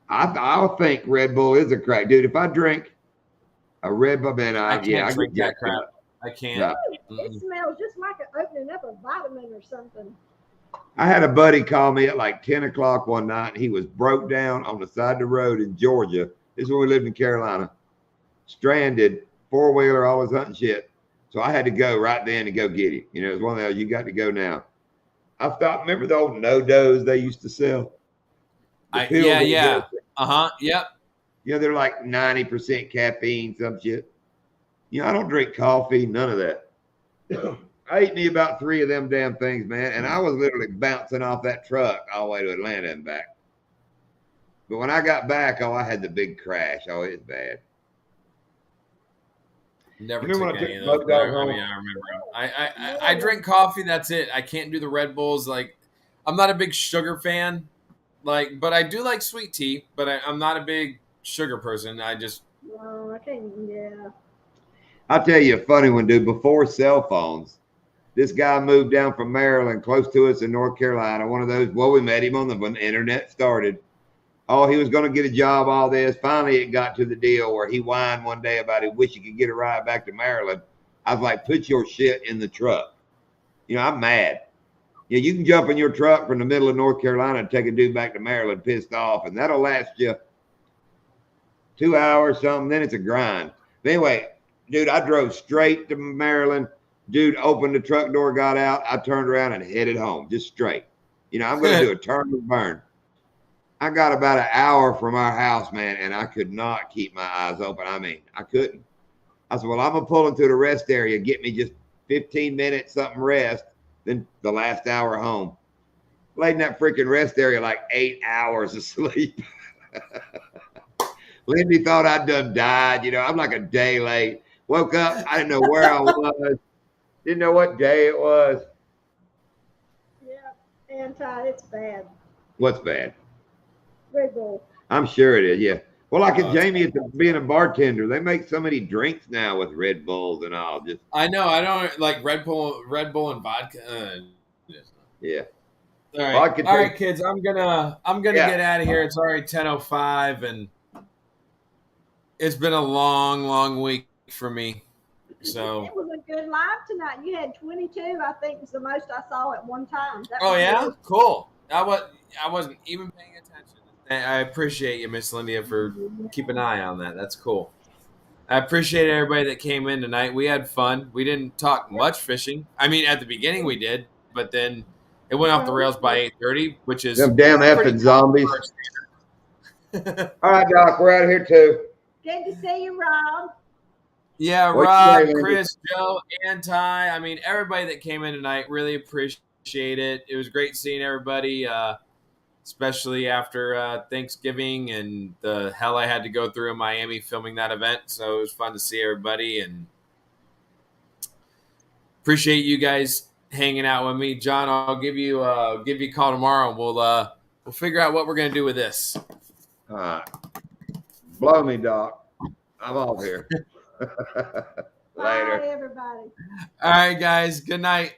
I think Red Bull is a crack, dude. If I drink a Red Bull, man, I can't drink that crap. I can't. No. It smells just like opening up a vitamin or something. I had a buddy call me at like 10 o'clock one night, and he was broke down on the side of the road in Georgia. This is when we lived in Carolina. Stranded, four-wheeler, all his hunting shit. So I had to go right then to go get him. It was one of those, you got to go now. I thought, remember the old no-dos they used to sell? Yeah. Uh-huh, yep. They're like 90% caffeine, some shit. I don't drink coffee, none of that. I ate me about 3 of them damn things, man, and I was literally bouncing off that truck all the way to Atlanta and back. But when I got back, I had the big crash. Oh, it's bad. Never took any of those. I remember. I drink coffee. That's it. I can't do the Red Bulls. Like, I'm not a big sugar fan. Like, but I do like sweet tea. But I'm not a big sugar person. I can't. Yeah. I'll tell you a funny one, dude. Before cell phones, this guy moved down from Maryland, close to us in North Carolina. One of those. Well, we met him when the internet started. Oh, he was going to get a job, all this. Finally, it got to the deal where he whined one day about he wished he could get a ride back to Maryland. I was like, put your shit in the truck. I'm mad. You can jump in your truck from the middle of North Carolina and take a dude back to Maryland pissed off, and that'll last you 2 hours, something. Then it's a grind. But anyway, dude, I drove straight to Maryland. Dude opened the truck door, got out. I turned around and headed home, just straight. I'm going to do a turn and burn. I got about an hour from our house, man, and I could not keep my eyes open. I mean, I couldn't. I said, well, I'm going to pull into the rest area, get me just 15 minutes, something rest, then the last hour home. Laid in that freaking rest area like 8 hours of sleep. Lindy thought I'd done died. I'm like a day late. Woke up, I didn't know where I was. Didn't know what day it was. Yeah, it's bad. What's bad? Red Bull. I'm sure it is, yeah. Well, like Jamie, being a bartender, they make so many drinks now with Red Bulls and all. Just I know. I don't like Red Bull and vodka. Yeah. All right, kids. I'm gonna get out of here. It's already 10:05, and it's been a long week for me. So it was a good live tonight. You had 22. I think was the most I saw at one time. Yeah, cool. I wasn't even paying attention. I appreciate you, Miss Lindia, for keeping an eye on that. That's cool. I appreciate everybody that came in tonight. We had fun. We didn't talk much fishing. I mean, at the beginning we did, but then it went off the rails by 8:30, which is them damn effing zombies. All right, Doc, we're out of here too. Good to see you, Rob. Yeah, Rob, Chris, Joe, and Ty. I mean, everybody that came in tonight, really appreciate it. It was great seeing everybody. especially after Thanksgiving and the hell I had to go through in Miami filming that event. So it was fun to see everybody, and appreciate you guys hanging out with me. John, I'll give you a call tomorrow, and we'll figure out what we're gonna do with this. All right. Blow me, Doc. I'm off here. Later. Bye, everybody. All right, guys. Good night.